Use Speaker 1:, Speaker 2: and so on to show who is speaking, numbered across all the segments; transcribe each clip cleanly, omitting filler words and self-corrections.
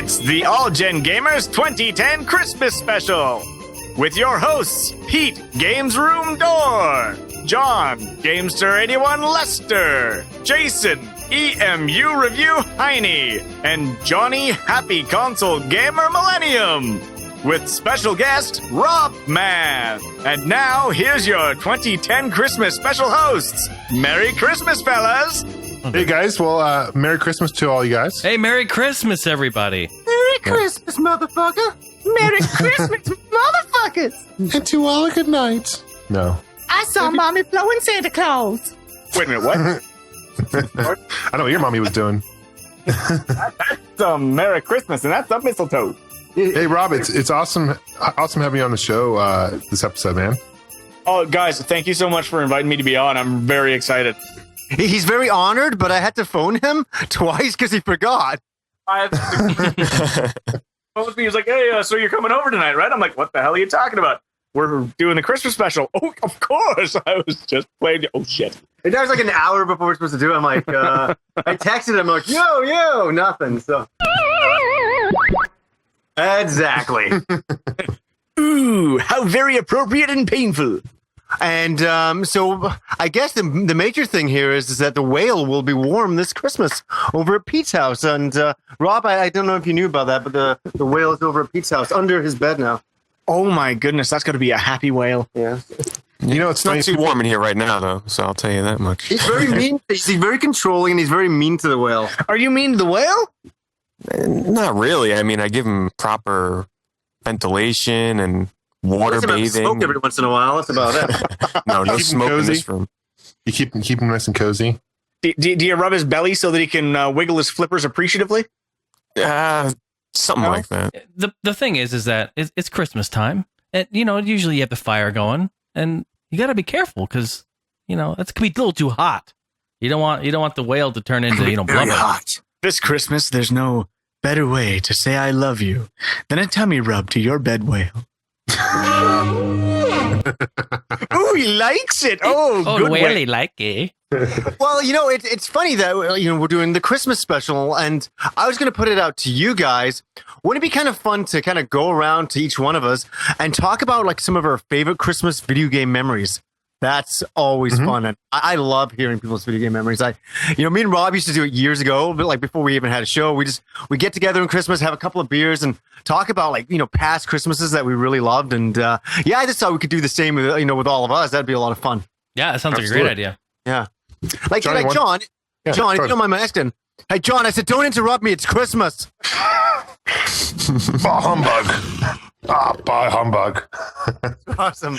Speaker 1: It's the All Gen Gamers 2010 Christmas Special with your hosts Pete, Games Room Door, John, Gamester 81 Lester, Jason, EMU Review Heine, and Johnny, Happy Console Gamer Millennium, with special guest Rob Man. And now here's your 2010 Christmas special hosts. Merry Christmas, fellas!
Speaker 2: Hey guys, well, Merry Christmas to all you guys.
Speaker 3: Hey, Merry Christmas, everybody.
Speaker 4: Merry Christmas, motherfucker. Merry Christmas, motherfuckers.
Speaker 2: And to all a good night. No.
Speaker 4: I saw Mommy blowing Santa Claus.
Speaker 1: Wait a minute, what?
Speaker 2: I don't know what your mommy was doing.
Speaker 1: That's Merry Christmas, and that's a mistletoe.
Speaker 2: Hey Rob, it's awesome having you on the show this episode, man.
Speaker 1: Oh, guys, thank you so much for inviting me to be on. I'm very excited.
Speaker 5: He's very honored, but I had to phone him twice because he forgot.
Speaker 1: He was like, hey, so you're coming over tonight, right? I'm like, what the hell are you talking about? We're doing the Christmas special. Oh, of course. I was just playing. Oh, shit.
Speaker 5: That was like an hour before we're supposed to do it. I'm like, I texted him, like, yo, nothing. So, exactly.
Speaker 1: Ooh, how very appropriate and painful.
Speaker 5: And so I guess the major thing here is that the whale will be warm this Christmas over at Pete's house. And Rob, I don't know if you knew about that, but the whale is over at Pete's house under his bed now.
Speaker 1: Oh my goodness, that's got to be a happy whale.
Speaker 5: Yeah.
Speaker 6: You know, it's not too warm in here right now, though, so I'll tell you that much.
Speaker 5: He's very mean. He's very controlling, and he's very mean to the whale.
Speaker 1: Are you mean to the whale?
Speaker 6: Not really. I mean, I give him proper ventilation and water bathing.
Speaker 5: Smoke every once in a while. That's about it.
Speaker 6: No
Speaker 2: Keep him
Speaker 6: smoke in
Speaker 2: cozy.
Speaker 6: this room.
Speaker 2: You keep him nice and cozy.
Speaker 1: Do you rub his belly so that he can wiggle his flippers appreciatively?
Speaker 6: Something like that.
Speaker 3: The thing is that it's Christmas time. And, usually you have the fire going, and you got to be careful because, that's could be a little too hot. You don't want the whale to turn into, blubber.
Speaker 5: Hot.
Speaker 1: This Christmas, there's no better way to say I love you than a tummy rub to your bed whale. Ooh, he likes it. Oh, good
Speaker 3: whaley
Speaker 1: way.
Speaker 3: like it.
Speaker 5: Well, it's funny that we're doing the Christmas special, and I was going to put it out to you guys. Wouldn't it be kind of fun to kind of go around to each one of us and talk about like some of our favorite Christmas video game memories? That's always fun, and I love hearing people's video game memories. Me and Rob used to do it years ago, but like before we even had a show, we get together on Christmas, have a couple of beers, and talk about past Christmases that we really loved. And I just thought we could do the same with with all of us. That'd be a lot of fun.
Speaker 3: Yeah, that sounds like a great idea.
Speaker 5: Yeah, like
Speaker 2: Johnny,
Speaker 5: John,
Speaker 2: Yeah,
Speaker 5: John, if
Speaker 2: go
Speaker 5: you don't mind my asking, hey John, I said don't interrupt me. It's Christmas.
Speaker 2: Bah humbug. Bah humbug.
Speaker 5: Awesome.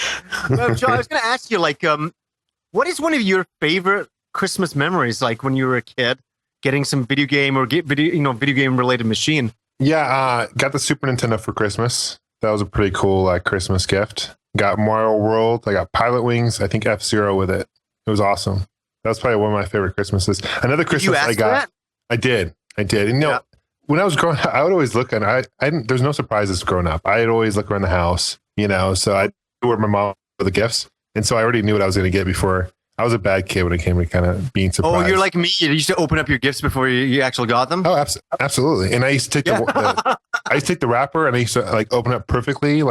Speaker 5: No, John, I was going to ask you, what is one of your favorite Christmas memories? Like when you were a kid, getting some video game or video game related machine.
Speaker 2: Yeah, got the Super Nintendo for Christmas. That was a pretty cool Christmas gift. Got Mario World. I got Pilot Wings. I think F-Zero with it. It was awesome. That was probably one of my favorite Christmases. Another Christmas I got. I did. And when I was growing up, I would always look and I didn't, there's no surprises growing up. I'd always look around the house, so I knew where my mom for the gifts. And so I already knew what I was going to get before. I was a bad kid when it came to kind of being surprised.
Speaker 5: Oh, you're like me. You used to open up your gifts before you actually got them?
Speaker 2: Oh, absolutely. And I used to take the wrapper and I used to open up perfectly,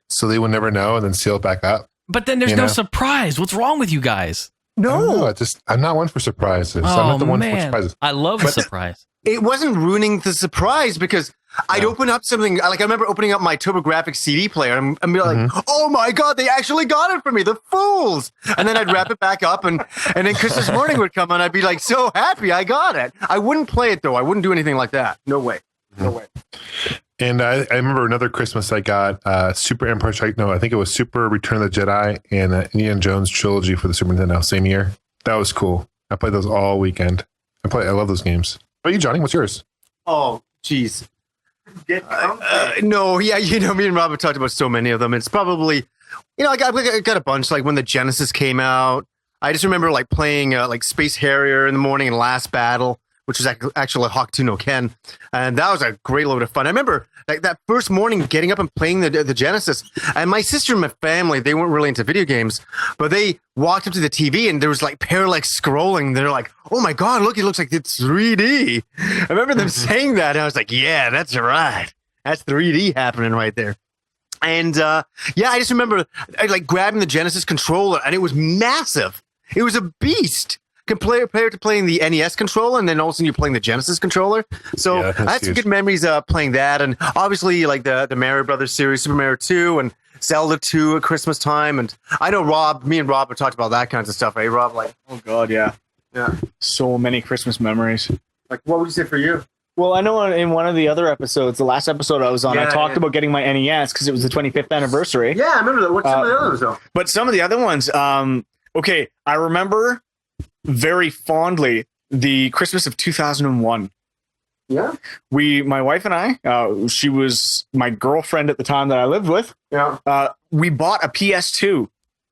Speaker 2: so they would never know, and then seal it back up.
Speaker 3: But then there's no surprise. What's wrong with you guys?
Speaker 5: No.
Speaker 2: I'm not one for surprises.
Speaker 3: Oh,
Speaker 2: I'm not the one for
Speaker 3: man.
Speaker 2: surprises.
Speaker 3: I love a surprise.
Speaker 5: It wasn't ruining the surprise because I'd open up something, I remember opening up my TurboGrafx CD player and be like, oh my God, they actually got it for me, the fools. And then I'd wrap it back up and then Christmas morning would come and I'd be like, so happy I got it. I wouldn't play it though. I wouldn't do anything like that. No way. No way.
Speaker 2: And I remember another Christmas I got Super Empire Strike. No, I think it was Super Return of the Jedi and Indiana Jones trilogy for the Super Nintendo same year. That was cool. I played those all weekend. I love those games. How about you, Johnny? What's yours?
Speaker 5: Oh, geez. No, yeah, me and Rob have talked about so many of them. It's probably, I got a bunch. Like when the Genesis came out, I just remember playing Space Harrier in the morning and Last Battle which was actually a Hokuto Ken, and that was a great load of fun. I remember like that first morning getting up and playing the Genesis, and my sister and my family, they weren't really into video games, but they walked up to the TV and there was like parallax scrolling. They're like, "Oh my God, look! It looks like it's 3D." I remember them saying that, and I was like, "Yeah, that's right. That's 3D happening right there." And I just remember like grabbing the Genesis controller, and it was massive. It was a beast compared to playing the NES controller, and then all of a sudden you're playing the Genesis controller. So
Speaker 2: Yeah,
Speaker 5: I had some good memories playing that, and obviously like the Mario Brothers series, Super Mario 2, and Zelda 2 at Christmas time. And I know me and Rob have talked about that kinds of stuff, eh, Rob? Like,
Speaker 1: Oh God, yeah. So many Christmas memories.
Speaker 5: like what would you say for you?
Speaker 1: Well, I know in one of the other episodes, the last episode I was on, I
Speaker 5: Yeah,
Speaker 1: talked
Speaker 5: yeah.
Speaker 1: about getting my NES because it was the 25th anniversary.
Speaker 5: Yeah, I remember that. What's some of the others though?
Speaker 1: But some of the other ones, okay, I remember very fondly the Christmas of 2001.
Speaker 5: Yeah,
Speaker 1: My wife and I, she was my girlfriend at the time that I lived with.
Speaker 5: yeah.
Speaker 1: We bought a PS2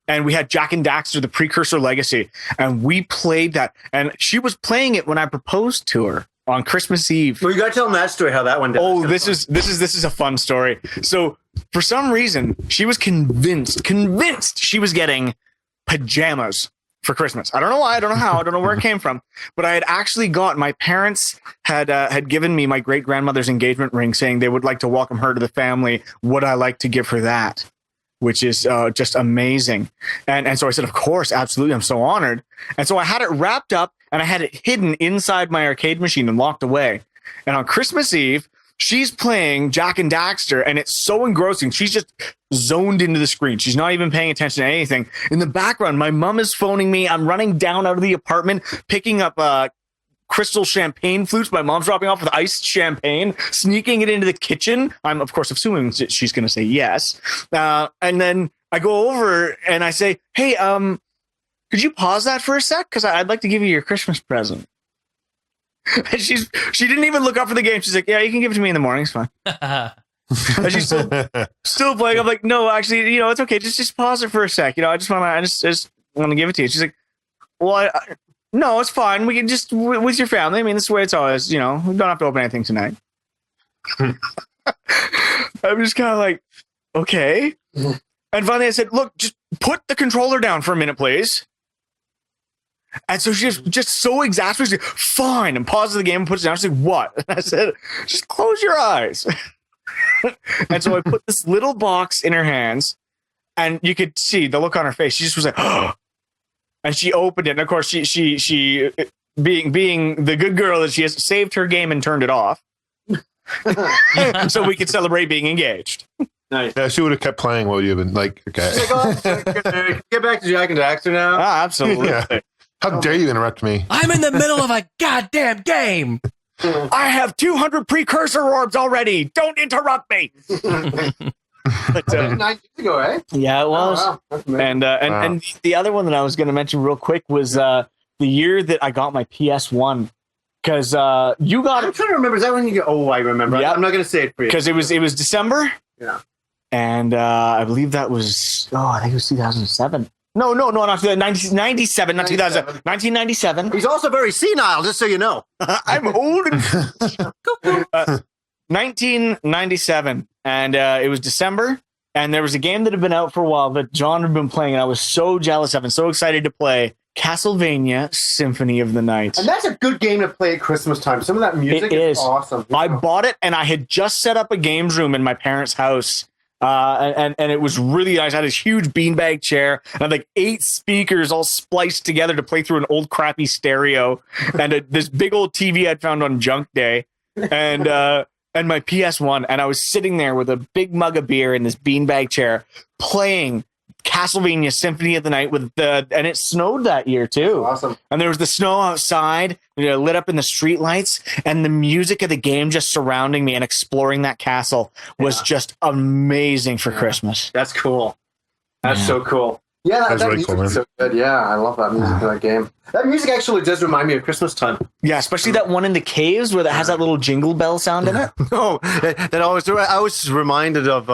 Speaker 1: and we had Jack and Daxter, the Precursor Legacy, and we played that. And she was playing it when I proposed to her on Christmas Eve.
Speaker 5: Well, you got to tell them that story, how that went down.
Speaker 1: Oh, this is a fun story. So for some reason, she was convinced she was getting pajamas for Christmas. I don't know why. I don't know how. I don't know where it came from. But I had actually my parents had given me my great grandmother's engagement ring, saying they would like to welcome her to the family. Would I like to give her that? Which is just amazing. And so I said, of course, absolutely. I'm so honored. And so I had it wrapped up and I had it hidden inside my arcade machine and locked away. And on Christmas Eve, she's playing Jack and Daxter, and it's so engrossing. She's just zoned into the screen. She's not even paying attention to anything. In the background, my mom is phoning me. I'm running down out of the apartment, picking up crystal champagne flutes. My mom's dropping off with iced champagne, sneaking it into the kitchen. I'm, of course, assuming that she's going to say yes. And then I go over and I say, hey, could you pause that for a sec? Because I'd like to give you your Christmas present. And she didn't even look up for the game. She's like, yeah, you can give it to me in the morning. It's fine. And she's still playing. I'm like, no, actually, it's okay. Just pause it for a sec. I just want to give it to you. She's like, well, no, it's fine. We can just with your family. I mean, this is the way it's always. We don't have to open anything tonight. I'm just kind of like, okay. And finally, I said, look, just put the controller down for a minute, please. And so she's just so exasperated. She's like, fine, and pauses the game and puts it down. She's like, what? And I said, just close your eyes. And so I put this little box in her hands, and you could see the look on her face. She just was like, oh. And she opened it. And of course, she being the good girl that she is, saved her game and turned it off. So we could celebrate being engaged.
Speaker 5: Nice.
Speaker 2: Yeah, she would have kept playing. What would you have been like? Okay.
Speaker 5: She's like, oh, get back to Jack and Daxter now.
Speaker 1: Ah, absolutely.
Speaker 2: Yeah. How dare you interrupt me?
Speaker 3: I'm in the middle of a goddamn game.
Speaker 1: I have 200 precursor orbs already. Don't interrupt me. But,
Speaker 5: 9 years ago, eh?
Speaker 1: yeah, it was.
Speaker 5: Oh, wow. That's amazing.
Speaker 1: And the other one that I was going to mention real quick was the year that I got my PS1. Because you got
Speaker 5: I'm
Speaker 1: it.
Speaker 5: trying to remember. Is that when you go? Oh, I remember.
Speaker 1: Yeah.
Speaker 5: I'm not going to say it for you.
Speaker 1: Because it was December.
Speaker 5: Yeah.
Speaker 1: And I believe that was, I think it was 2007. No, not 1997, not 2000. 1997.
Speaker 5: He's also very senile, just so you know.
Speaker 1: I'm old. 1997. And it was December. And there was a game that had been out for a while that John had been playing. And I was so jealous of and so excited to play Castlevania Symphony of the Night.
Speaker 5: And that's a good game to play at Christmas time. Some of that music is awesome.
Speaker 1: I bought it, and I had just set up a games room in my parents' house. And it was really nice. I had this huge beanbag chair and I had like 8 speakers all spliced together to play through an old crappy stereo and this big old TV I'd found on Junk Day and my PS1. And I was sitting there with a big mug of beer in this beanbag chair playing Castlevania Symphony of the Night and it snowed that year too.
Speaker 5: Awesome.
Speaker 1: And there was the snow outside, lit up in the street lights, and the music of the game just surrounding me and exploring that castle was just amazing for Christmas.
Speaker 5: That's cool. That's so cool. Yeah,
Speaker 2: That's
Speaker 5: that
Speaker 2: really
Speaker 5: music
Speaker 2: cool,
Speaker 5: is so good. Yeah, I love that music in that game. That music actually does remind me of Christmas time.
Speaker 1: Yeah, especially that one in the caves where that has that little jingle bell sound in it.
Speaker 5: No, that always I was reminded of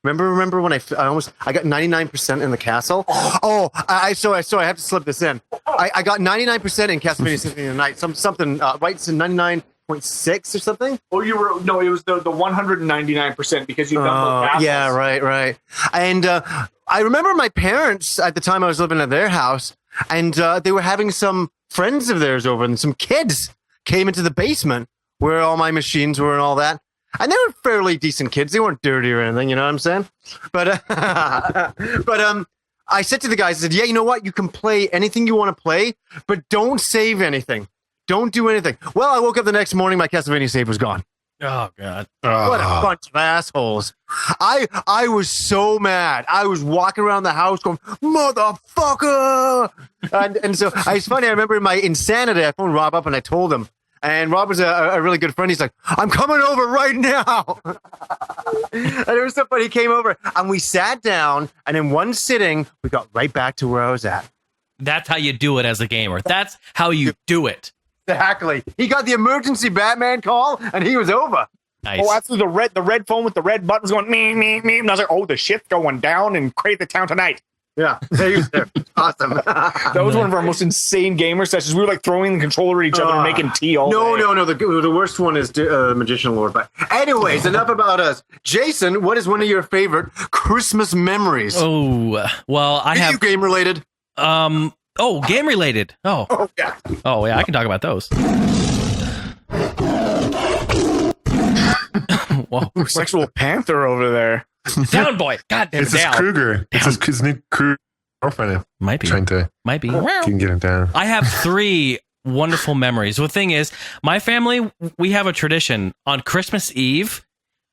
Speaker 5: Remember when I got 99% in the castle? Oh, so I have to slip this in. I got 99% in Castlevania Symphony of the Night. Something right to 99.6 or something.
Speaker 7: Oh, it was the 199% because you done both castles.
Speaker 5: Yeah, right. And I remember my parents at the time I was living at their house, and they were having some friends of theirs over, and some kids came into the basement where all my machines were and all that. And they were fairly decent kids. They weren't dirty or anything, you know what I'm saying? But I said to the guys, I said, yeah, you know what? You can play anything you want to play, but don't save anything. Don't do anything. Well, I woke up the next morning, my Castlevania save was gone.
Speaker 3: Oh God!
Speaker 5: What a bunch of assholes! I was so mad. I was walking around the house going, "Motherfucker!" And so it's funny. I remember in my insanity, I phoned Rob up and I told him. And Rob was a really good friend. He's like, "I'm coming over right now." And it was so funny. He came over and we sat down, and in one sitting, we got right back to where I was at.
Speaker 3: That's how you do it as a gamer. That's how you do it.
Speaker 5: Exactly. He got the emergency Batman call, and he was over.
Speaker 3: Nice.
Speaker 7: Oh, that's the red phone with the red buttons going me. And I was like, oh, the shit's going down and create the town tonight.
Speaker 5: Yeah, he was there. Awesome.
Speaker 7: That was one of our most insane gamer sessions. We were like throwing the controller at each other and making tea all day.
Speaker 5: No. The worst one is Magician Lord. But anyways, enough about us. Jason, what is one of your favorite Christmas memories?
Speaker 3: Oh, well, I have
Speaker 5: game related.
Speaker 3: Game related. Oh yeah, I can talk about those. Whoa,
Speaker 7: Sexual panther over there.
Speaker 3: down boy. God damn,
Speaker 2: It's his Kruger. It's his new Kruger girlfriend.
Speaker 3: Might be. Might be.
Speaker 2: You can get him down.
Speaker 3: I have 3 wonderful memories. The thing is, my family, we have a tradition. On Christmas Eve,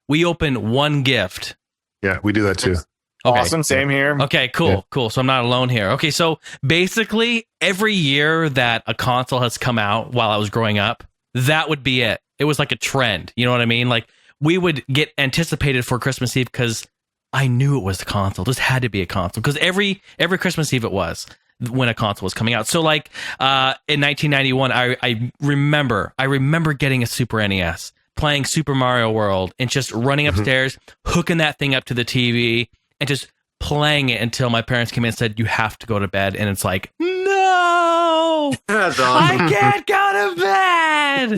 Speaker 3: we open one gift.
Speaker 2: Yeah, we do that too.
Speaker 3: Okay.
Speaker 7: Awesome. Same here.
Speaker 3: Okay, cool. So I'm not alone here. Okay, so basically, every year that a console has come out while I was growing up, that would be it. It was like a trend. You know what I mean? Like, we would get anticipated for Christmas Eve because I knew it was the console. This had to be a console because every Christmas Eve it was when a console was coming out. So like in 1991, I remember getting a Super NES, playing Super Mario World, and just running upstairs, hooking that thing up to the TV, and just playing it until my parents came in and said, "You have to go to bed." And it's like, no,
Speaker 5: That's awesome.
Speaker 3: I can't go to bed.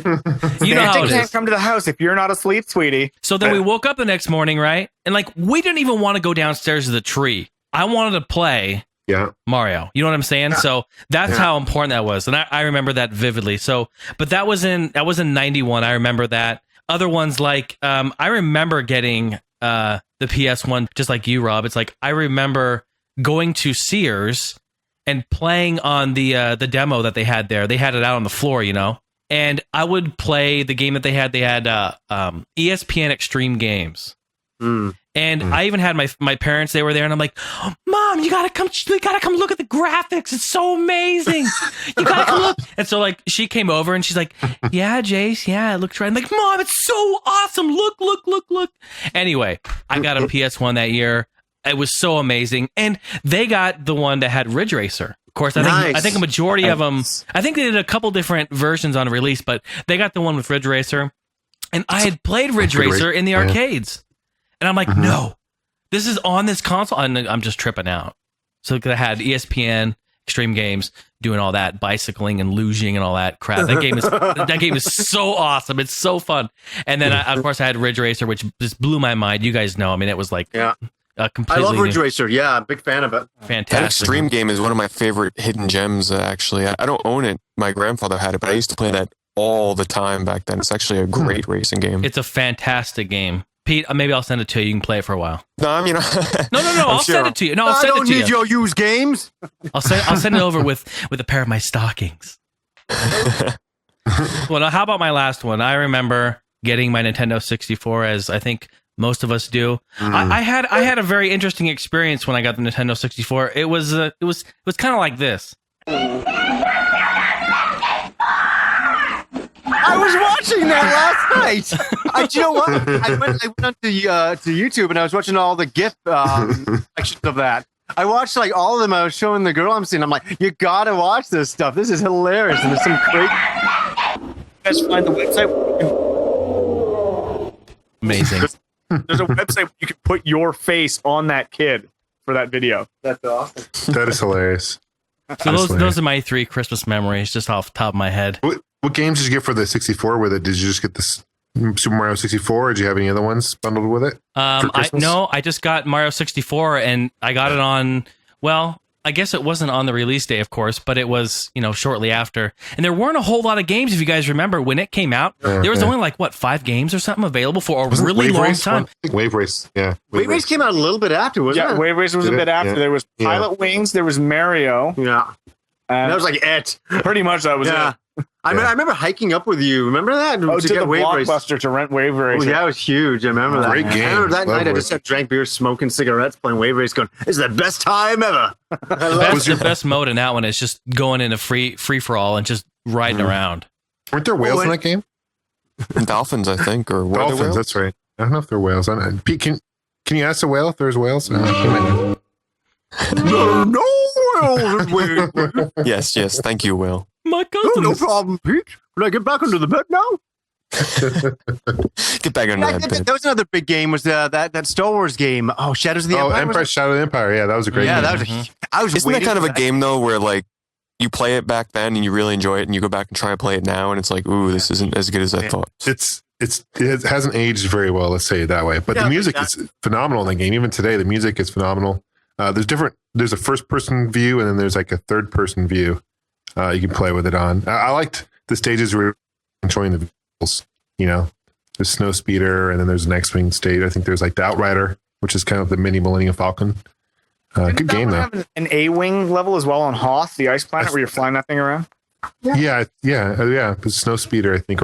Speaker 3: You know how
Speaker 7: Santa
Speaker 3: it
Speaker 7: can't
Speaker 3: is.
Speaker 7: come to the house if you're not asleep, sweetie.
Speaker 3: So then we woke up the next morning, right? And like, we didn't even want to go downstairs to the tree. I wanted to play
Speaker 2: Yeah.
Speaker 3: Mario. You know what I'm saying? So that's how important that was. And I remember that vividly. So, but that was in 91. I remember that. Other ones like, I remember getting the PS1, just like you, Rob. It's like, I remember going to Sears and playing on the demo that they had there. They had it out on the floor, you know? And I would play the game that they had. They had ESPN Extreme Games. And I even had my parents, they were there, and I'm like, "Mom, you gotta come look at the graphics. It's so amazing. You gotta come look." And so like she came over and she's like, "Yeah, Jace, yeah, it looks right." I'm like, "Mom, it's so awesome. Look. Anyway, I got a PS1 that year. It was so amazing. And they got the one that had Ridge Racer. Of course, I think a majority of them, I think they did a couple different versions on release, but they got the one with Ridge Racer. And I had played Ridge Racer in the arcades. And I'm like, no, this is on this console. And I'm just tripping out. So I had ESPN, Extreme Games, doing all that, bicycling and luging and all that crap. That game is so awesome. It's so fun. And then, of course, I had Ridge Racer, which just blew my mind. You guys know. I mean, it was like completely
Speaker 5: I love Ridge Racer. Yeah, big fan of it.
Speaker 3: Fantastic.
Speaker 6: That Extreme game is one of my favorite hidden gems, actually. I don't own it. My grandfather had it, but I used to play that all the time back then. It's actually a great racing game.
Speaker 3: It's a fantastic game. Pete, maybe I'll send it to you. You can play it for a while.
Speaker 6: No, I mean,
Speaker 3: No. I'll send it to you. No, I'll send it to you.
Speaker 5: I don't need your used games.
Speaker 3: I'll send it over with a pair of my stockings. Well, now, how about my last one? I remember getting my Nintendo 64, as I think most of us do. I had a very interesting experience when I got the Nintendo 64. It was kind of like this.
Speaker 5: I was watching that last night. Do you know what? I went on to YouTube and I was watching all the GIF sections of that. I watched like all of them. I was showing the girl I'm seeing. I'm like, you gotta watch this stuff. This is hilarious. And there's some great.
Speaker 7: Let's find the website.
Speaker 3: Amazing.
Speaker 7: There's a website where you can put your face on that kid for that video.
Speaker 5: That's awesome.
Speaker 2: That is hilarious.
Speaker 3: So those are my 3 Christmas memories, just off the top of my head.
Speaker 2: What games did you get for the 64 with it? Did you just get this Super Mario 64, or did you have any other ones bundled with it?
Speaker 3: I just got Mario 64, and I got it on. Well, I guess it wasn't on the release day, of course, but it was, shortly after. And there weren't a whole lot of games, if you guys remember, when it came out. There was only 5 games or something available for a really long time.
Speaker 2: Wave Race, yeah.
Speaker 5: Wave Race came out a little bit after, wasn't it?
Speaker 7: Wave Race was a bit after. Yeah. There was Pilot Wings, there was Mario.
Speaker 5: Yeah. That was like it.
Speaker 7: Pretty much that was it.
Speaker 5: I remember hiking up with you. Remember that?
Speaker 7: To the Blockbuster to rent Wave Race.
Speaker 5: Oh, yeah, that was huge. I remember that.
Speaker 2: Great game.
Speaker 5: I remember that night I just drank beer, smoking cigarettes, playing Wave Race, going, "This is the best time ever."
Speaker 3: The best mode in that one is just going in a free for all and just riding around.
Speaker 2: Weren't there whales in that game?
Speaker 6: Dolphins, I think, or
Speaker 2: dolphins. That's right. I don't know if they're whales. Pete, can you ask the whale if there's whales?
Speaker 5: No whales.
Speaker 6: Yes. Thank you, Will.
Speaker 3: My cousins.
Speaker 5: No problem, Pete. Can I get back under the bed now?
Speaker 6: Get back under that bed.
Speaker 5: That was another big game. Was that Star Wars game? Oh, Shadows of the Empire.
Speaker 2: Shadow of the Empire. Yeah, that was a great game.
Speaker 6: Isn't that kind of a game though, where you play it back then and you really enjoy it, and you go back and try to play it now, and it's like, ooh, this isn't as good as I thought.
Speaker 2: It hasn't aged very well. Let's say it that way. But the music is phenomenal in the game. Even today, the music is phenomenal. There's a first person view, and then there's a third person view. You can play with it on. I liked the stages where you're controlling the vehicles. There's Snow Speeder, and then there's an X-Wing stage. I think there's the Outrider, which is kind of the mini Millennium Falcon. Good game, though.
Speaker 7: Have an A-Wing level as well on Hoth, the ice planet, where you're flying that thing around?
Speaker 2: Yeah. The Snow Speeder, I think,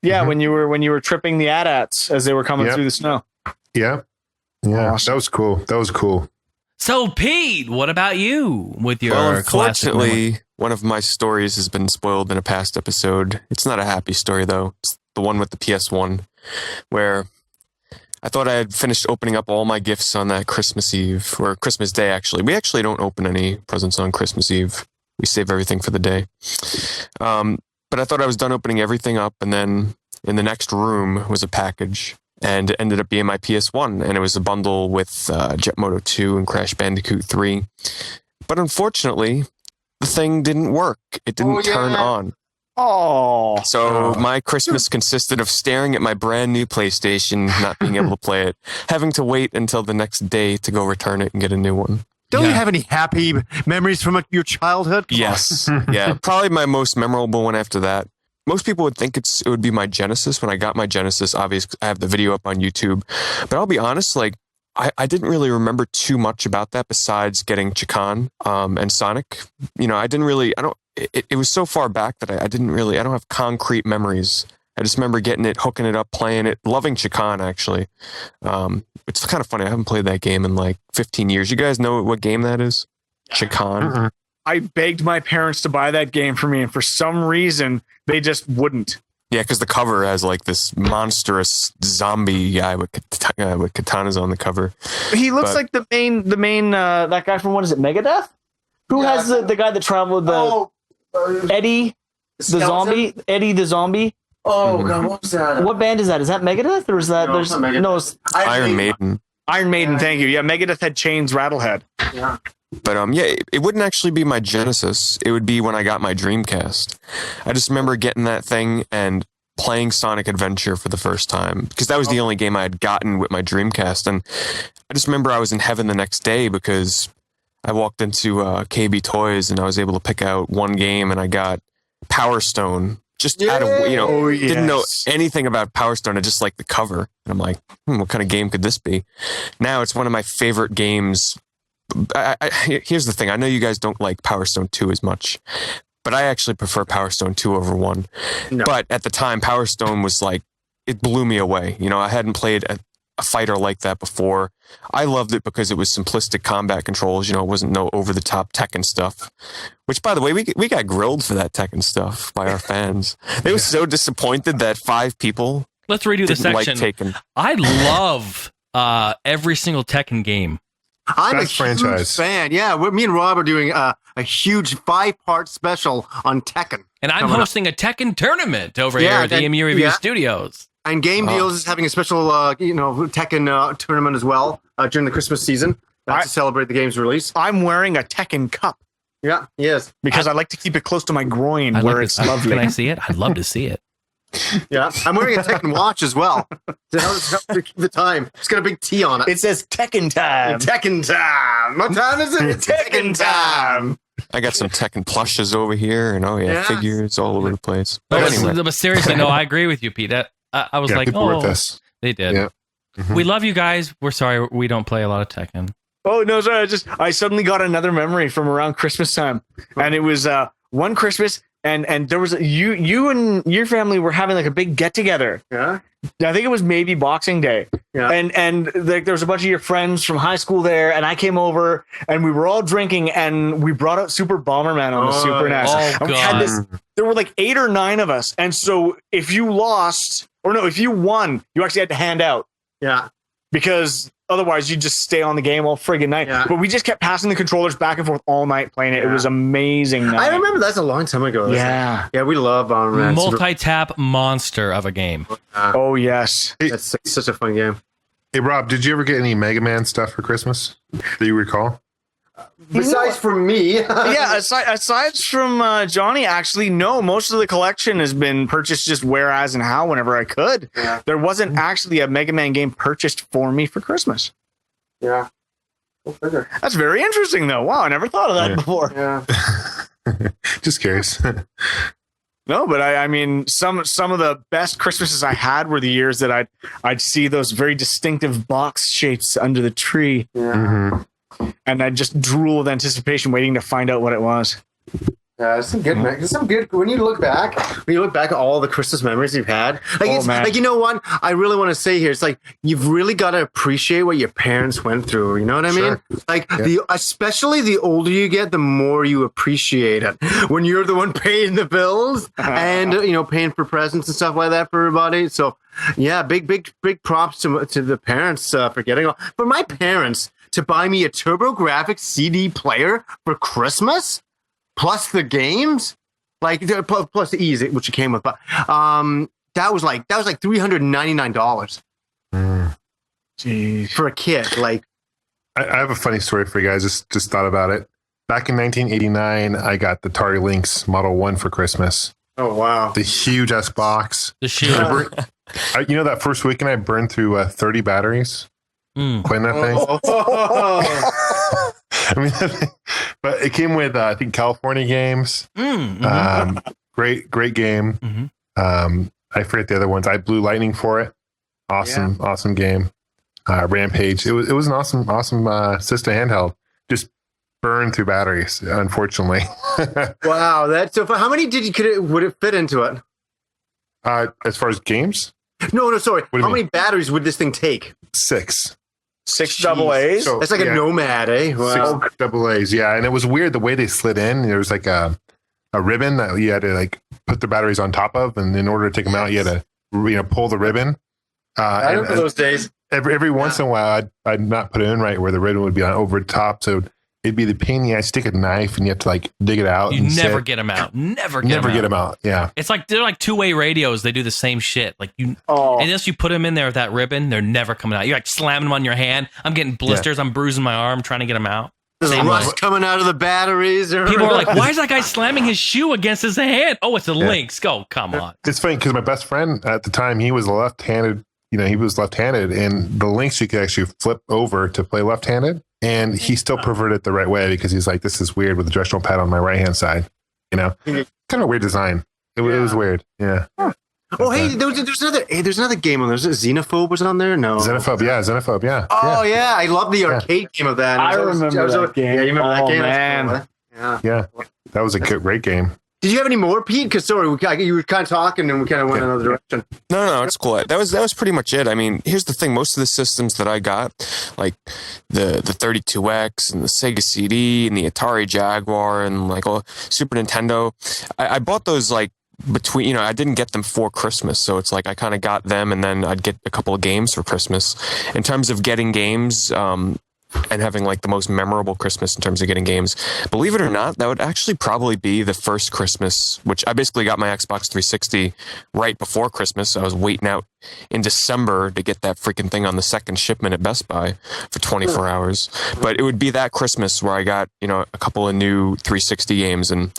Speaker 7: Yeah, when you were tripping the AT-ATs as they were coming through the snow.
Speaker 2: Yeah. Awesome. That was cool.
Speaker 3: So, Pete, what about you with your
Speaker 6: unfortunately, one of my stories has been spoiled in a past episode. It's not a happy story, though. It's the one with the PS1, where I thought I had finished opening up all my gifts on that Christmas Eve, or Christmas Day, actually. We actually don't open any presents on Christmas Eve. We save everything for the day. But I thought I was done opening everything up, and then in the next room was a package. And it ended up being my PS1, and it was a bundle with Jet Moto 2 and Crash Bandicoot 3. But unfortunately, the thing didn't work. It didn't turn on.
Speaker 7: Oh.
Speaker 6: So my Christmas consisted of staring at my brand new PlayStation, not being able to play it, having to wait until the next day to go return it and get a new one.
Speaker 5: Don't you have any happy memories from your childhood?
Speaker 6: Yes. Yeah. Probably my most memorable one after that. Most people would think it would be my Genesis. When I got my Genesis, obviously, I have the video up on YouTube. But I'll be honest, I didn't really remember too much about that besides getting Chicon and Sonic. It was so far back that I don't have concrete memories. I just remember getting it, hooking it up, playing it, loving Chicon, actually. It's kind of funny. I haven't played that game in 15 years. You guys know what game that is? Chicon?
Speaker 7: I begged my parents to buy that game for me, and for some reason, they just wouldn't.
Speaker 6: Yeah, because the cover has this monstrous zombie guy with katanas on the cover.
Speaker 7: He looks like the main that guy from, what is it, Megadeth? Who has the guy that traveled Eddie the zombie? Eddie the zombie?
Speaker 8: Oh, God, what was that?
Speaker 7: What band is that? Is that Megadeth, or is that
Speaker 8: Megadeth.
Speaker 6: Iron Maiden.
Speaker 7: Iron Maiden, thank you. Yeah, Megadeth had Chains Rattlehead.
Speaker 8: Yeah.
Speaker 6: But it wouldn't actually be my Genesis. It would be when I got my Dreamcast. I just remember getting that thing and playing Sonic Adventure for the first time, because that was the only game I had gotten with my Dreamcast. And I just remember I was in heaven the next day because I walked into KB Toys and I was able to pick out one game, and I got Power Stone. Just out of, didn't know anything about Power Stone. I just liked the cover. And I'm like, what kind of game could this be? Now it's one of my favorite games. Here's the thing. I know you guys don't like Power Stone 2 as much, but I actually prefer Power Stone 2 over 1. No. But at the time, Power Stone was it blew me away. I hadn't played a fighter like that before. I loved it because it was simplistic combat controls. It wasn't no over-the-top Tekken stuff. Which, by the way, we got grilled for that Tekken stuff by our fans. They were so disappointed that 5 people
Speaker 3: Let's redo the section.
Speaker 6: Like Tekken.
Speaker 3: I love every single Tekken game.
Speaker 5: I'm Best a huge fan. Yeah, me and Rob are doing a huge 5-part special on Tekken.
Speaker 3: And I'm hosting a Tekken tournament over here at the EMU Review Studios.
Speaker 5: And Game Deals is having a special, Tekken tournament as well during the Christmas season to celebrate the game's release.
Speaker 9: I'm wearing a Tekken cup.
Speaker 5: Yeah, yes.
Speaker 9: Because I like to keep it close to my groin
Speaker 3: I
Speaker 9: where
Speaker 3: like
Speaker 9: it's
Speaker 3: this.
Speaker 9: lovely.
Speaker 3: Can I see it? I'd love to see it.
Speaker 5: Yeah, I'm wearing a Tekken watch as well to help keep the time. It's got a big T on it.
Speaker 9: It says Tekken time.
Speaker 5: Tekken time. What time is it? Tekken time.
Speaker 6: I got some Tekken plushes over here, and figures all over the place. But anyway,
Speaker 3: But seriously, no, I agree with you, Pete. I was like,
Speaker 2: people were with
Speaker 3: oh,
Speaker 2: us.
Speaker 3: they did.
Speaker 2: Yeah. Mhm.
Speaker 3: We love you guys. We're sorry we don't play a lot of Tekken.
Speaker 9: Oh no, sorry. I suddenly got another memory from around Christmas time, and it was one Christmas, and there was you and your family were having like a big get together.
Speaker 5: Yeah.
Speaker 9: I think it was maybe Boxing Day.
Speaker 5: Yeah.
Speaker 9: And like there was a bunch of your friends from high school there, and I came over and we were all drinking and we brought out Super Bomberman on the Super NES.
Speaker 3: Oh,
Speaker 9: And we had this, there were like 8 or 9 of us. And so if you if you won, you actually had to hand out.
Speaker 5: Yeah.
Speaker 9: Because otherwise you'd just stay on the game all friggin' night.
Speaker 5: Yeah.
Speaker 9: But we just kept passing the controllers back and forth all night playing it. It was amazing.
Speaker 5: I remember that's a long time ago.
Speaker 9: Yeah.
Speaker 5: Yeah, we love Bomberman.
Speaker 3: Multi-tap monster of a game.
Speaker 9: Oh, yes.
Speaker 5: That's such a fun game.
Speaker 2: Hey, Rob, did you ever get any Mega Man stuff for Christmas? Do you recall?
Speaker 5: Besides from me.
Speaker 9: Yeah, aside from Johnny, actually, no. Most of the collection has been purchased just where, as, and how whenever I could.
Speaker 5: Yeah.
Speaker 9: There wasn't actually a Mega Man game purchased for me for Christmas.
Speaker 5: Yeah. Go figure.
Speaker 9: That's very interesting, though. Wow, I never thought of that before.
Speaker 5: Yeah.
Speaker 2: Just curious.
Speaker 9: No, but I mean, some of the best Christmases I had were the years that I'd see those very distinctive box shapes under the tree,
Speaker 2: Mhm.
Speaker 9: and I'd just drool with anticipation, waiting to find out what it was.
Speaker 5: Yeah, some good. Some good. When you look back at all the Christmas memories you've had, like
Speaker 9: Oh,
Speaker 5: it's
Speaker 9: man.
Speaker 5: like, you know what I really want to say here. It's like you've really got to appreciate what your parents went through. You know what I mean? Like especially the older you get, the more you appreciate it. When you're the one paying the bills and paying for presents and stuff like that for everybody. So yeah, big props to the parents for getting all. For my parents to buy me a TurboGrafx CD player for Christmas. Plus the games, like plus the ease which it came with, but that was like $399
Speaker 9: Jeez.
Speaker 5: for a kid. Like,
Speaker 2: I have a funny story for you guys. Just thought about it. Back in 1989, I got the Atari Lynx Model 1 for Christmas.
Speaker 5: oh wow,
Speaker 2: The huge S box.
Speaker 3: The shoe.
Speaker 2: That first weekend I burned through 30 batteries
Speaker 3: Mm.
Speaker 2: playing that thing. I mean, but it came with I think California games. Great game.
Speaker 3: Mhm.
Speaker 2: I forget the other ones. I Blue Lightning for it. Awesome game. Rampage. It was an awesome system handheld. Just burned through batteries, unfortunately.
Speaker 5: wow. That's so. For how many would it fit into it?
Speaker 2: As far as games,
Speaker 5: No, sorry.
Speaker 2: do you
Speaker 5: How
Speaker 2: mean?
Speaker 5: many batteries would this thing take?
Speaker 2: 6.
Speaker 9: 6 double A's.
Speaker 2: So,
Speaker 5: That's like a Nomad, eh? Wow.
Speaker 2: 6 double A's, yeah. And it was weird the way they slid in. There was like a ribbon that you had to like put the batteries on top of, and in order to take them out, you had to pull the ribbon.
Speaker 5: I remember those days.
Speaker 2: Every once in a while, I'd not put it in right where the ribbon would be on over the top, so it'd be the pain in the ass. Stick a knife, and you have to like dig it out.
Speaker 3: You
Speaker 2: and
Speaker 3: never
Speaker 2: sit.
Speaker 3: get them out. Never get
Speaker 2: them out. Yeah.
Speaker 3: It's like they're like two-way radios. They do the same shit. Like unless you put them in there with that ribbon, they're never coming out. You're like slamming them on your hand. I'm getting blisters. I'm bruising my arm trying to get them out.
Speaker 5: There's
Speaker 3: Same
Speaker 5: rust
Speaker 3: way.
Speaker 5: coming out of the batteries.
Speaker 3: People are like, "Why is that guy slamming his shoe against his hand?" Oh, it's a Lynx. Go, come on.
Speaker 2: It's funny because my best friend at the time, he was left-handed. He was left-handed, and the Lynx you could actually flip over to play left-handed, and he still preferred it the right way because he's like, "This is weird with the directional pad on my right-hand side." Kind of a weird design. It was weird. Yeah.
Speaker 5: Oh, hey, there's another game on there. Is it Xenophobe? Was it on there? No.
Speaker 2: Xenophobe. Yeah.
Speaker 5: Oh yeah, I love the arcade game of that.
Speaker 9: I remember that game.
Speaker 5: Yeah, you remember that
Speaker 9: Oh,
Speaker 5: game?
Speaker 9: man.
Speaker 5: Yeah.
Speaker 2: That was a great game.
Speaker 5: Did you have any more, Pete? Because sorry, you were kind of talking and we kind of went another direction.
Speaker 6: No, it's cool. That was pretty much it. I mean, here's the thing. Most of the systems that I got, like the 32X and the Sega CD and the Atari Jaguar and like Super Nintendo, I bought those like between, I didn't get them for Christmas. So it's like I kind of got them and then I'd get a couple of games for Christmas. In terms of getting games, and having like the most memorable Christmas in terms of getting games. Believe it or not, that would actually probably be the first Christmas, which I basically got my Xbox 360 right before Christmas. I was waiting out in December to get that freaking thing on the second shipment at Best Buy for 24 hours. But it would be that Christmas where I got, a couple of new 360 games, and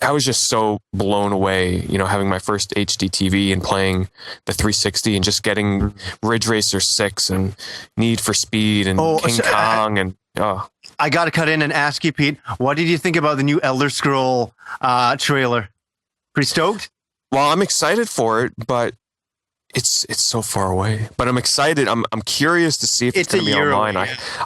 Speaker 6: I was just so blown away, having my first HD TV and playing the 360 and just getting Ridge Racer 6 and Need for Speed and King Kong and
Speaker 5: I got to cut in and ask you, Pete, what did you think about the new Elder Scroll trailer? Pretty stoked?
Speaker 6: Well, I'm excited for it, but it's so far away. But I'm excited. I'm curious to see if it's going to be online.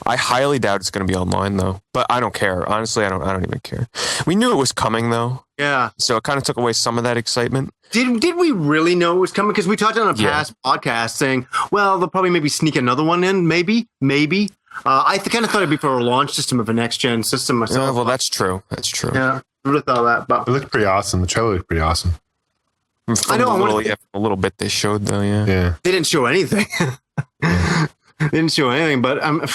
Speaker 6: I highly doubt it's going to be online though. But I don't care. Honestly, I don't even care. We knew it was coming though.
Speaker 5: Yeah.
Speaker 6: So it kind of took away some of that excitement.
Speaker 5: Did we really know it was coming? Because we talked on a past podcast saying, well, they'll probably maybe sneak another one in. Maybe. I kind of thought it'd be for a launch system of a next gen system myself.
Speaker 6: Yeah, well, that's true.
Speaker 5: Yeah, I would have thought that. But
Speaker 2: It looked pretty awesome. The trailer looked pretty awesome.
Speaker 6: From a little bit they showed though. Yeah.
Speaker 5: They didn't show anything. They didn't show anything, but I'm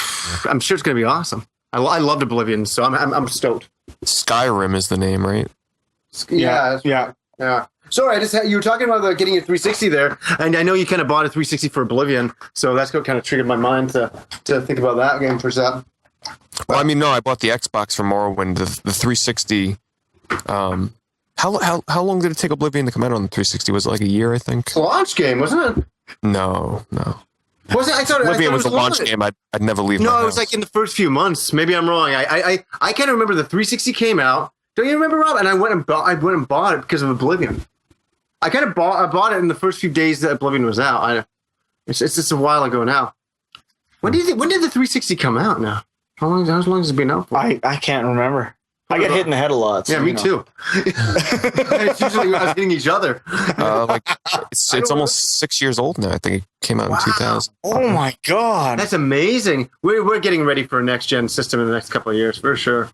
Speaker 5: sure it's going to be awesome. I loved Oblivion, so I'm stoked.
Speaker 6: Skyrim is the name, right?
Speaker 5: Yeah. Sorry, you were talking about getting a 360 there, and I know you kind of bought a 360 for Oblivion, so that's what kind of triggered my mind to think about that game for a sec.
Speaker 6: Well, I mean, no, I bought the Xbox for Morrowind. The 360. How long did it take Oblivion to come out on the 360? Was it like a year? I think.
Speaker 5: It's a launch game, wasn't it?
Speaker 6: No.
Speaker 5: Was it? I thought
Speaker 6: Oblivion
Speaker 5: it
Speaker 6: was a launch game. I'd never leave.
Speaker 5: No,
Speaker 6: my
Speaker 5: it was
Speaker 6: house.
Speaker 5: like in the first few months. Maybe I'm wrong. I kind of remember the 360 came out. Don't you remember, Rob? And I went and bought it because of Oblivion. I bought it in the first few days that Oblivion was out. It's just a while ago now. When did the 360 come out now? How long has it been out for?
Speaker 9: I can't remember. I get hit in the head a lot. So,
Speaker 5: yeah, me too. It's usually us hitting each other.
Speaker 6: It's almost 6 years old now. I think it came out in 2000.
Speaker 9: Oh my god,
Speaker 5: that's amazing. We're getting ready for a next gen system in the next couple of years for sure.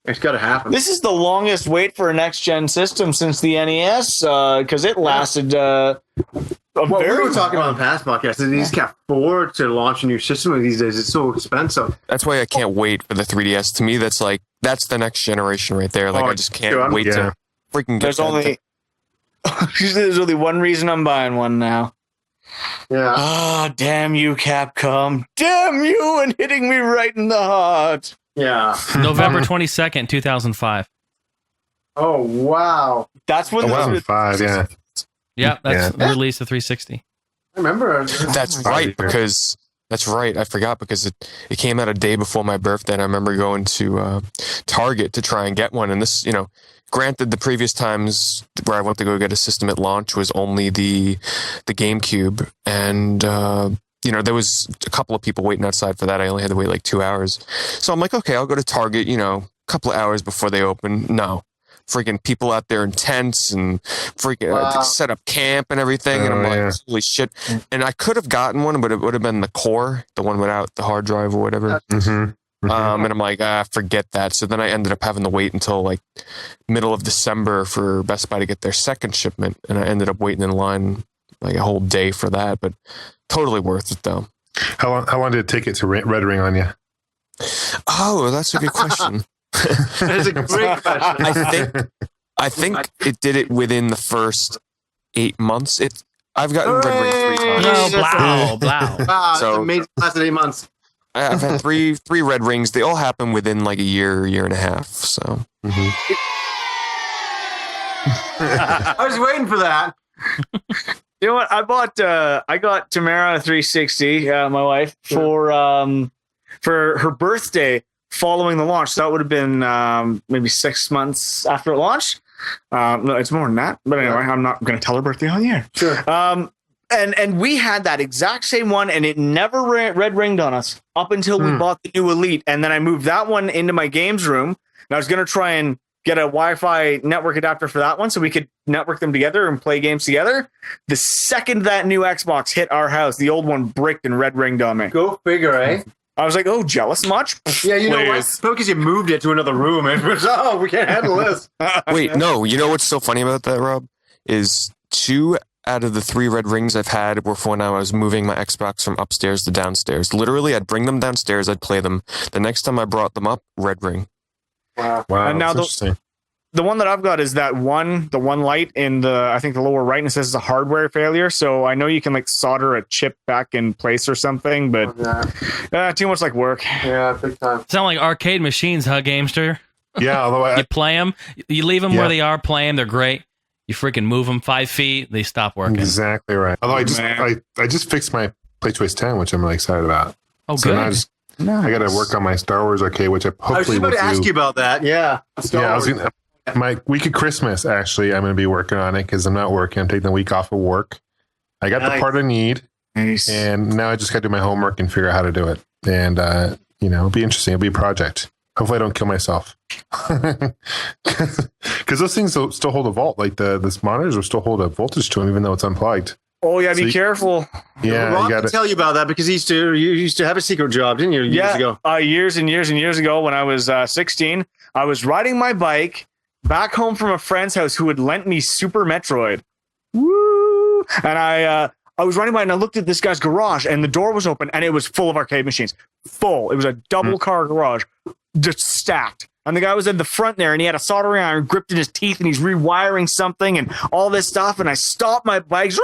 Speaker 5: It's got to happen.
Speaker 9: This is the longest wait for a next gen system since the NES because it lasted.
Speaker 5: We were talking about in past podcasts. They just can't afford to launch a new system these days. It's so expensive.
Speaker 6: That's why I can't wait for the 3DS. To me, that's the next generation right there. Like I just can't wait to freaking get
Speaker 9: There's only one reason I'm buying one now.
Speaker 5: Yeah.
Speaker 9: Ah, damn you, Capcom! Damn you, and hitting me right in the heart.
Speaker 5: Yeah.
Speaker 3: November 22nd, 2005.
Speaker 5: Oh wow.
Speaker 9: That's when
Speaker 2: 2005. Yeah.
Speaker 3: Yeah, that's the release of 360.
Speaker 5: I remember.
Speaker 6: That's right, because that's right. I forgot because it came out a day before my birthday, and I remember going to Target to try and get one. And this, granted, the previous times where I went to go get a system at launch was only the GameCube, and there was a couple of people waiting outside for that. I only had to wait like 2 hours, so I'm like, okay, I'll go to Target. A couple of hours before they open. No. Freaking people out there in tents and freaking set up camp and everything. And I'm like, holy shit. And I could have gotten one, but it would have been the core, the one without the hard drive or whatever. And I'm like, forget that. So then I ended up having to wait until like middle of December for Best Buy to get their second shipment. And I ended up waiting in line like a whole day for that, but totally worth it though.
Speaker 2: How long did it take it to Red Ring on you?
Speaker 6: Oh, that's a good question.
Speaker 5: That's a great question.
Speaker 6: I think it did it within the first 8 months. I've gotten Red Ring 3 times.
Speaker 3: No, blah.
Speaker 5: Wow,
Speaker 6: So-
Speaker 5: that's amazing. Lasted 8 months.
Speaker 6: I've had three Red Rings. They all happen within like a year and a half. So
Speaker 5: I was waiting for that.
Speaker 9: You know what? I got Tamara a 360, my wife, for her birthday following the launch. So that would have been maybe 6 months after it launched. No, it's more than that. But anyway, I'm not going to tell her birthday on the air.
Speaker 5: Sure.
Speaker 9: And we had that exact same one, and it never red ringed on us up until we bought the new Elite. And then I moved that one into my games room, and I was going to try and get a Wi-Fi network adapter for that one so we could network them together and play games together. The second that new Xbox hit our house, the old one bricked and red ringed on me.
Speaker 5: Go figure, eh?
Speaker 9: I was like, oh, jealous much?
Speaker 5: Yeah, you know what?
Speaker 9: Please.
Speaker 5: Probably because you moved it to another room. And it was, we can't handle this.
Speaker 6: wait, no. You know what's so funny about that, Rob? Is 2 out of the 3 red rings I've had were for when I was moving my Xbox from upstairs to downstairs. Literally, I'd bring them downstairs, I'd play them. The next time I brought them up, red ring.
Speaker 2: Wow.
Speaker 9: And now
Speaker 2: that's interesting.
Speaker 9: the one that I've got is the one light in I think the lower right, and it says it's a hardware failure. So I know you can like solder a chip back in place or something, but too much like work.
Speaker 8: Yeah, big time.
Speaker 3: Sound like arcade machines, huh, Gamester?
Speaker 2: Yeah, although
Speaker 3: You play them, you leave them
Speaker 2: Yeah.
Speaker 3: where they are, play them, they're great. You freaking move them 5 feet, they stop working.
Speaker 2: exactly right. Although
Speaker 9: Man.
Speaker 2: I just fixed my Play Choice 10, which I'm really excited about.
Speaker 3: Oh,
Speaker 2: So now
Speaker 3: good.
Speaker 2: I got to work on my Star Wars arcade, which I
Speaker 5: I was
Speaker 2: hopefully
Speaker 5: just about
Speaker 2: will
Speaker 5: to ask
Speaker 2: do.
Speaker 5: you about that. Yeah.
Speaker 2: Yeah, I was gonna, my week of Christmas, actually, I'm going to be working on it because I'm not working. I'm taking the week off of work. I got the
Speaker 5: Nice.
Speaker 2: part I need,
Speaker 9: Nice.
Speaker 2: and now I just got to do my homework and figure out how to do it. And, it'll be interesting. It'll be a project. Hopefully I don't kill myself. Because those things still hold a volt. Like this monitors will still hold a voltage to them, even though it's unplugged.
Speaker 9: Oh yeah, be
Speaker 2: So you-
Speaker 9: careful.
Speaker 2: Yeah,
Speaker 5: Rob
Speaker 2: you got
Speaker 5: can
Speaker 2: it.
Speaker 5: tell you about that because you used to have a secret job, didn't you? Years ago.
Speaker 9: Years and years and years ago, when I was 16, I was riding my bike back home from a friend's house who had lent me Super Metroid. Woo! And I was riding by and I looked at this guy's garage and the door was open and it was full of arcade machines. Full. It was a double car garage, just stacked. And the guy was in the front there and he had a soldering iron gripped in his teeth and he's rewiring something and all this stuff. And I stopped my bikes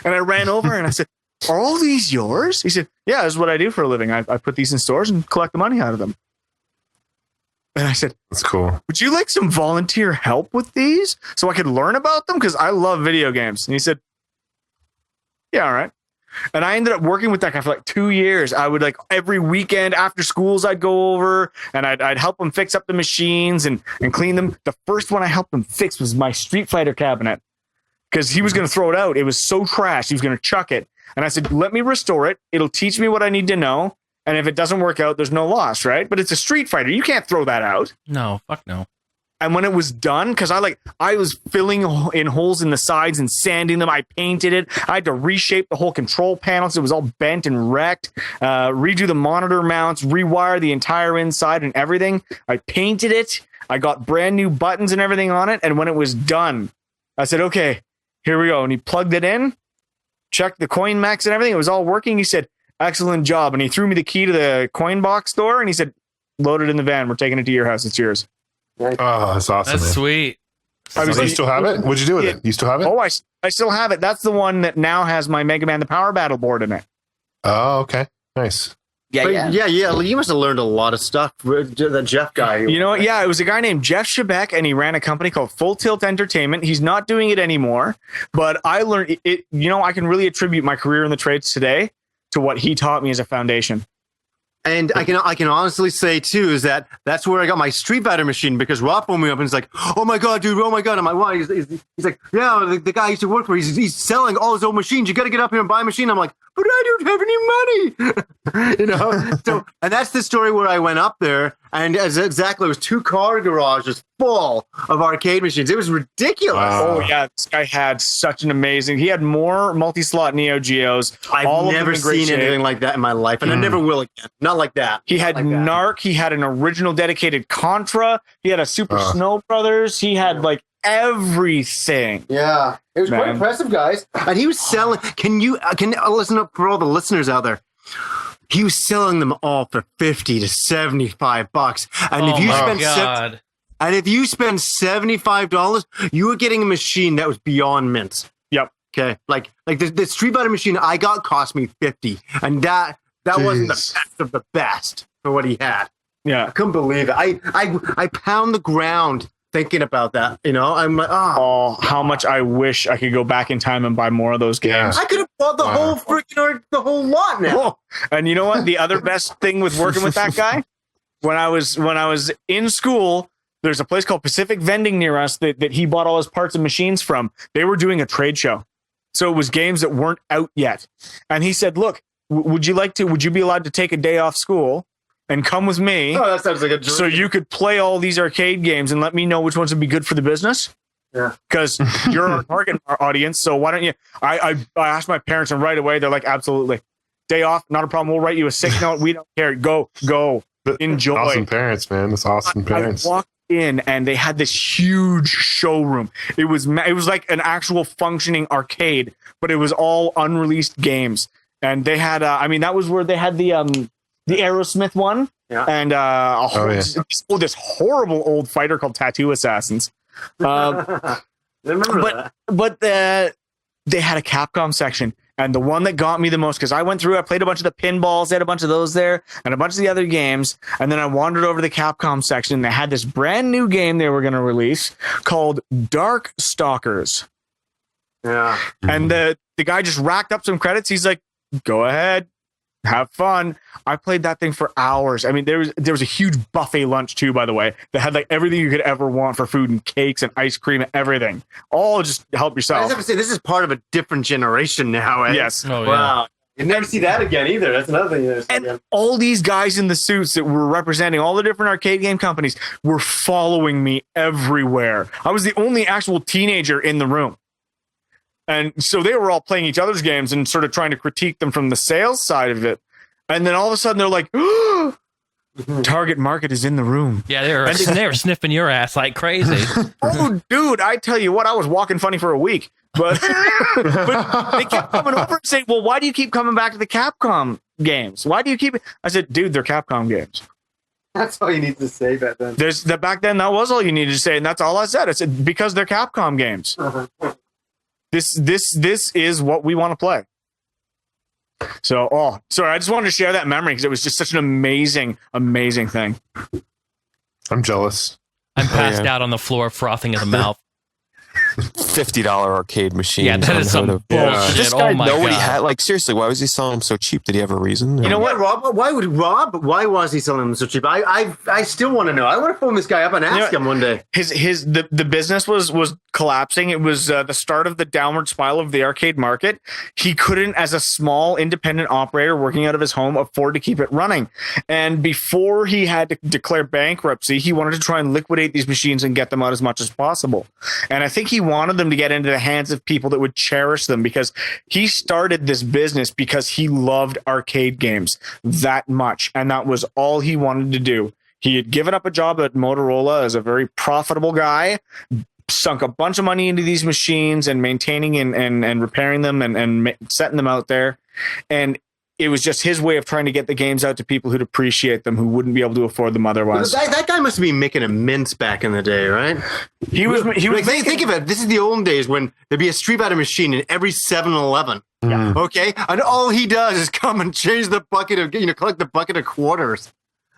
Speaker 9: and I ran over and I said, "Are all these yours?" He said, "Yeah, this is what I do for a living. I put these in stores and collect the money out of them." And I said,
Speaker 2: That's cool.
Speaker 9: "Would you like some volunteer help with these so I could learn about them? Because I love video games." And he said, "Yeah, all right." And I ended up working with that guy for like 2 years. I would like every weekend after schools, I'd go over and I'd help him fix up the machines and clean them. The first one I helped him fix was my Street Fighter cabinet because he was going to throw it out. It was so trashed. He was going to chuck it. And I said, "Let me restore it. It'll teach me what I need to know. And if it doesn't work out, there's no loss, right? But it's a Street Fighter. You can't throw that out."
Speaker 3: No, fuck no.
Speaker 9: And when it was done, because I was filling in holes in the sides and sanding them, I painted it. I had to reshape the whole control panel so it was all bent and wrecked, redo the monitor mounts, rewire the entire inside and everything. I painted it. I got brand new buttons and everything on it. And when it was done, I said, "Okay, here we go." And he plugged it in, checked the coin max and everything. It was all working. He said, "Excellent job." And he threw me the key to the coin box store and he said, "Load it in the van. We're taking it to your house. It's yours."
Speaker 2: Oh, that's awesome.
Speaker 3: That's
Speaker 2: man.
Speaker 3: sweet.
Speaker 9: I was
Speaker 2: So you still have it? What'd you do with it? You still have it?
Speaker 9: Oh, I still have it. That's the one that now has my Mega Man the Power Battle board in it.
Speaker 2: Oh, okay. Nice.
Speaker 5: Yeah. You must have learned a lot of stuff. That Jeff guy.
Speaker 9: You know what? Yeah, it was a guy named Jeff Shebeck, and he ran a company called Full Tilt Entertainment. He's not doing it anymore, but I learned it. I can really attribute my career in the trades today to what he taught me as a foundation.
Speaker 5: And I can honestly say too is that's where I got my Street Fighter machine because Rob phoned me up and he's like, "Oh my god, dude! Oh my god!" I'm like, "Why?" He's like, "Yeah, the guy I used to work for. He's selling all his old machines. You got to get up here and buy a machine." I'm like, "But I don't have any money," So, and that's the story where I went up there, and exactly, it was 2 car garages full of arcade machines. It was ridiculous.
Speaker 2: Wow.
Speaker 9: Oh yeah, this guy had such an amazing. He had more multi-slot Neo Geos.
Speaker 5: I've
Speaker 9: all of them
Speaker 5: never
Speaker 9: in great
Speaker 5: seen
Speaker 9: shape.
Speaker 5: anything like that in my life, and I never will again. Not like that.
Speaker 9: He had
Speaker 5: Not like that.
Speaker 9: Narc. He had an original dedicated Contra. He had a Super Snow Brothers. He had like everything.
Speaker 5: Yeah, it was quite
Speaker 9: Man.
Speaker 5: impressive, guys. And he was selling. Can listen up for all the listeners out there? He was selling them all for $50 to $75, and
Speaker 3: Oh
Speaker 5: if you
Speaker 3: my
Speaker 5: spend
Speaker 3: God.
Speaker 5: and if you spend $75, you were getting a machine that was beyond mints.
Speaker 9: Yep.
Speaker 5: Okay, like the Street Fighter machine I got cost me $50, and that wasn't the
Speaker 2: Jeez.
Speaker 5: best of the best for what he had.
Speaker 9: Yeah.
Speaker 5: I couldn't believe it. I pound the ground thinking about that. I'm like,
Speaker 9: Oh, how much I wish I could go back in time and buy more of those games.
Speaker 5: I could have bought the whole the whole lot now.
Speaker 9: Oh, and you know what? The other best thing with working with that guy, when I was in school, there's a place called Pacific Vending near us that he bought all his parts and machines from. They were doing a trade show. So it was games that weren't out yet. And he said, "Look, would you be allowed to take a day off school and come with me
Speaker 5: Oh, that sounds like a dream.
Speaker 9: so you could play all these arcade games and let me know which ones would be good for the business?"
Speaker 5: Yeah.
Speaker 9: Because you're our target audience, so why don't you? I asked my parents, and right away they're like, "Absolutely, day off, not a problem. We'll write you a sick note. We don't care. Go, enjoy."
Speaker 2: Awesome parents, man. That's awesome
Speaker 9: I
Speaker 2: parents.
Speaker 9: walked in, and they had this huge showroom. It was like an actual functioning arcade, but it was all unreleased games. And they had, that was where they had the Aerosmith one, and this horrible old fighter called Tattoo Assassins.
Speaker 5: Remember
Speaker 9: but they had a Capcom section, and the one that got me the most, because I played a bunch of the pinballs, they had a bunch of those there, and a bunch of the other games, and then I wandered over to the Capcom section, and they had this brand new game they were going to release called Dark Stalkers.
Speaker 5: Yeah.
Speaker 9: And the guy just racked up some credits. He's like, go ahead, have fun. I played that thing for hours. I mean, there was a huge buffet lunch too, by the way, that had like everything you could ever want for food, and cakes and ice cream and everything. All just help
Speaker 5: I
Speaker 9: yourself.
Speaker 5: just have to say, this is part of a different generation now. Eh?
Speaker 9: Yes.
Speaker 3: Oh, yeah.
Speaker 5: Wow. You never see that again either. That's another thing you never see
Speaker 9: And
Speaker 5: again.
Speaker 9: all these guys in the suits that were representing all the different arcade game companies were following me everywhere. I was the only actual teenager in the room. And so they were all playing each other's games and sort of trying to critique them from the sales side of it. And then all of a sudden they're like, target market is in the room.
Speaker 3: Yeah, they were sniffing your ass like crazy.
Speaker 9: Oh, dude, I tell you what, I was walking funny for a week. But, but they kept coming over and saying, well, why do you keep coming back to the Capcom games? Why do you keep it? I said, dude, they're Capcom games.
Speaker 5: That's all you need to say back then.
Speaker 9: Back then, that was all you needed to say. And that's all I said. I said, because they're Capcom games. This is what we want to play. So, sorry, I just wanted to share that memory because it was just such an amazing, amazing thing.
Speaker 2: I'm jealous.
Speaker 3: I'm passed out on the floor, frothing at the mouth.
Speaker 6: $50 arcade machine.
Speaker 3: Yeah, that is some bullshit.
Speaker 6: Did this guy
Speaker 3: Oh my
Speaker 6: know what he
Speaker 3: God.
Speaker 6: had? Like, seriously, why was he selling them so cheap? Did he have a reason?
Speaker 5: You know what, Rob? Why was he selling them so cheap? I still want to know. I want to phone this guy up and ask him one day.
Speaker 9: The business was collapsing. It was the start of the downward spiral of the arcade market. He couldn't, as a small independent operator working out of his home, afford to keep it running. And before he had to declare bankruptcy, he wanted to try and liquidate these machines and get them out as much as possible. And I think he wanted them to get into the hands of people that would cherish them, because he started this business because he loved arcade games that much. And that was all he wanted to do. He had given up a job at Motorola as a very profitable guy, sunk a bunch of money into these machines and maintaining and repairing them and setting them out there. And it was just his way of trying to get the games out to people who'd appreciate them, who wouldn't be able to afford them otherwise.
Speaker 5: That guy must be making a mint back in the day, right?
Speaker 9: He was
Speaker 5: think of it. This is the olden days when there'd be a Street Fighter machine in every 7-Eleven.
Speaker 9: Yeah.
Speaker 5: Okay, and all he does is come and change the bucket of, collect the bucket of quarters.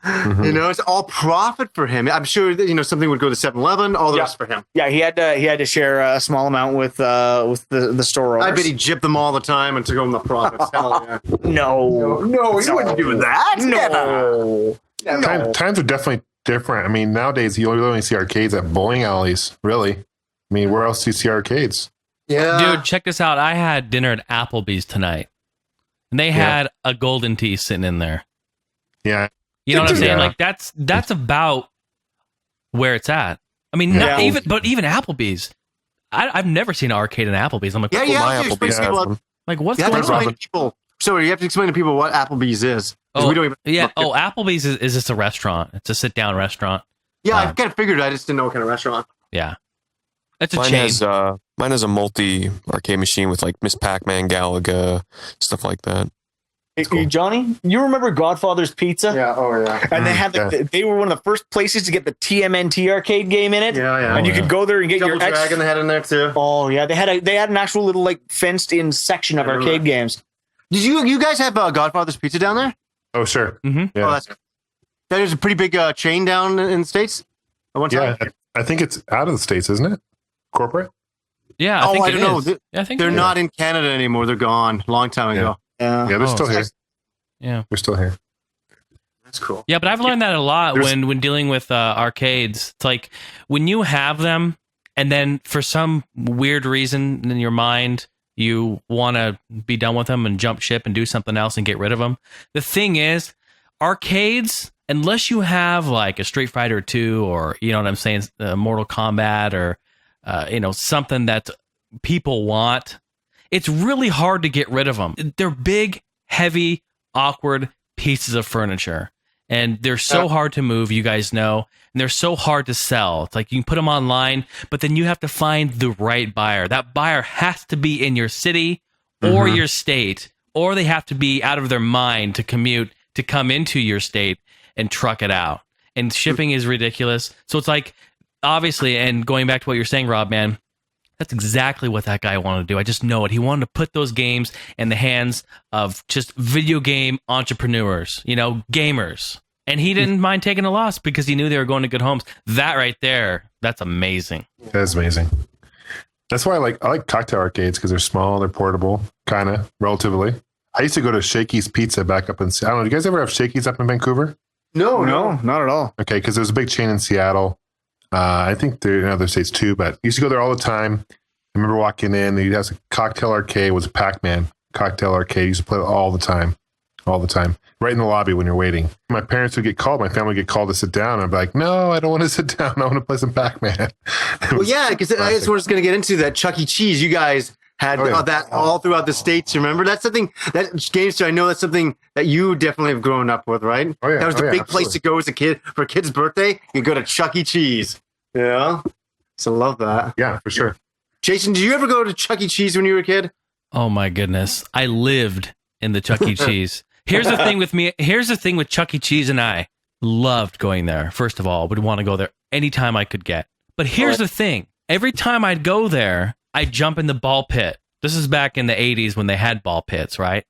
Speaker 5: Mm-hmm. It's all profit for him. I'm sure that, something would go to 7-Eleven, all the rest for him.
Speaker 9: Yeah, he had to share a small amount with the store owners.
Speaker 5: I bet he gypped them all the time and took home the profits. Hell yeah.
Speaker 9: No,
Speaker 5: he wouldn't do that.
Speaker 9: No.
Speaker 2: Times are definitely different. I mean, nowadays you only see arcades at bowling alleys, really. I mean, where else do you see arcades?
Speaker 5: Yeah.
Speaker 3: Dude, check this out. I had dinner at Applebee's tonight, and they had a golden tea sitting in there.
Speaker 2: Yeah.
Speaker 3: You know what I'm saying?
Speaker 2: Yeah.
Speaker 3: Like that's about where it's at. I mean, not even Applebee's. I've never seen an arcade in Applebee's. I'm like,
Speaker 5: you have to explain to people.
Speaker 3: Like, what's
Speaker 5: You have to
Speaker 3: going
Speaker 5: explain
Speaker 3: on?
Speaker 5: to people. Sorry, you have to explain to people what Applebee's is. 'Cause we don't even.
Speaker 3: Applebee's is just a restaurant. It's a sit down restaurant.
Speaker 5: Yeah, I kind of figured. I just didn't know what kind of restaurant.
Speaker 3: Yeah, it's a
Speaker 6: Mine
Speaker 3: chain.
Speaker 6: has a multi arcade machine with like Miss Pac-Man, Galaga, stuff like that.
Speaker 9: Cool. Johnny, you remember Godfather's Pizza?
Speaker 5: Yeah. Oh yeah.
Speaker 9: And they had they were one of the first places to get the TMNT arcade game in it.
Speaker 5: Yeah.
Speaker 9: And you could go there and get
Speaker 5: Double
Speaker 9: your
Speaker 5: Dragon they had in there too.
Speaker 9: Oh yeah, they had an actual little like fenced in section of arcade games.
Speaker 5: Did you guys have Godfather's Pizza down there?
Speaker 2: Oh, sure.
Speaker 3: Mm-hmm.
Speaker 2: Yeah.
Speaker 5: Oh, that is a pretty big chain down in the States. At one time.
Speaker 2: Yeah, I think it's out of the States, isn't it? Corporate?
Speaker 3: Yeah, I think
Speaker 5: I don't know.
Speaker 3: Yeah, I think
Speaker 5: They're
Speaker 3: it is.
Speaker 5: not in Canada anymore. They're gone a long time ago.
Speaker 2: Yeah, they're still here.
Speaker 3: Yeah,
Speaker 2: They're still here.
Speaker 5: That's cool.
Speaker 3: Yeah, but I've learned that a lot when dealing with arcades. It's like when you have them, and then for some weird reason in your mind you want to be done with them and jump ship and do something else and get rid of them. The thing is, arcades, unless you have like a Street Fighter 2 or, you know what I'm saying, Mortal Kombat or something that people want, it's really hard to get rid of them. They're big, heavy, awkward pieces of furniture. And they're so hard to move, you guys know, and they're so hard to sell. It's like you can put them online, but then you have to find the right buyer. That buyer has to be in your city or your state, or they have to be out of their mind to commute to come into your state and truck it out. And shipping is ridiculous. So it's like, obviously, and going back to what you're saying, Rob, man, that's exactly what that guy wanted to do. I just know it. He wanted to put those games in the hands of just video game entrepreneurs, gamers. And he didn't mind taking a loss because he knew they were going to good homes. That right there, that's amazing.
Speaker 2: That's amazing. That's why I like cocktail arcades, because they're small, they're portable, kind of, relatively. I used to go to Shakey's Pizza back up in, I don't know, do you guys ever have Shakey's up in Vancouver?
Speaker 9: No, not at all.
Speaker 2: Okay, because there's a big chain in Seattle. I think they're in other states too, but I used to go there all the time. I remember walking in, he has a cocktail arcade, it was a Pac-Man cocktail arcade. I used to play it all the time, right in the lobby when you're waiting. My parents would get called, my family would get called to sit down. I'd be like, no, I don't want to sit down. I want to play some Pac-Man.
Speaker 5: Well, yeah, because that's what I was going to get into, that Chuck E. Cheese. You guys had that all throughout the states. You remember? That's something that Gamester, I know that's something that you definitely have grown up with, right?
Speaker 2: Oh, yeah.
Speaker 5: That was the big place to go as a kid. For a kid's birthday, you go to Chuck E. Cheese. Yeah. So love that.
Speaker 2: Yeah, for sure.
Speaker 5: Jason, did you ever go to Chuck E. Cheese when you were a kid?
Speaker 3: Oh my goodness. I lived in the Chuck E. Cheese. Here's the thing with me. Here's the thing with Chuck E. Cheese and I. Loved going there. First of all, would want to go there anytime I could get. But here's the thing. Every time I'd go there, I'd jump in the ball pit. This is back in the 80s when they had ball pits, right?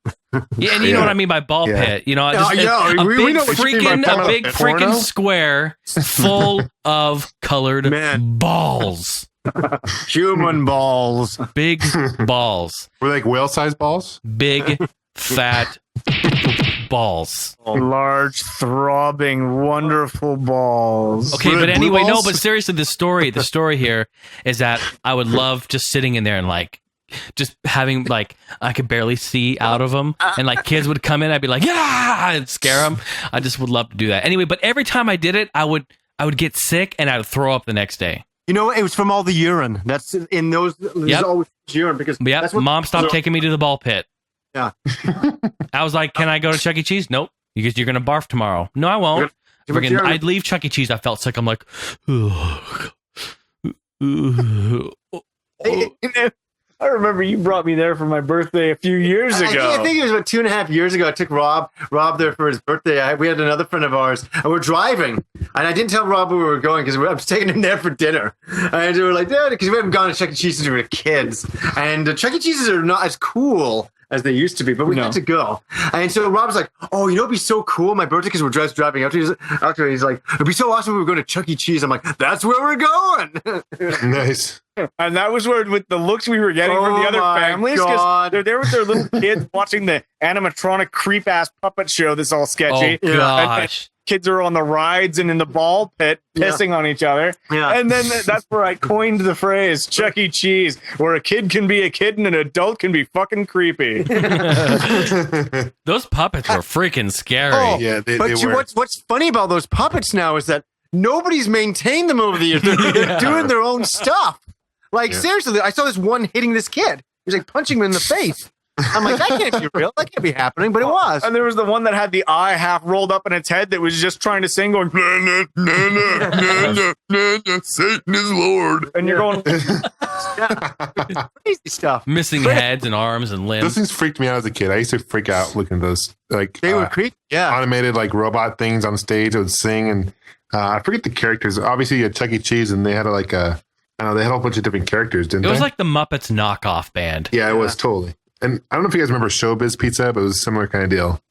Speaker 3: Yeah, and you know what I mean by ball pit.
Speaker 5: we
Speaker 3: big
Speaker 5: know what you mean by
Speaker 3: freaking square full of colored balls.
Speaker 5: Human balls.
Speaker 3: Big balls.
Speaker 2: Were they like whale-sized balls?
Speaker 3: Big, fat balls.
Speaker 9: Large, throbbing, wonderful balls.
Speaker 3: Okay, but anyway, no, but seriously, the story here is that I would love just sitting in there and just having I could barely see out of them, and kids would come in, I'd be like, yeah, I'd scare them. I just would love to do that. Anyway, but every time I did it, I would get sick and I would throw up the next day.
Speaker 5: You know, it was from all the urine. That's in those. There's always urine because that's what
Speaker 3: Mom stopped taking me to the ball pit.
Speaker 5: Yeah.
Speaker 3: I was like, can I go to Chuck E. Cheese? Nope. Because you're going to barf tomorrow. No, I won't. I'd leave Chuck E. Cheese. I felt sick. I'm like,
Speaker 9: I remember you brought me there for my birthday a few years ago.
Speaker 5: I think it was about 2.5 years ago. I took Rob there for his birthday. We had another friend of ours, and we're driving. And I didn't tell Rob where we were going because I was taking him there for dinner. And we were like, Dad, because we haven't gone to Chuck E. Cheese since we were kids. And Chuck E. Cheese's are not as cool as they used to be, but we got to go. And so Rob's like, oh, it'd be so cool, my birthday, because we're just driving up to he's like, it'd be so awesome if we were going to Chuck E. Cheese. I'm like, that's where we're going.
Speaker 2: Nice.
Speaker 9: And that was where, with the looks we were getting from the other families, because they're there with their little kids watching the animatronic creep-ass puppet show that's all sketchy.
Speaker 3: Oh, gosh.
Speaker 9: Kids are on the rides and in the ball pit pissing on each other. Yeah. And then that's where I coined the phrase Chuck E. Cheese, where a kid can be a kid and an adult can be fucking creepy.
Speaker 3: Those puppets were freaking scary.
Speaker 5: Oh, yeah, they were. What's funny about those puppets now is that nobody's maintained them over the years. They're doing their own stuff. Seriously, I saw this one hitting this kid. He was punching him in the face. I'm like, that can't be real. That can't be happening, but it was.
Speaker 9: And there was the one that had the eye half rolled up in its head that was just trying to sing, going, Satan is Lord. And you're going,
Speaker 5: crazy stuff.
Speaker 3: Missing heads and arms and limbs.
Speaker 2: Those things freaked me out as a kid. I used to freak out looking at those.
Speaker 5: They were creepy. Yeah.
Speaker 2: Animated robot things on stage that would sing. And I forget the characters. Obviously, you had Chuck E. Cheese, and they had they had a whole bunch of different characters, didn't they?
Speaker 3: It was like the Muppets knockoff band.
Speaker 2: Yeah, it was totally. And I don't know if you guys remember Showbiz Pizza, but it was a similar kind of deal.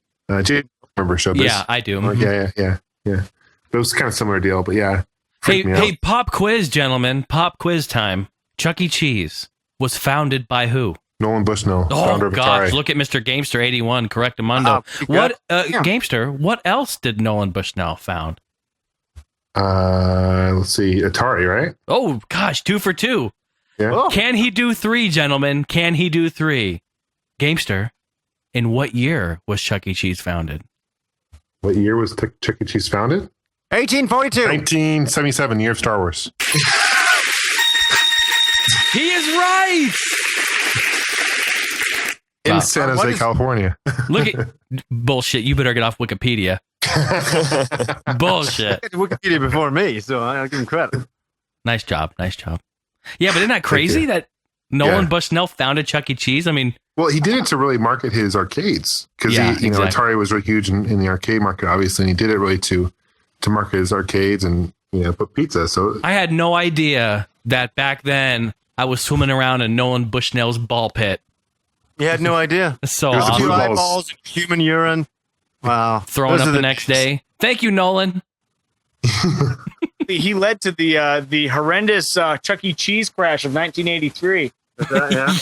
Speaker 2: Jay, remember Showbiz?
Speaker 3: Yeah, I do.
Speaker 2: Yeah. But it was kind of similar deal, but yeah.
Speaker 3: Hey, pop quiz, gentlemen. Pop quiz time. Chuck E. Cheese was founded by who?
Speaker 2: Nolan Bushnell, founder of Atari.
Speaker 3: Look at Mr. Gamester 81, Correctamundo. Gamester, what else did Nolan Bushnell found?
Speaker 2: Let's see. Atari, right?
Speaker 3: Oh, gosh, 2 for 2.
Speaker 2: Yeah.
Speaker 3: Oh. Can he do 3, gentlemen? Can he do 3? Gamester, in what year was Chuck E. Cheese founded?
Speaker 2: What year was Chuck E. Cheese founded?
Speaker 5: 1842.
Speaker 2: 1977, year of Star Wars.
Speaker 3: He is right!
Speaker 2: In San Jose, California.
Speaker 3: Look at bullshit. You better get off Wikipedia. Bullshit.
Speaker 5: Wikipedia before me, so I'll give him credit.
Speaker 3: Nice job. Yeah, but isn't that crazy that Nolan Bushnell founded Chuck E. Cheese? I mean,
Speaker 2: Well, he did it to really market his arcades because
Speaker 3: exactly.
Speaker 2: Atari was really huge in the arcade market, obviously, and he did it really to market his arcades and put pizza. So
Speaker 3: I had no idea that back then I was swimming around in Nolan Bushnell's ball pit.
Speaker 5: You had no idea.
Speaker 3: So
Speaker 2: There's a
Speaker 3: awesome.
Speaker 2: blue balls.
Speaker 5: Eyeballs, human urine. Wow.
Speaker 3: Throwing
Speaker 5: Those
Speaker 3: up
Speaker 5: are
Speaker 3: the next day. Thank you, Nolan.
Speaker 9: He led to the horrendous Chuck E. Cheese crash of 1983.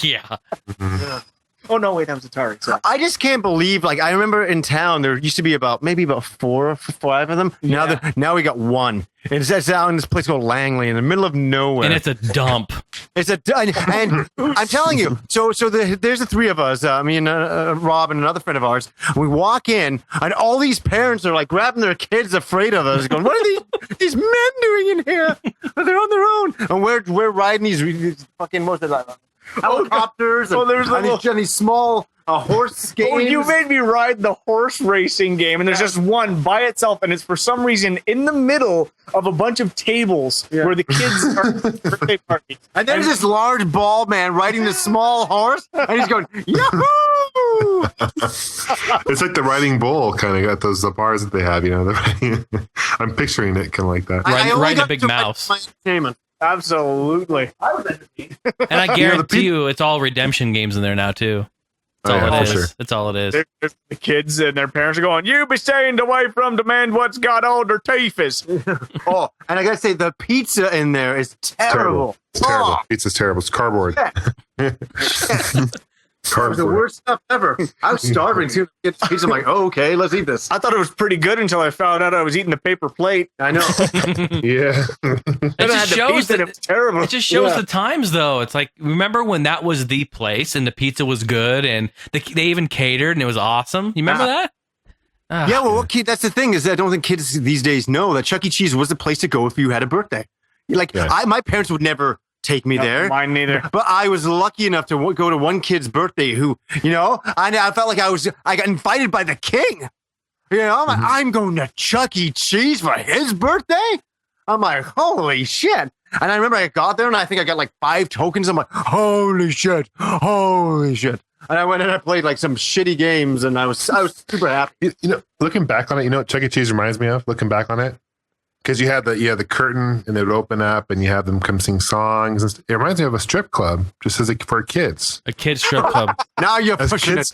Speaker 3: Yeah.
Speaker 9: Oh no, wait, that was Atari. Sorry.
Speaker 5: I just can't believe. Like, I remember in town there used to be about 4 or 5 of them. Now we got one. It's out in this place called Langley in the middle of nowhere.
Speaker 3: And it's a dump.
Speaker 5: And I'm telling you. So there's the three of us, me and Rob and another friend of ours. We walk in, and all these parents are like grabbing their kids, afraid of us, going, "What are these men doing in here? They're on their own." And we're riding these fucking what's it like? Helicopters and these small horse games.
Speaker 9: Oh, you made me ride the horse racing game, and there's just one by itself, and it's for some reason in the middle of a bunch of tables where the kids are birthday parties.
Speaker 5: And there's this large bald man riding this small horse, and he's going, "Yahoo!"
Speaker 2: it's like the riding bull kind of at the bars that they have. I'm picturing it kind of like that.
Speaker 5: I only
Speaker 3: Riding a
Speaker 5: got
Speaker 3: big
Speaker 5: to
Speaker 3: mouse.
Speaker 5: my entertainment.
Speaker 9: Absolutely.
Speaker 3: And I guarantee you, it's all redemption games in there now too. That's all it is.
Speaker 2: Sure.
Speaker 3: That's all it is.
Speaker 9: There's the kids and their parents are going, "You be staying away from the man what's got all their teeth."
Speaker 5: Oh, and I gotta say, the pizza in there is terrible.
Speaker 2: It's terrible.
Speaker 5: Oh,
Speaker 2: Pizza's terrible. It's cardboard.
Speaker 5: it was the worst stuff ever. I was starving too. Get pizza. I'm like, "Oh, okay, let's eat this."
Speaker 9: I thought it was pretty good until I found out I was eating the paper plate.
Speaker 5: I know.
Speaker 2: Yeah.
Speaker 3: It
Speaker 9: Then I
Speaker 3: just
Speaker 9: had to
Speaker 3: shows
Speaker 9: piece it.
Speaker 3: that
Speaker 9: It was terrible.
Speaker 3: it just shows the times, though. It's like, remember when that was the place and the pizza was good and they even catered and it was awesome? You remember that? Ah.
Speaker 5: Yeah, well, that's the thing is I don't think kids these days know that Chuck E. Cheese was the place to go if you had a birthday. Like, my parents would never take me there.
Speaker 9: Mine neither.
Speaker 5: But I was lucky enough to go to one kid's birthday who, I felt like I got invited by the king. I'm like, I'm going to Chuck E. Cheese for his birthday? I'm like, holy shit. And I remember I got there and I think I got like 5 tokens. I'm like, holy shit. And I went and I played like some shitty games and I was super happy.
Speaker 2: Looking back on it, what Chuck E. Cheese reminds me of? Looking back on it, because you had the curtain and they would open up and you have them come sing songs. It reminds me of a strip club, just as for kids.
Speaker 3: A kid's strip club.
Speaker 5: Now you're
Speaker 2: As
Speaker 5: pushing
Speaker 2: kids.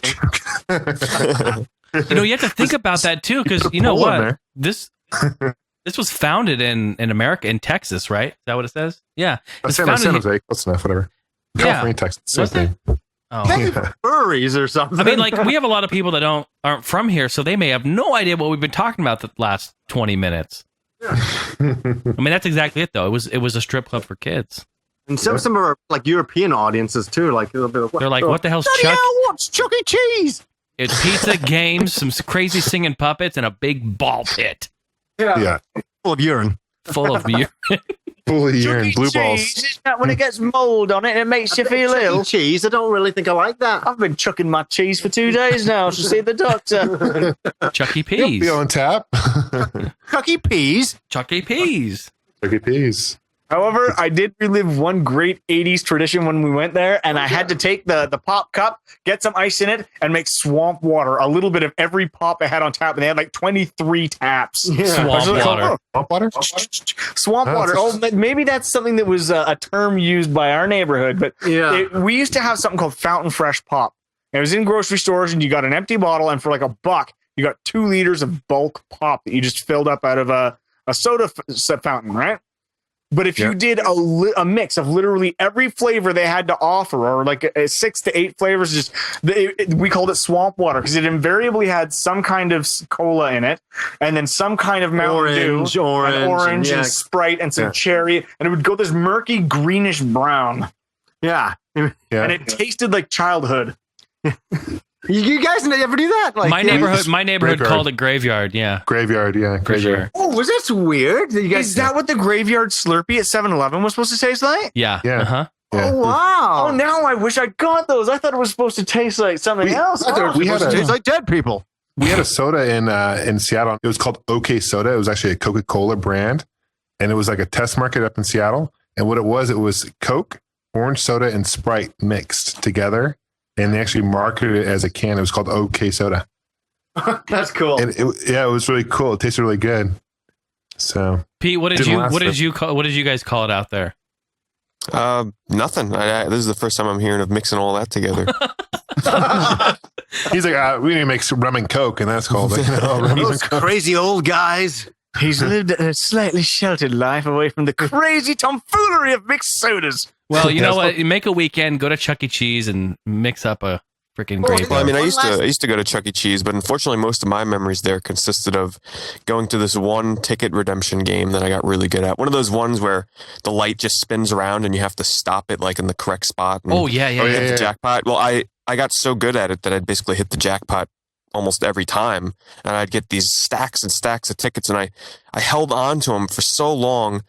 Speaker 5: it.
Speaker 3: You have to think about that too, because you know
Speaker 2: pull in
Speaker 3: what?
Speaker 2: there.
Speaker 3: This was founded in America, in Texas, right? Is that what it says? Yeah.
Speaker 2: San Jose, close enough, whatever. California, Texas, same
Speaker 3: Was it?
Speaker 2: thing.
Speaker 3: Oh.
Speaker 5: Maybe furries or something.
Speaker 3: I mean, like, we have a lot of people that aren't from here, so they may have no idea what we've been talking about the last 20 minutes. I mean, that's exactly it, though. It was a strip club for kids.
Speaker 5: And some of our like European audiences too, like
Speaker 3: They're like, what the hell's
Speaker 5: Bloody
Speaker 3: Chuck?
Speaker 5: hell, what's Chuck E. Cheese?
Speaker 3: It's pizza, games, some crazy singing puppets, and a big ball pit
Speaker 2: Yeah.
Speaker 5: Full of urine.
Speaker 3: full of beer.
Speaker 2: Full of urine, blue
Speaker 9: Cheese,
Speaker 2: balls.
Speaker 9: isn't that when it gets mold on it and it makes you feel
Speaker 5: Chuck E.
Speaker 9: ill?
Speaker 5: Cheese. I don't really think I like that.
Speaker 9: I've been chucking my cheese for 2 days now to see the doctor.
Speaker 3: Chuck E.
Speaker 2: Yep,
Speaker 3: Peas.
Speaker 2: be on tap.
Speaker 5: Chuck E. Peas.
Speaker 3: Chuck E. Peas.
Speaker 2: Chuck E. Peas.
Speaker 9: However, I did relive one great 80s tradition when we went there, and I had to take the pop cup, get some ice in it, and make swamp water. A little bit of every pop I had on tap, and they had like 23 taps.
Speaker 3: Swamp water.
Speaker 2: Swamp water?
Speaker 9: Swamp water. Oh, maybe that's something that was a term used by our neighborhood, but we used to have something called fountain fresh pop. It was in grocery stores, and you got an empty bottle, and for like $1, you got 2 liters of bulk pop that you just filled up out of a soda fountain, right? But if you did a mix of literally every flavor they had to offer, or like 6 to 8 flavors, we called it swamp water because it invariably had some kind of cola in it, and then some kind of Mountain Dew, orange, and Sprite, and some cherry, and it would go this murky greenish brown.
Speaker 5: Yeah.
Speaker 9: And it tasted like childhood.
Speaker 5: You guys ever do that? Like
Speaker 3: My neighborhood
Speaker 2: Graveyard.
Speaker 3: called it graveyard. Yeah,
Speaker 2: Graveyard, yeah.
Speaker 3: for
Speaker 2: Graveyard.
Speaker 3: sure.
Speaker 5: Oh, was that weird? You guys
Speaker 9: Is that what the graveyard Slurpee at 7-Eleven was supposed to taste like?
Speaker 3: Yeah.
Speaker 2: Yeah.
Speaker 3: Uh-huh.
Speaker 2: Yeah.
Speaker 5: Oh wow!
Speaker 9: Oh, now I wish I got those. I thought it was supposed to taste like something else.
Speaker 5: I thought
Speaker 2: We
Speaker 5: we
Speaker 2: had
Speaker 5: had
Speaker 2: a-
Speaker 5: taste like dead people.
Speaker 2: We had a soda in Seattle. It was called OK Soda. It was actually a Coca-Cola brand, and it was like a test market up in Seattle. And what it was Coke, orange soda, and Sprite mixed together, and they actually marketed it as a can. It was called OK Soda.
Speaker 5: That's cool.
Speaker 2: And it was really cool. It tasted really good. So,
Speaker 3: Pete, what did you guys call it out there?
Speaker 6: Nothing. This is the first time I'm hearing of mixing all that together.
Speaker 2: He's like, we need to make some rum and Coke, and that's called it.
Speaker 5: Those crazy old guys.
Speaker 9: He's lived a slightly sheltered life away from the crazy tomfoolery of mixed sodas.
Speaker 3: Well, you know what? You make a weekend, go to Chuck E. Cheese and mix up a freaking great.
Speaker 6: Well, I mean, I used to go to Chuck E. Cheese, but unfortunately, most of my memories there consisted of going to this one ticket redemption game that I got really good at. One of those ones where the light just spins around and you have to stop it like in the correct spot. And
Speaker 3: The
Speaker 6: jackpot. Well, I got so good at it that I'd basically hit the jackpot almost every time, and I'd get these stacks and stacks of tickets, and I held on to them for so long.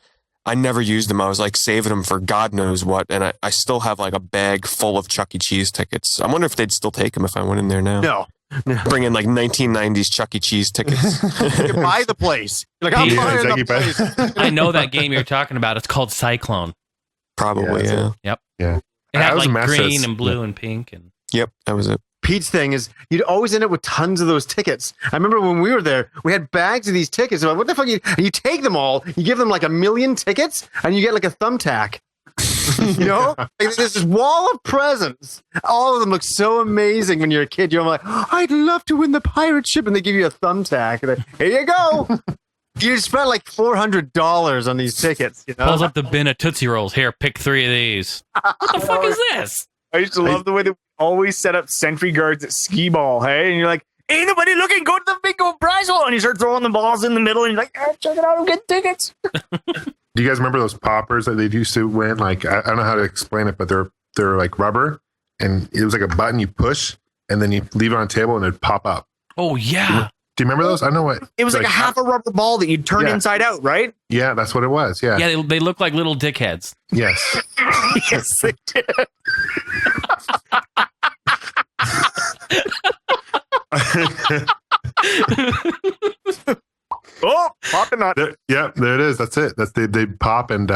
Speaker 6: I never used them. I was like saving them for God knows what, and I still have like a bag full of Chuck E. Cheese tickets. I wonder if they'd still take them if I went in there now.
Speaker 5: No.
Speaker 6: Bring in like 1990s Chuck E. Cheese tickets.
Speaker 5: You can buy the place. You're like, I'm buying the place.
Speaker 3: I know that game you're talking about. It's called Cyclone.
Speaker 6: Probably, yeah.
Speaker 3: Yep.
Speaker 2: Yeah.
Speaker 3: It had
Speaker 2: was
Speaker 3: like
Speaker 2: a mess.
Speaker 3: green and blue and pink and.
Speaker 6: Yep, that was it.
Speaker 5: Pete's thing is you'd always end up with tons of those tickets. I remember when we were there, we had bags of these tickets. I'm like, what the fuck? And you take them all, you give them like 1 million tickets, and you get like a thumbtack. You know? Like, there's this wall of presents. All of them look so amazing when you're a kid. You're like, I'd love to win the pirate ship, and they give you a thumbtack. And here you go. You spent like $400 on these tickets. You know?
Speaker 3: Pulls up the bin of Tootsie Rolls. Here, pick 3 of these. What the fuck is this?
Speaker 9: I used to love the way they always set up sentry guards at skee ball, hey? And you're like, ain't nobody looking, go to the bingo prize hole. And you start throwing the balls in the middle, and you're like, check it out, I'm getting tickets.
Speaker 2: Do you guys remember those poppers that they used to win? Like, I don't know how to explain it, but they're like rubber, and it was like a button you push, and then you leave it on a table, and it'd pop up.
Speaker 3: Oh, yeah.
Speaker 2: Do you remember those? I don't know what.
Speaker 9: It was like a half a rubber ball that you'd turn inside out, right?
Speaker 2: Yeah, that's what it was. Yeah.
Speaker 3: Yeah, they look like little dickheads.
Speaker 2: Yes.
Speaker 9: Yes, they did. Oh, popping nut.
Speaker 2: Yeah, there it is. That's it. They pop, and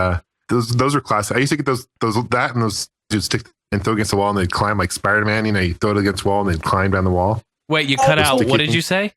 Speaker 2: those are classic. I used to get those and those you'd stick and throw against the wall, and they'd climb like Spider-Man. You know, you throw it against the wall, and they'd climb down the wall.
Speaker 3: Wait, you cut out. What did you say?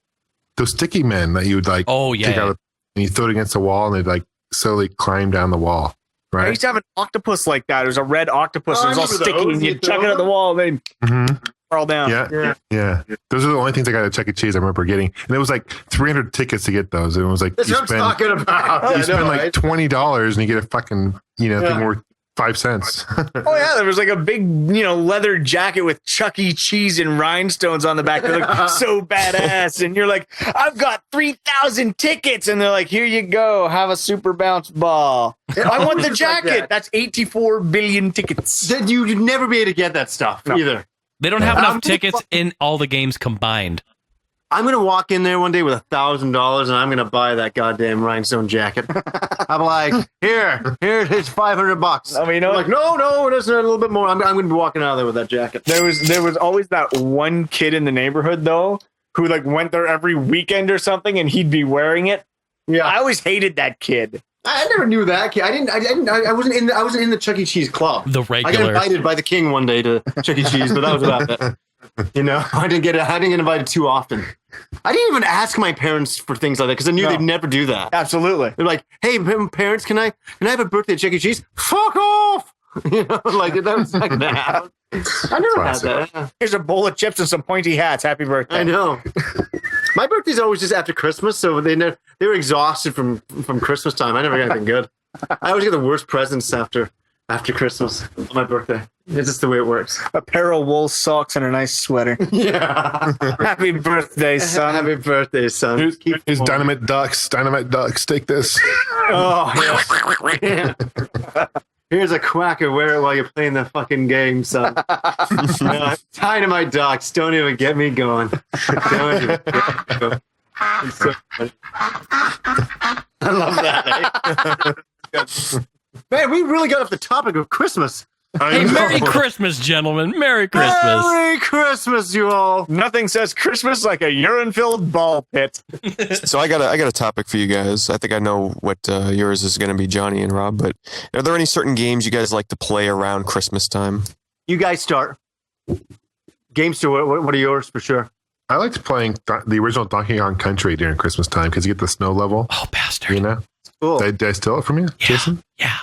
Speaker 2: Those sticky men that you would like.
Speaker 3: Oh yeah.
Speaker 2: Take out, and you throw it against the wall, and they'd like slowly climb down the wall. Right.
Speaker 9: I used to have an octopus like that. It was a red octopus. It was all sticky, and you'd chuck it at the wall, and then crawl down.
Speaker 2: Yeah. Those are the only things I got at Chuck E. Cheese I remember getting. And it was like 300 tickets to get those. And it was like,
Speaker 5: That's what I'm talking about.
Speaker 2: You spend like $20 and you get a fucking, thing worth 5 cents.
Speaker 9: Oh yeah, there was like a big, leather jacket with Chuck E. Cheese and rhinestones on the back. They look so badass. And you're like, I've got 3,000 tickets. And they're like, here you go. Have a super bounce ball. I want the jacket. Like That's 84 billion tickets.
Speaker 5: You'd never be able to get that stuff either.
Speaker 3: They don't have enough tickets in all the games combined.
Speaker 5: I'm going to walk in there one day with $1,000 and I'm going to buy that goddamn rhinestone jacket. I'm like, here it is, $500.
Speaker 9: I mean,
Speaker 5: like, no, there's a little bit more. I'm going to be walking out of there with that jacket.
Speaker 9: There was always that one kid in the neighborhood though, who like went there every weekend or something, and he'd be wearing it. Yeah, I always hated that kid.
Speaker 5: I never knew that kid. I wasn't in the Chuck E. Cheese club.
Speaker 3: The regular.
Speaker 5: I got invited by the king one day to Chuck E. Cheese, but that was about it. I didn't get invited too often. I didn't even ask my parents for things like that because I knew they'd never do that.
Speaker 9: Absolutely.
Speaker 5: They're like, "Hey, parents, can I have a birthday at Chuck E. Cheese?" Fuck off. Like that was not gonna happen. I never had that.
Speaker 9: Here's a bowl of chips and some pointy hats. Happy birthday.
Speaker 5: I know. My birthday's always just after Christmas, so they were exhausted from Christmas time. I never got anything good. I always get the worst presents after Christmas on my birthday. It's just the way it works.
Speaker 9: A pair of wool socks and a nice sweater.
Speaker 5: Yeah.
Speaker 9: Happy birthday, son.
Speaker 5: Happy birthday, son.
Speaker 2: Here's Dynamite Ducks. Dynamite Ducks. Take this.
Speaker 5: Oh, yeah. Here's a quacker. Wear it while you're playing the fucking game, son. Dynamite Ducks. Don't even get me going. Don't even get me going. So I love that. Man, we really got off the topic of Christmas.
Speaker 3: Hey, Merry Christmas, gentlemen. Merry Christmas.
Speaker 5: Merry Christmas, you all.
Speaker 1: Nothing says Christmas like a urine-filled ball pit.
Speaker 6: So I got a topic for you guys. I think I know what yours is going to be, Johnny and Rob. But are there any certain games you guys like to play around Christmas time?
Speaker 5: You guys start. Gamester, what are yours for sure?
Speaker 2: I liked playing the original Donkey Kong Country during Christmas time because you get the snow level.
Speaker 3: Oh, bastard.
Speaker 2: You know?
Speaker 5: Cool.
Speaker 2: Did I steal it from you, Jason?
Speaker 3: Yeah.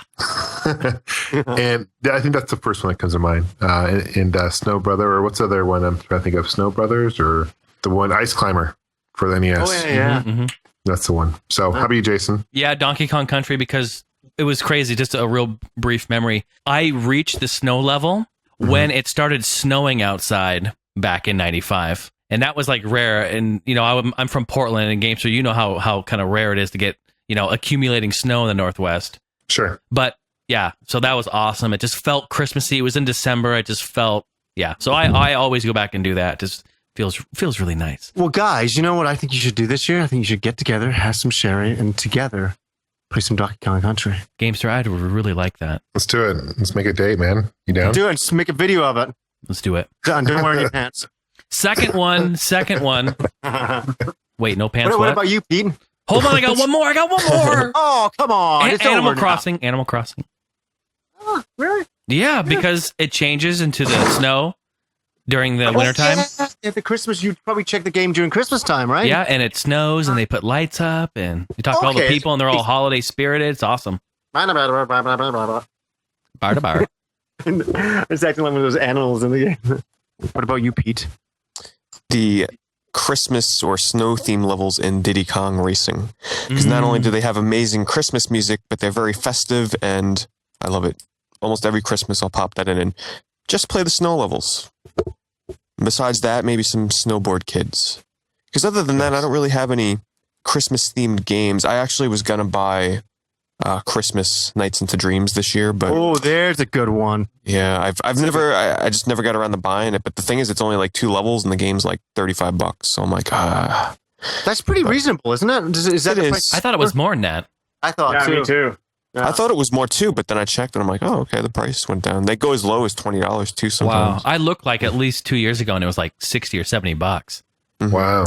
Speaker 2: And I think that's the first one that comes to mind. And Snow Brother, or what's the other one I'm trying to think of? Snow Brothers, or the one Ice Climber for the NES.
Speaker 5: Oh, yeah.
Speaker 3: Mhm.
Speaker 2: That's the one. So, how about you, Jason?
Speaker 3: Yeah, Donkey Kong Country, because it was crazy. Just a real brief memory. I reached the snow level when it started snowing outside back in '95, and that was like rare. And you know, I'm from Portland, and Game, so you know how kind of rare it is to get accumulating snow in the Northwest.
Speaker 2: Sure.
Speaker 3: But yeah, so that was awesome. It just felt Christmassy. It was in December. It just felt So I always go back and do that. It just feels really nice.
Speaker 5: Well, guys, you know what I think you should do this year? I think you should get together, have some sherry, and together play some Donkey Kong Country.
Speaker 3: Gamester, I'd really like that.
Speaker 2: Let's do it. Let's make a date, man. You down?
Speaker 5: Do it. Just make a video of it.
Speaker 3: Let's do it.
Speaker 5: Done. Don't wear any pants.
Speaker 3: Second one. Wait, no pants.
Speaker 5: What about you, Pete?
Speaker 3: Hold on, I got one more.
Speaker 5: Oh, come on. It's
Speaker 3: Animal
Speaker 5: over
Speaker 3: Crossing.
Speaker 5: now.
Speaker 3: Animal Crossing.
Speaker 5: Oh, really?
Speaker 3: Yeah, because it changes into the snow during the wintertime.
Speaker 5: Yeah. At the Christmas, you'd probably check the game during Christmas time, right?
Speaker 3: Yeah, and it snows, and they put lights up, and you talk to all the people, and they're all holiday spirited. It's awesome. Bar to bar.
Speaker 5: It's acting like one of those animals in the game. What about you, Pete?
Speaker 6: The Christmas or snow theme levels in Diddy Kong Racing. Because not only do they have amazing Christmas music, but they're very festive, and I love it. Almost every Christmas I'll pop that in and just play the snow levels. Besides that, maybe some snowboard kids. Because other than that, I don't really have any Christmas themed games. I actually was going to buy Christmas Nights into Dreams this year, but
Speaker 5: oh, there's a good one.
Speaker 6: Yeah, I just never got around to buying it. But the thing is, it's only like 2 levels, and the game's like $35. So I'm like,
Speaker 5: that's pretty reasonable, isn't it? Is that
Speaker 6: it
Speaker 5: price?
Speaker 3: I thought it was more than that.
Speaker 5: I thought
Speaker 1: Me too.
Speaker 5: Yeah.
Speaker 6: I thought it was more too, but then I checked and I'm like, oh, okay, the price went down. They go as low as $20 too sometimes.
Speaker 3: Wow, I looked like at least 2 years ago, and it was like $60 or $70.
Speaker 6: Mm-hmm.
Speaker 2: Wow.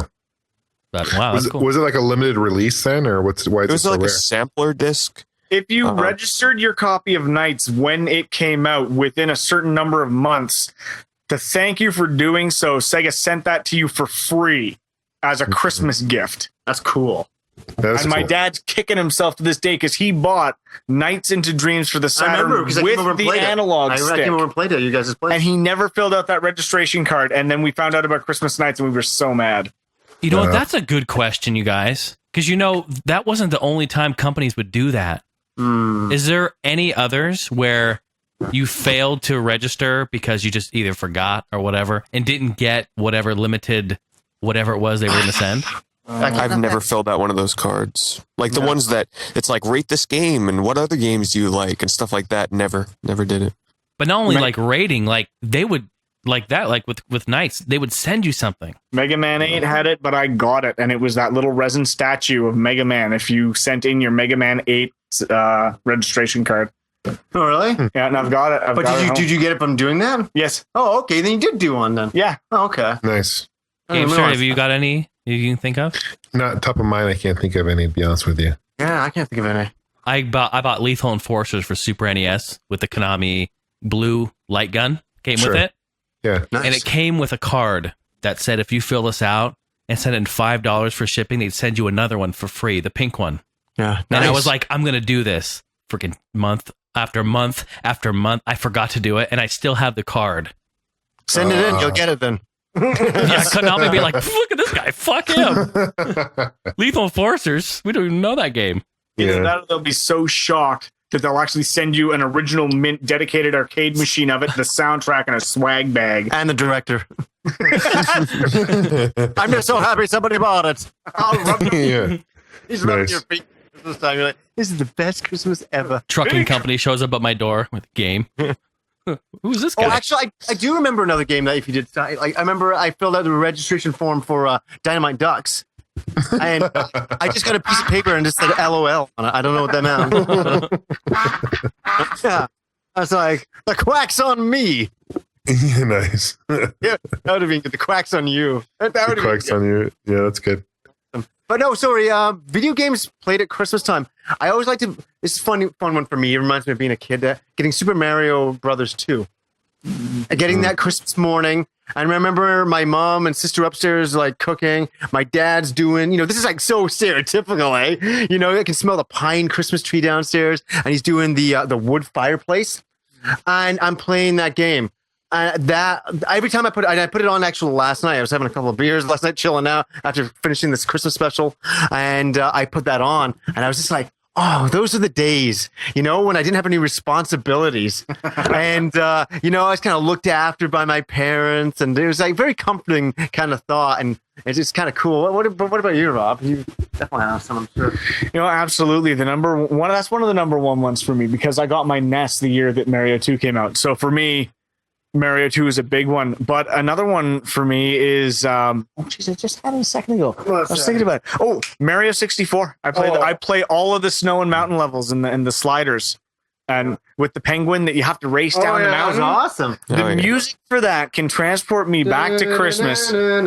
Speaker 3: But wow,
Speaker 2: Was,
Speaker 3: that's cool.
Speaker 2: was it like a limited release then, or why is
Speaker 6: It
Speaker 2: it
Speaker 6: was
Speaker 2: so
Speaker 6: like
Speaker 2: rare?
Speaker 6: a sampler disc.
Speaker 1: If you registered your copy of Knights when it came out within a certain number of months, to thank you for doing so, Sega sent that to you for free as a Christmas gift.
Speaker 5: That's cool.
Speaker 2: That's
Speaker 1: And my
Speaker 2: cool.
Speaker 1: dad's kicking himself to this day because he bought Nights into Dreams for the Saturn with the analog
Speaker 5: I
Speaker 1: stick.
Speaker 5: came over and played it. You guys just played.
Speaker 1: And he never filled out that registration card. And then we found out about Christmas Nights and we were so mad.
Speaker 3: You know what? That's a good question, you guys. Because, that wasn't the only time companies would do that. Is there any others where you failed to register because you just either forgot or whatever and didn't get whatever limited, whatever it was they were going to send?
Speaker 6: I've never filled out one of those cards. Like the ones that it's like, rate this game and what other games do you like and stuff like that. Never did it.
Speaker 3: But not only like rating, like they would like that, like with Knights, they would send you something.
Speaker 1: Mega Man 8 had it, but I got it. And it was that little resin statue of Mega Man if you sent in your Mega Man 8 registration card.
Speaker 5: Oh, really?
Speaker 1: Yeah, and I've got it.
Speaker 5: But did you get it from doing that?
Speaker 1: Yes.
Speaker 5: Oh, okay. Then you did do one then.
Speaker 1: Yeah.
Speaker 5: Oh, okay.
Speaker 2: Nice.
Speaker 3: Game Star, have you got any you can think of?
Speaker 2: Not top of mind. I can't think of any, to be honest with you.
Speaker 5: Yeah, I can't think of any.
Speaker 3: I bought Lethal Enforcers for Super NES with the Konami blue light gun. Came with it.
Speaker 2: Yeah.
Speaker 5: Nice.
Speaker 3: And it came with a card that said if you fill this out and send in $5 for shipping, they'd send you another one for free, the pink one.
Speaker 5: Yeah.
Speaker 3: And I was like, I'm going to do this. Freaking month after month after month. I forgot to do it, and I still have the card.
Speaker 5: Send it in. You'll get it then.
Speaker 3: Yeah, Konami be like, look at this guy. Fuck him. Lethal Enforcers. We don't even know that game.
Speaker 1: Either that or they'll be so shocked that they'll actually send you an original mint dedicated arcade machine of it, the soundtrack, and a swag bag.
Speaker 5: And the director. I'm just so happy somebody bought it. I'll rub your
Speaker 2: Yeah.
Speaker 5: He's rubbing
Speaker 2: Nice.
Speaker 5: your feet this time. You're like, this is the best Christmas ever.
Speaker 3: Trucking company shows up at my door with a game. Who's this guy?
Speaker 5: Oh, actually, I do remember another game that if you did, like, I remember I filled out the registration form for Dynamite Ducks. And I just got a piece of paper and just said LOL on it. I don't know what that meant. Yeah. I was like, the quack's on me.
Speaker 2: Nice.
Speaker 5: Yeah, that would have been good. The quack's on you. That would have been
Speaker 2: Quacks
Speaker 5: good.
Speaker 2: on you. Yeah, that's good.
Speaker 5: But no, sorry. Video games played at Christmas time. I always like to. This is a fun one for me. It reminds me of being a kid. Getting Super Mario Brothers 2. Getting that Christmas morning. I remember my mom and sister upstairs like cooking. My dad's doing. This is like so stereotypical, eh? I can smell the pine Christmas tree downstairs, and he's doing the wood fireplace, and I'm playing that game. That every time I put it on actually last night. I was having a couple of beers last night, chilling out after finishing this Christmas special, and I put that on, and I was just like, oh, those are the days, when I didn't have any responsibilities, and I was kind of looked after by my parents, and it was like very comforting kind of thought, and it's just kind of cool. What about you, Rob? You definitely have some, I'm sure.
Speaker 9: Absolutely. That's one of the number one ones for me because I got my NES the year that Mario 2 came out. So for me, Mario 2 is a big one, but another one for me is I just had it a second ago. I was thinking about it. Oh, Mario 64. I play all of the snow and mountain levels and the sliders, and with the penguin that you have to race down the mountain.
Speaker 5: That was awesome.
Speaker 9: The music for that can transport me back to Christmas.
Speaker 5: We can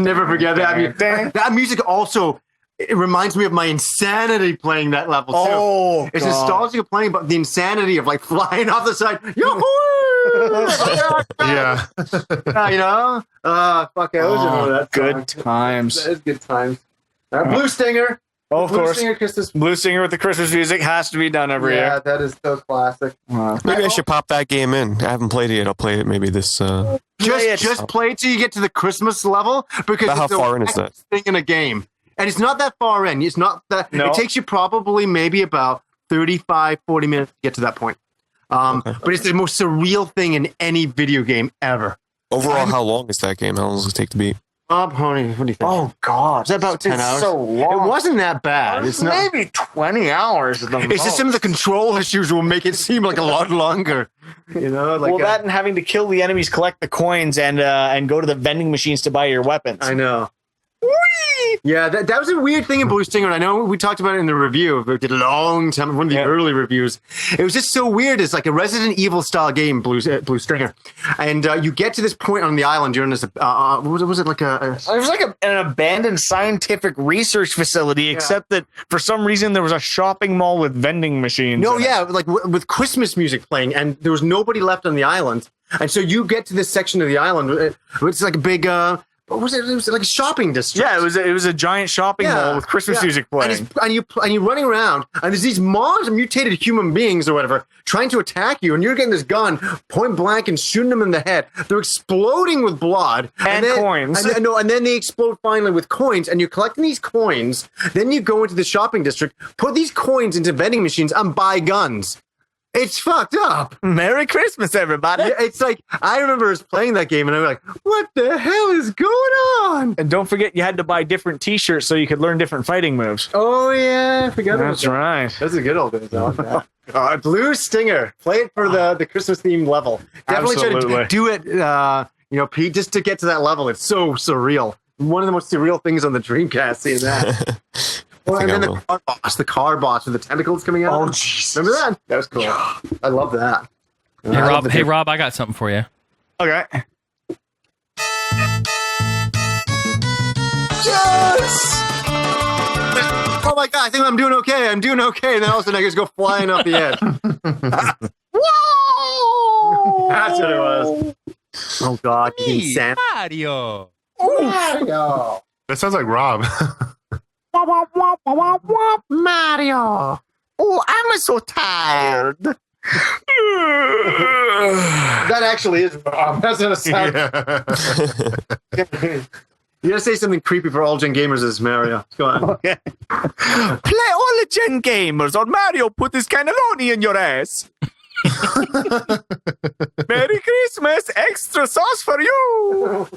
Speaker 5: never forget that. That music also. It reminds me of my insanity playing that level too.
Speaker 9: Oh,
Speaker 5: it's
Speaker 9: God.
Speaker 5: nostalgia playing, but the insanity of like flying off the side. Yahoo!
Speaker 2: Yeah.
Speaker 5: Fuck, I always remember that.
Speaker 9: Good times.
Speaker 5: That is good times. Blue Stinger.
Speaker 9: Oh, of
Speaker 5: Blue
Speaker 9: course.
Speaker 5: Stinger Christmas.
Speaker 9: Blue Singer with the Christmas music has to be done every year.
Speaker 5: That is so classic.
Speaker 6: Maybe I should pop that game in. I haven't played it yet. I'll play it maybe this.
Speaker 5: Just play it till you get to the Christmas level because
Speaker 6: How
Speaker 5: it's the
Speaker 6: far in is that?
Speaker 5: wackest thing in a game. And it's not that far in. It's not that.
Speaker 9: No.
Speaker 5: It takes you probably maybe about 35, 40 minutes to get to that point. But it's the most surreal thing in any video game ever.
Speaker 6: Overall, how long is that game? How long does it take to beat?
Speaker 5: Honey, what do you think?
Speaker 9: Oh, God.
Speaker 5: Is that about 10 hours?
Speaker 9: So long.
Speaker 5: It wasn't that bad. It's not.
Speaker 9: maybe 20 hours. At the
Speaker 5: It's just some of the control issues will make it seem like a lot longer.
Speaker 9: That and having to kill the enemies, collect the coins, and go to the vending machines to buy your weapons.
Speaker 5: I know. Yeah, that was a weird thing in Blue Stinger. And I know we talked about it in the review. We did a long time, one of the early reviews. It was just so weird. It's like a Resident Evil style game, Blue Stinger. And you get to this point on the island. You're in this, was it like a...
Speaker 9: It was like an abandoned scientific research facility, except that for some reason there was a shopping mall with vending machines.
Speaker 5: No, yeah, like with Christmas music playing, and there was nobody left on the island. And so you get to this section of the island. It's like a big... what was it? It was like a shopping district.
Speaker 9: Yeah, it was a giant shopping mall with Christmas music playing.
Speaker 5: And you're running around, and there's these mobs of mutated human beings or whatever trying to attack you, and you're getting this gun point blank and shooting them in the head. They're exploding with blood
Speaker 9: and
Speaker 5: then,
Speaker 9: coins.
Speaker 5: And then they explode finally with coins, and you're collecting these coins. Then you go into the shopping district, put these coins into vending machines, and buy guns. It's fucked up.
Speaker 9: Merry Christmas, everybody.
Speaker 5: Yeah, it's like, I remember us playing that game and I was like, what the hell is going on?
Speaker 9: And don't forget, you had to buy different t-shirts so you could learn different fighting moves.
Speaker 5: Oh, yeah. I forgot about
Speaker 9: That's
Speaker 5: that.
Speaker 9: right.
Speaker 5: Those are good old days. I like that. Blue Stinger. Play it for the Christmas themed level. Definitely try to do it, Pete, just to get to that level. It's so surreal. One of the most surreal things on the Dreamcast, seeing that. And then the car boss with the tentacles coming out.
Speaker 9: Oh, jeez.
Speaker 5: Remember that? That was cool. I love that.
Speaker 3: Hey, Rob, I got something for you.
Speaker 9: Okay.
Speaker 5: Yes! Oh my god, I think I'm doing okay. I'm doing okay. And then all of a sudden I just go flying off the edge. Whoa! That's what it was. Oh god, you insane.
Speaker 1: Mario.
Speaker 5: Mario.
Speaker 2: That sounds like Rob.
Speaker 5: Mario. Oh, I'm so tired. That actually is Rob. That's not a sound.
Speaker 2: Yeah.
Speaker 5: You gotta say something creepy for all gen gamers as Mario. Go on.
Speaker 9: Okay. Play all the Gen Gamers or Mario put this cannelloni in your ass. Merry Christmas, extra sauce for you.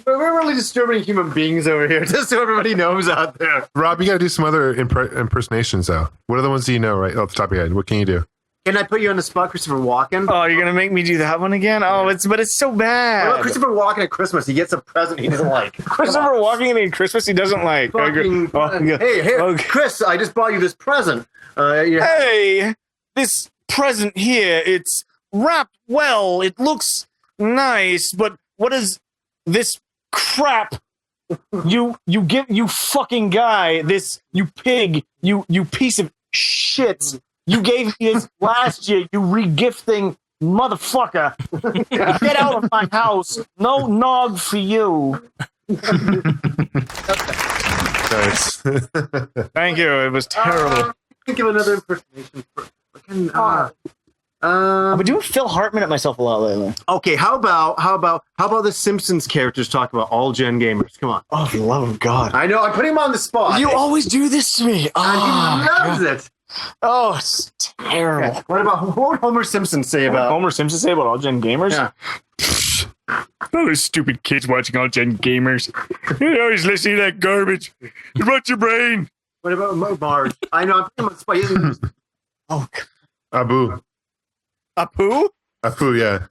Speaker 5: We're really disturbing human beings over here, just so everybody knows out there.
Speaker 2: Rob, you got to do some other impersonations, though. What are the ones that you know right off the top of your head? What can you do?
Speaker 5: Can I put you on the spot, Christopher Walken?
Speaker 9: Oh, you're gonna make me do that one again? Oh, it's so
Speaker 5: What
Speaker 9: bad.
Speaker 5: about Christopher Walken at Christmas? He gets a present he doesn't like.
Speaker 9: Christopher walking in Christmas he doesn't like.
Speaker 5: Fucking,
Speaker 9: Oh, yeah.
Speaker 5: hey,
Speaker 9: Okay.
Speaker 5: Chris, I just bought you this present. Yeah.
Speaker 9: Hey, this present here, it's wrapped well. It looks nice, but what is this crap? You fucking guy, you pig, you piece of shit. You gave me this last year, you regifting motherfucker. Get out of my house. No nog for you.
Speaker 2: Nice.
Speaker 9: Thank you. It was terrible.
Speaker 5: Think of another impersonation.
Speaker 7: I've been doing Phil Hartman at myself a lot lately.
Speaker 5: Okay, how about the Simpsons characters talk about all gen gamers? Come on.
Speaker 7: Oh, for the love of God.
Speaker 5: I know, I'm putting him on the spot.
Speaker 7: You always do this to me.
Speaker 5: He
Speaker 7: Oh,
Speaker 5: loves it.
Speaker 7: oh, it's terrible.
Speaker 5: What would Homer Simpson say about
Speaker 9: Homer Simpson say about all gen gamers?
Speaker 5: Yeah.
Speaker 1: All those stupid kids watching all gen gamers. You're always listening to that garbage. What's your brain?
Speaker 5: what about Marge? I know, I'm putting him on the spot. He doesn't-
Speaker 7: Oh,
Speaker 2: Abu.
Speaker 9: Apu?
Speaker 2: Abu, yeah.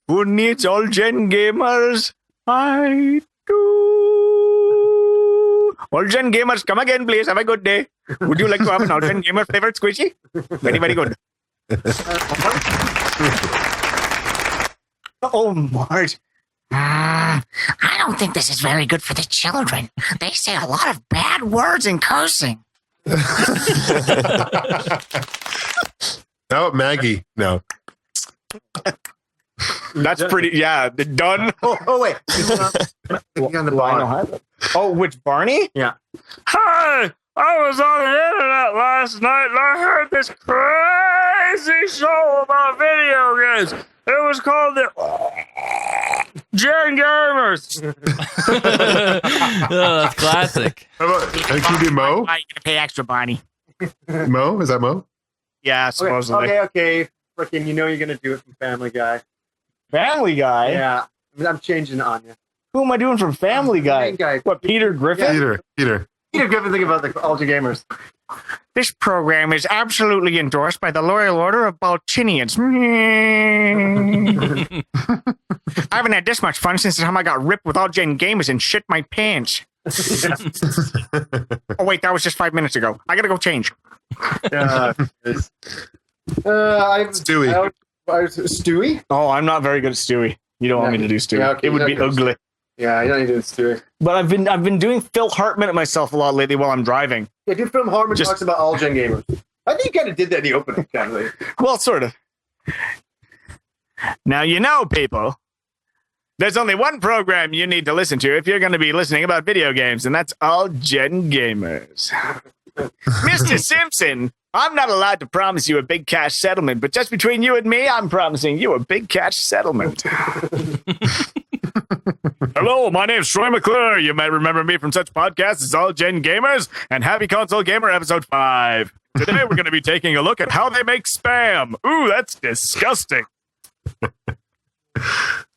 Speaker 9: Who needs all gen gamers? I do. All gen gamers, come again, please. Have a good day. Would you like to have an all gen gamer flavored squishy? Very, very good. Oh, Marge.
Speaker 4: I don't think this is very good for the children. They say a lot of bad words and cursing.
Speaker 2: How about Maggie? No.
Speaker 9: That's pretty, yeah. Done.
Speaker 5: Oh wait. He's on the bottom.
Speaker 9: Oh, which Barney?
Speaker 5: Yeah.
Speaker 1: Hi! I was on the internet last night and I heard this crazy show about video games. It was called the Gen Gamers.
Speaker 3: Oh, that's classic.
Speaker 2: How about, can you do Mo?
Speaker 4: Why are you gonna pay extra, Barney?
Speaker 2: Mo? Is that Mo?
Speaker 9: Yeah, supposedly.
Speaker 5: Okay. Frickin', you know you're gonna do it from Family Guy.
Speaker 9: Family Guy?
Speaker 5: Yeah. I'm changing it on you.
Speaker 9: Who am I doing from Family Guy?
Speaker 5: Main guy.
Speaker 9: What, Peter Griffin?
Speaker 2: Peter.
Speaker 5: Peter Griffin, think about the Ultra Gamers.
Speaker 9: This program is absolutely endorsed by the Loyal Order of Balchinians. I haven't had this much fun since the time I got ripped with all gen gamers and shit my pants. Oh wait, that was just 5 minutes ago. I gotta go change.
Speaker 2: Stewie.
Speaker 5: Stewie?
Speaker 9: Oh, I'm not very good at Stewie. You don't want me to do Stewie.
Speaker 5: Yeah, okay,
Speaker 9: It would be
Speaker 5: you're not good.
Speaker 9: ugly.
Speaker 5: Yeah, I don't need to do Stewie.
Speaker 9: But I've been doing Phil Hartman at myself a lot lately while I'm driving.
Speaker 5: Yeah, do film Harmon
Speaker 9: Just-
Speaker 5: talks about all gen gamers. I think you kind of did that in the opening, kind of.
Speaker 9: Well, sort of. Now you know, people. There's only one program you need to listen to if you're going to be listening about video games, and that's All Gen Gamers. Mr. Simpson, I'm not allowed to promise you a big cash settlement, but just between you and me, I'm promising you a big cash settlement. Hello, my name's Troy McClure. You might remember me from such podcasts as All Gen Gamers and Happy Console Gamer Episode 5. Today we're going to be taking a look at how they make spam. Ooh, that's disgusting.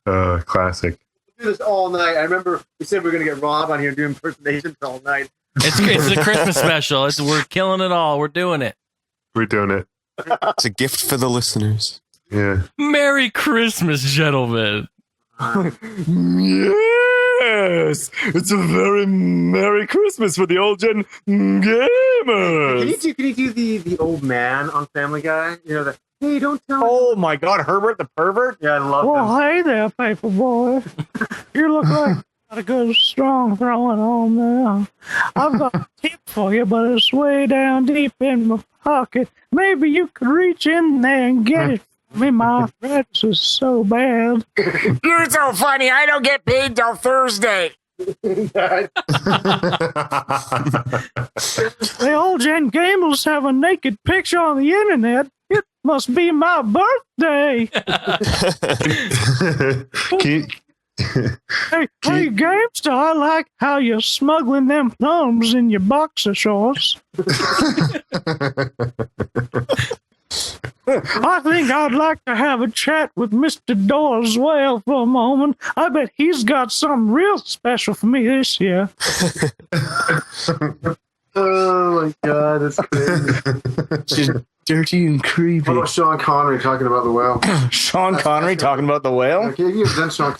Speaker 2: Classic.
Speaker 5: Do this all night. I remember we said we were going to get Rob on here doing impersonations all night.
Speaker 3: It's the Christmas special. We're killing it all. We're doing it.
Speaker 2: We're doing it.
Speaker 6: It's a gift for the listeners.
Speaker 2: Yeah.
Speaker 3: Merry Christmas, gentlemen.
Speaker 9: Yes, it's a very Merry Christmas for the Old Gen Gamers.
Speaker 5: Can you do the old man on Family Guy? You know, the, hey, don't tell me.
Speaker 9: Oh my God, Herbert the pervert.
Speaker 5: Yeah, I love them.
Speaker 10: Hey there, paper boy. You look like you got a good strong throwing on there. I've got a tip for you, but it's way down deep in my pocket. Maybe you could reach in there and get it for me. My arthritis is so bad.
Speaker 4: You're so funny. I don't get paid till Thursday.
Speaker 10: The old gen gamers have a naked picture on the internet. It must be my birthday.
Speaker 2: Can you,
Speaker 10: Hey, Gamester, I like how you're smuggling them thumbs in your boxer shorts. I think I'd like to have a chat with Mr. Dorswell for a moment. I bet he's got something real special for me this year.
Speaker 5: Oh my God, that's crazy.
Speaker 9: dirty and creepy.
Speaker 5: What about Sean Connery talking about the whale?
Speaker 9: Sean Connery talking about the whale?
Speaker 5: Okay, you've done Sean.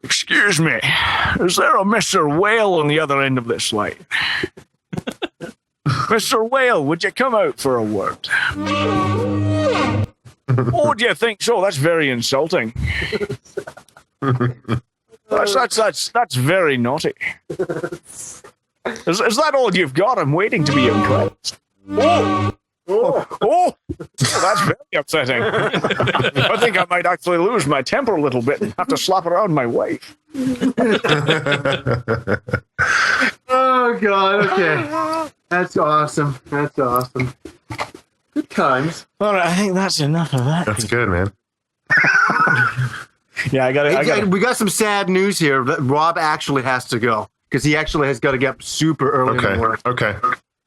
Speaker 10: Excuse me, is there a Mr. Whale on the other end of this line? Mr. Whale, would you come out for a word? Oh, do you think so? That's very insulting. That's very naughty. Is that all you've got? I'm waiting to be impressed. Oh, that's very upsetting. I think I might actually lose my temper a little bit and have to slap around my wife.
Speaker 5: Oh God. Okay. That's awesome. That's awesome. Good times.
Speaker 9: All right, I think that's enough of that.
Speaker 2: That's good, man.
Speaker 9: Yeah, I got it.
Speaker 5: We got some sad news here. That Rob actually has to go because he actually has got to get up super early in the morning.
Speaker 2: Okay.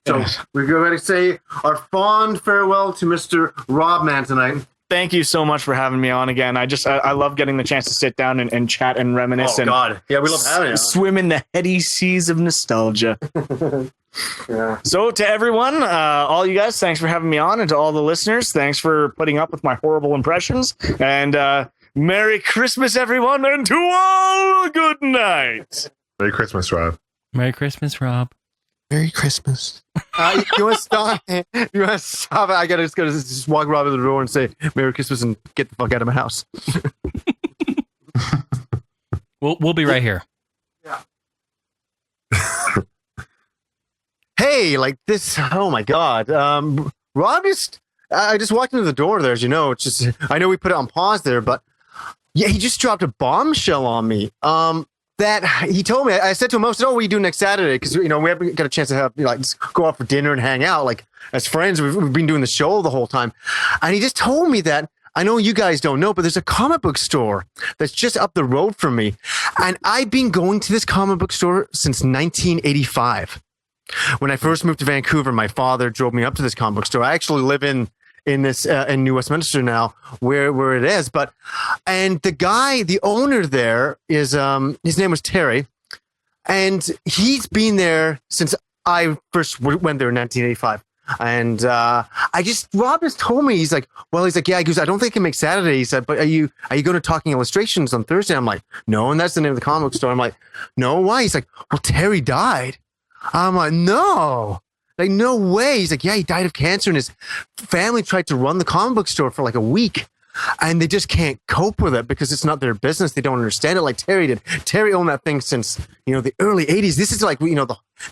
Speaker 5: So we're going to say our fond farewell to Mr. Rob Man tonight.
Speaker 9: Thank you so much for having me on again. I love getting the chance to sit down and chat and reminisce.
Speaker 5: Oh God, yeah, we love having you.
Speaker 9: Swim in the heady seas of nostalgia.
Speaker 5: Yeah.
Speaker 9: So to everyone, all you guys, thanks for having me on, and to all the listeners, thanks for putting up with my horrible impressions. And Merry Christmas, everyone, and to all, good night.
Speaker 2: Merry Christmas, Rob.
Speaker 3: Merry Christmas, Rob.
Speaker 6: Merry Christmas.
Speaker 5: You want to stop? You want to stop? I gotta just walk Rob to the door and say Merry Christmas and get the fuck out of my house.
Speaker 3: We'll be right here.
Speaker 5: Hey, like this. Oh my God. Rob I just walked into the door there, as you know. It's just, I know we put it on pause there, but yeah, he just dropped a bombshell on me. That he told me, I said to him, I said, "Oh, what are you doing next Saturday?" Because, you know, we haven't got a chance to have, just go out for dinner and hang out. Like, as friends, we've been doing the show the whole time. And he just told me that, I know you guys don't know, but there's a comic book store that's just up the road from me. And I've been going to this comic book store since 1985. When I first moved to Vancouver, my father drove me up to this comic book store. I actually live in this in New Westminster now, where it is. And the owner there is his name was Terry, and he's been there since I first went there in 1985. And Rob just told me, he's like, yeah, he goes, I don't think I can make Saturday. He said, but are you going to Talking Illustrations on Thursday? I'm like, no, and that's the name of the comic book store. I'm like, no, why? He's like, well, Terry died. I'm like, no. Like, no way. He's like, yeah, he died of cancer, and his family tried to run the comic book store for like a week, and they just can't cope with it because it's not their business. They don't understand it like Terry did. Terry owned that thing since, the early 80s. This is like,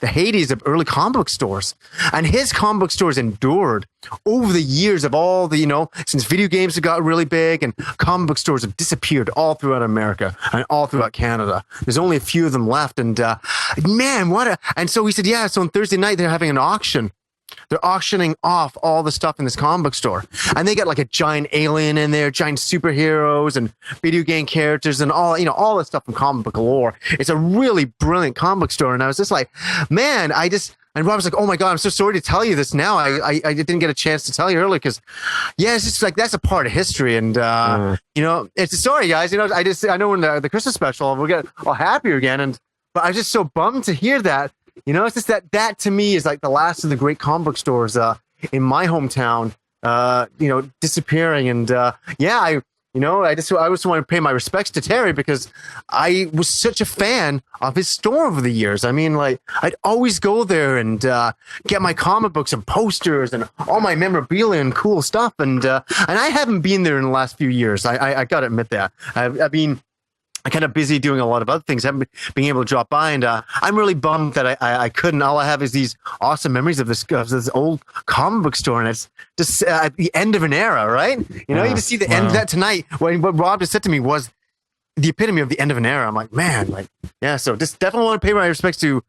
Speaker 5: the heydays of early comic book stores. And his comic book stores endured over the years of all the, since video games have got really big and comic book stores have disappeared all throughout America and all throughout Canada. There's only a few of them left. And man, and so he said, yeah, so on Thursday night, they're having an auction. They're auctioning off all the stuff in this comic book store. And they got like a giant alien in there, giant superheroes and video game characters and all the stuff from comic book lore. It's a really brilliant comic book store. And I was just like, man, and Rob was like, oh my God, I'm so sorry to tell you this now. I didn't get a chance to tell you earlier because, yeah, it's just like, that's a part of history. And, it's a story, guys. I know in the Christmas special, we'll get all happier again. But I was just so bummed to hear that. It's just that to me is like the last of the great comic book stores in my hometown, disappearing. And I just want to pay my respects to Terry because I was such a fan of his store over the years. I mean, like, I'd always go there and get my comic books and posters and all my memorabilia and cool stuff. And I haven't been there in the last few years. I got to admit that. I've been kind of busy doing a lot of other things. I haven't been able to drop by, and I'm really bummed that I couldn't. All I have is these awesome memories of this old comic book store, and it's just at the end of an era, right? You just see the end of that tonight. What Rob just said to me was the epitome of the end of an era. I'm like, man, like, yeah. So just definitely want to pay my respects to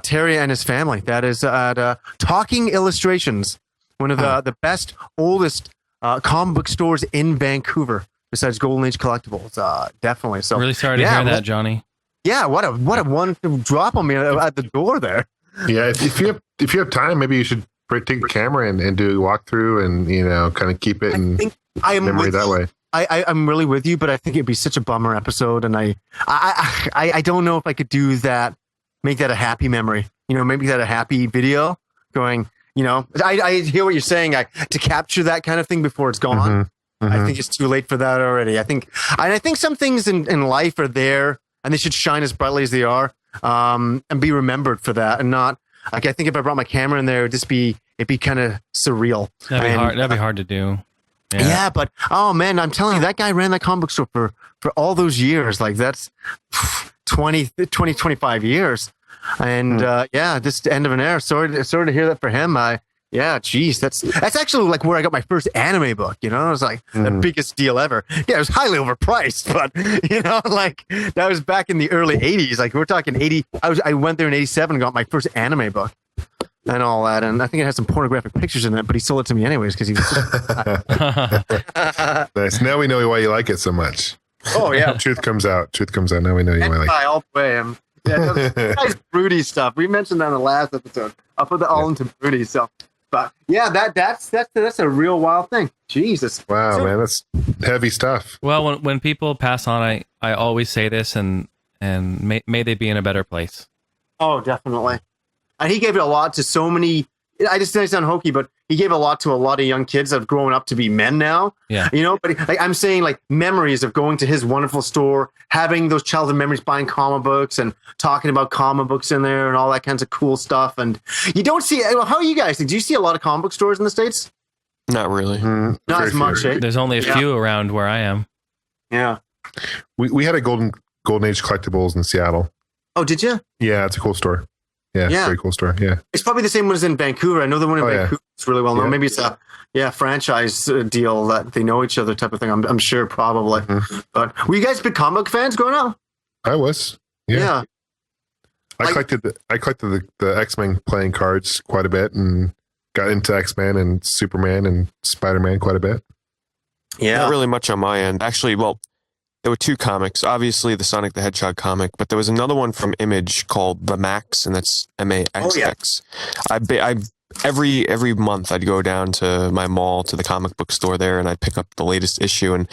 Speaker 5: Terry and his family. That is at Talking Illustrations, one of the best, oldest comic book stores in Vancouver. Besides Golden Age Collectibles, definitely. So
Speaker 3: really sorry to hear that, Johnny.
Speaker 5: Yeah, what a wonderful drop on me at the door there.
Speaker 2: Yeah, if you have time, maybe you should take the camera and do a walkthrough and kind of keep it in memory that way.
Speaker 5: I'm really with you, but I think it'd be such a bummer episode, and I don't know if I could do that. Make that a happy memory. Maybe that a happy video going. You know, I hear what you're saying. To capture that kind of thing before it's gone. I think it's too late for that already. I think some things in life are there, and they should shine as brightly as they are, and be remembered for that, and not like I think if I brought my camera in there, it'd be kind of surreal.
Speaker 3: That'd be hard to do.
Speaker 5: Yeah, but oh man, I'm telling you, that guy ran that comic book store for all those years. Like that's 20, 25 years. And this end of an era. Sorry to hear that for him. Geez, that's actually like where I got my first anime book. You know, it was like the biggest deal ever. Yeah, it was highly overpriced, but you know, like that was back in the early '80s. Like we're talking '80. I went there in '87 and got my first anime book and all that. And I think it has some pornographic pictures in it, but he sold it to me anyways because he was.
Speaker 2: Nice. Now we know why you like it so much.
Speaker 5: Oh yeah,
Speaker 2: truth comes out. Now we know you like it.
Speaker 5: All the way. Nice broody stuff. We mentioned that in the last episode. I'll put that all into broody. So, but yeah, that's a real wild thing. Jesus.
Speaker 2: Wow, man, that's heavy stuff.
Speaker 3: Well, when people pass on, I always say this, and may they be in a better place.
Speaker 5: Oh, definitely. And he gave it a lot to so many. I just sound hokey, but he gave a lot to a lot of young kids that have grown up to be men now.
Speaker 3: Yeah.
Speaker 5: You know, but like, I'm saying like memories of going to his wonderful store, having those childhood memories, buying comic books and talking about comic books in there and all that kinds of cool stuff. And you don't see, how are you guys? Do you see a lot of comic book stores in the States?
Speaker 6: Not really.
Speaker 5: Not as much. Eh?
Speaker 3: There's only a few around where I am.
Speaker 5: Yeah.
Speaker 2: We had a golden age collectibles in Seattle.
Speaker 5: Oh, did you?
Speaker 2: Yeah, it's a cool store. Yeah, very cool store. Yeah,
Speaker 5: it's probably the same one as in Vancouver. I know the one in Vancouver is really well known. Maybe it's a franchise deal that they know each other type of thing. I'm sure probably. But were you guys big comic book fans growing up?
Speaker 2: I was. Yeah. I collected the X-Men playing cards quite a bit and got into X-Men and Superman and Spider-Man quite a bit.
Speaker 5: Yeah,
Speaker 6: not really much on my end. Actually, well, there were two comics. Obviously, the Sonic the Hedgehog comic, but there was another one from Image called The Max, and that's MAXX. Every month I'd go down to my mall to the comic book store there, and I'd pick up the latest issue. And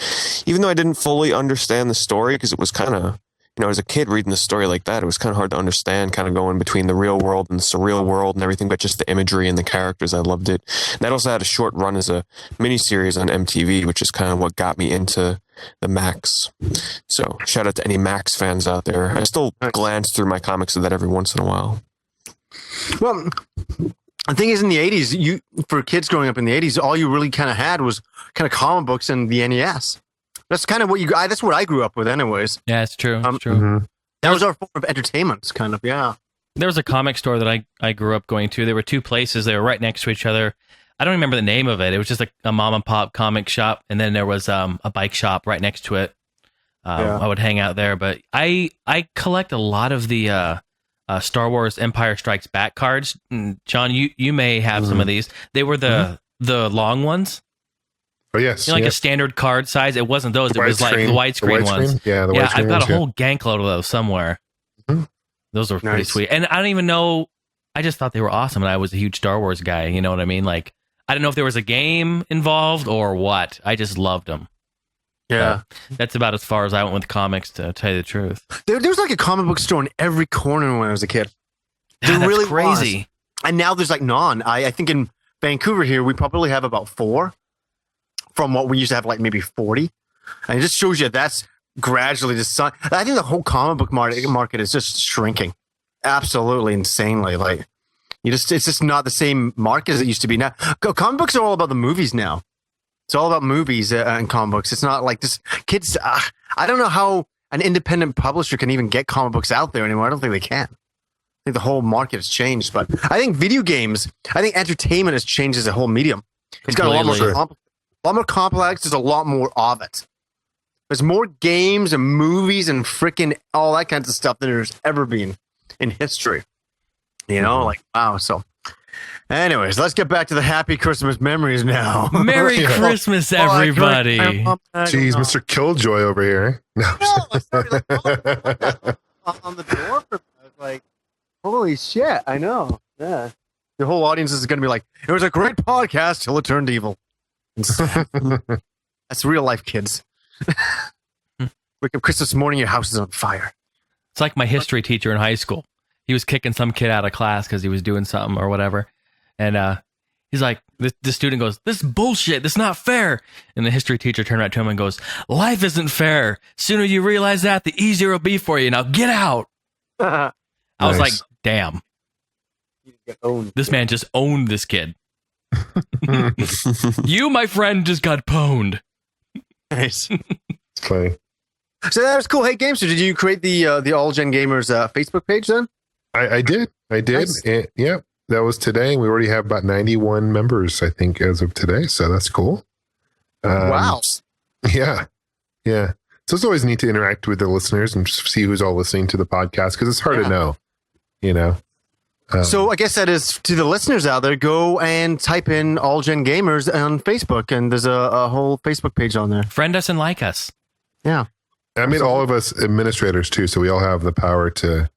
Speaker 6: even though I didn't fully understand the story, because it was kind of, you know, as a kid reading the story like that, it was kind of hard to understand, kind of going between the real world and the surreal world and everything, but just the imagery and the characters, I loved it. And that also had a short run as a miniseries on MTV, which is kind of what got me into the Max. So shout out to any Max fans out there. I still glance through my comics of that every once in a while.
Speaker 5: Well, the thing is, in the 80s, for kids growing up in the 80s, all you really kind of had was kind of comic books and the NES. That's kind of what that's what I grew up with anyways.
Speaker 3: Yeah, it's true. It's true.
Speaker 5: That was our form of entertainment, kind of, yeah.
Speaker 3: There was a comic store that I grew up going to. There were two places. They were right next to each other. I don't remember the name of it. It was just like a mom and pop comic shop. And then there was a bike shop right next to it. I would hang out there. But I collect a lot of the Star Wars Empire Strikes Back cards. John, you may have some of these. They were the long ones.
Speaker 2: Oh, yes.
Speaker 3: You know, like a standard card size. It wasn't those. It was like the widescreen ones.
Speaker 2: Yeah, the widescreen
Speaker 3: I've got
Speaker 2: ones,
Speaker 3: a whole gank load of those somewhere. Those were pretty sweet. And I don't even know. I just thought they were awesome. And I was a huge Star Wars guy. You know what I mean? Like, I didn't know if there was a game involved or what. I just loved them.
Speaker 5: Yeah.
Speaker 3: So that's about as far as I went with comics, to tell you the truth.
Speaker 5: There was like a comic book store in every corner when I was a kid. There
Speaker 3: That's
Speaker 5: really
Speaker 3: crazy.
Speaker 5: was. And now there's like none. I think in Vancouver here, we probably have about 4 from what we used to have, like maybe 40. And it just shows you that's gradually just. I think the whole comic book market is just shrinking. Absolutely insanely. Like, it's just not the same market as it used to be now. Comic books are all about the movies now. It's all about movies and comic books. It's not like this kids. I don't know how an independent publisher can even get comic books out there anymore. I don't think they can. I think the whole market has changed. But I think video games, I think entertainment has changed as a whole medium. It's got a lot more complex. There's a lot more of it. There's more games and movies and freaking all that kinds of stuff than there's ever been in history. You know, like, wow. So anyways, let's get back to the happy Christmas memories now.
Speaker 3: Merry Christmas, everybody.
Speaker 2: Jeez, Mr. Killjoy over here. No,
Speaker 5: I started like, on the door. I was like, holy shit, I know. Yeah. The whole audience is going to be like, it was a great podcast till it turned evil. That's real life, kids. Wake up Christmas morning, your house is on fire.
Speaker 3: It's like my history teacher in high school. He was kicking some kid out of class because he was doing something or whatever. And He's like, the student goes, "This is bullshit. This is not fair." And the history teacher turned right to him and goes, "Life isn't fair. Sooner you realize that, the easier it'll be for you. Now get out." I was like, damn. This man just owned this kid. You, my friend, just got pwned.
Speaker 5: Nice.
Speaker 2: It's funny.
Speaker 5: So that was cool. Hey, Gamester, did you create the All Gen Gamers Facebook page then?
Speaker 2: I did.
Speaker 5: Nice.
Speaker 2: Yeah, that was today. We already have about 91 members, I think, as of today. So that's cool.
Speaker 5: Wow.
Speaker 2: Yeah. So it's always neat to interact with the listeners and just see who's all listening to the podcast because it's hard to know, you know.
Speaker 5: So I guess that is to the listeners out there, go and type in All Gen Gamers on Facebook, and there's a whole Facebook page on there.
Speaker 3: Friend us and like us.
Speaker 5: Yeah.
Speaker 2: I made all of us administrators too, so we all have the power to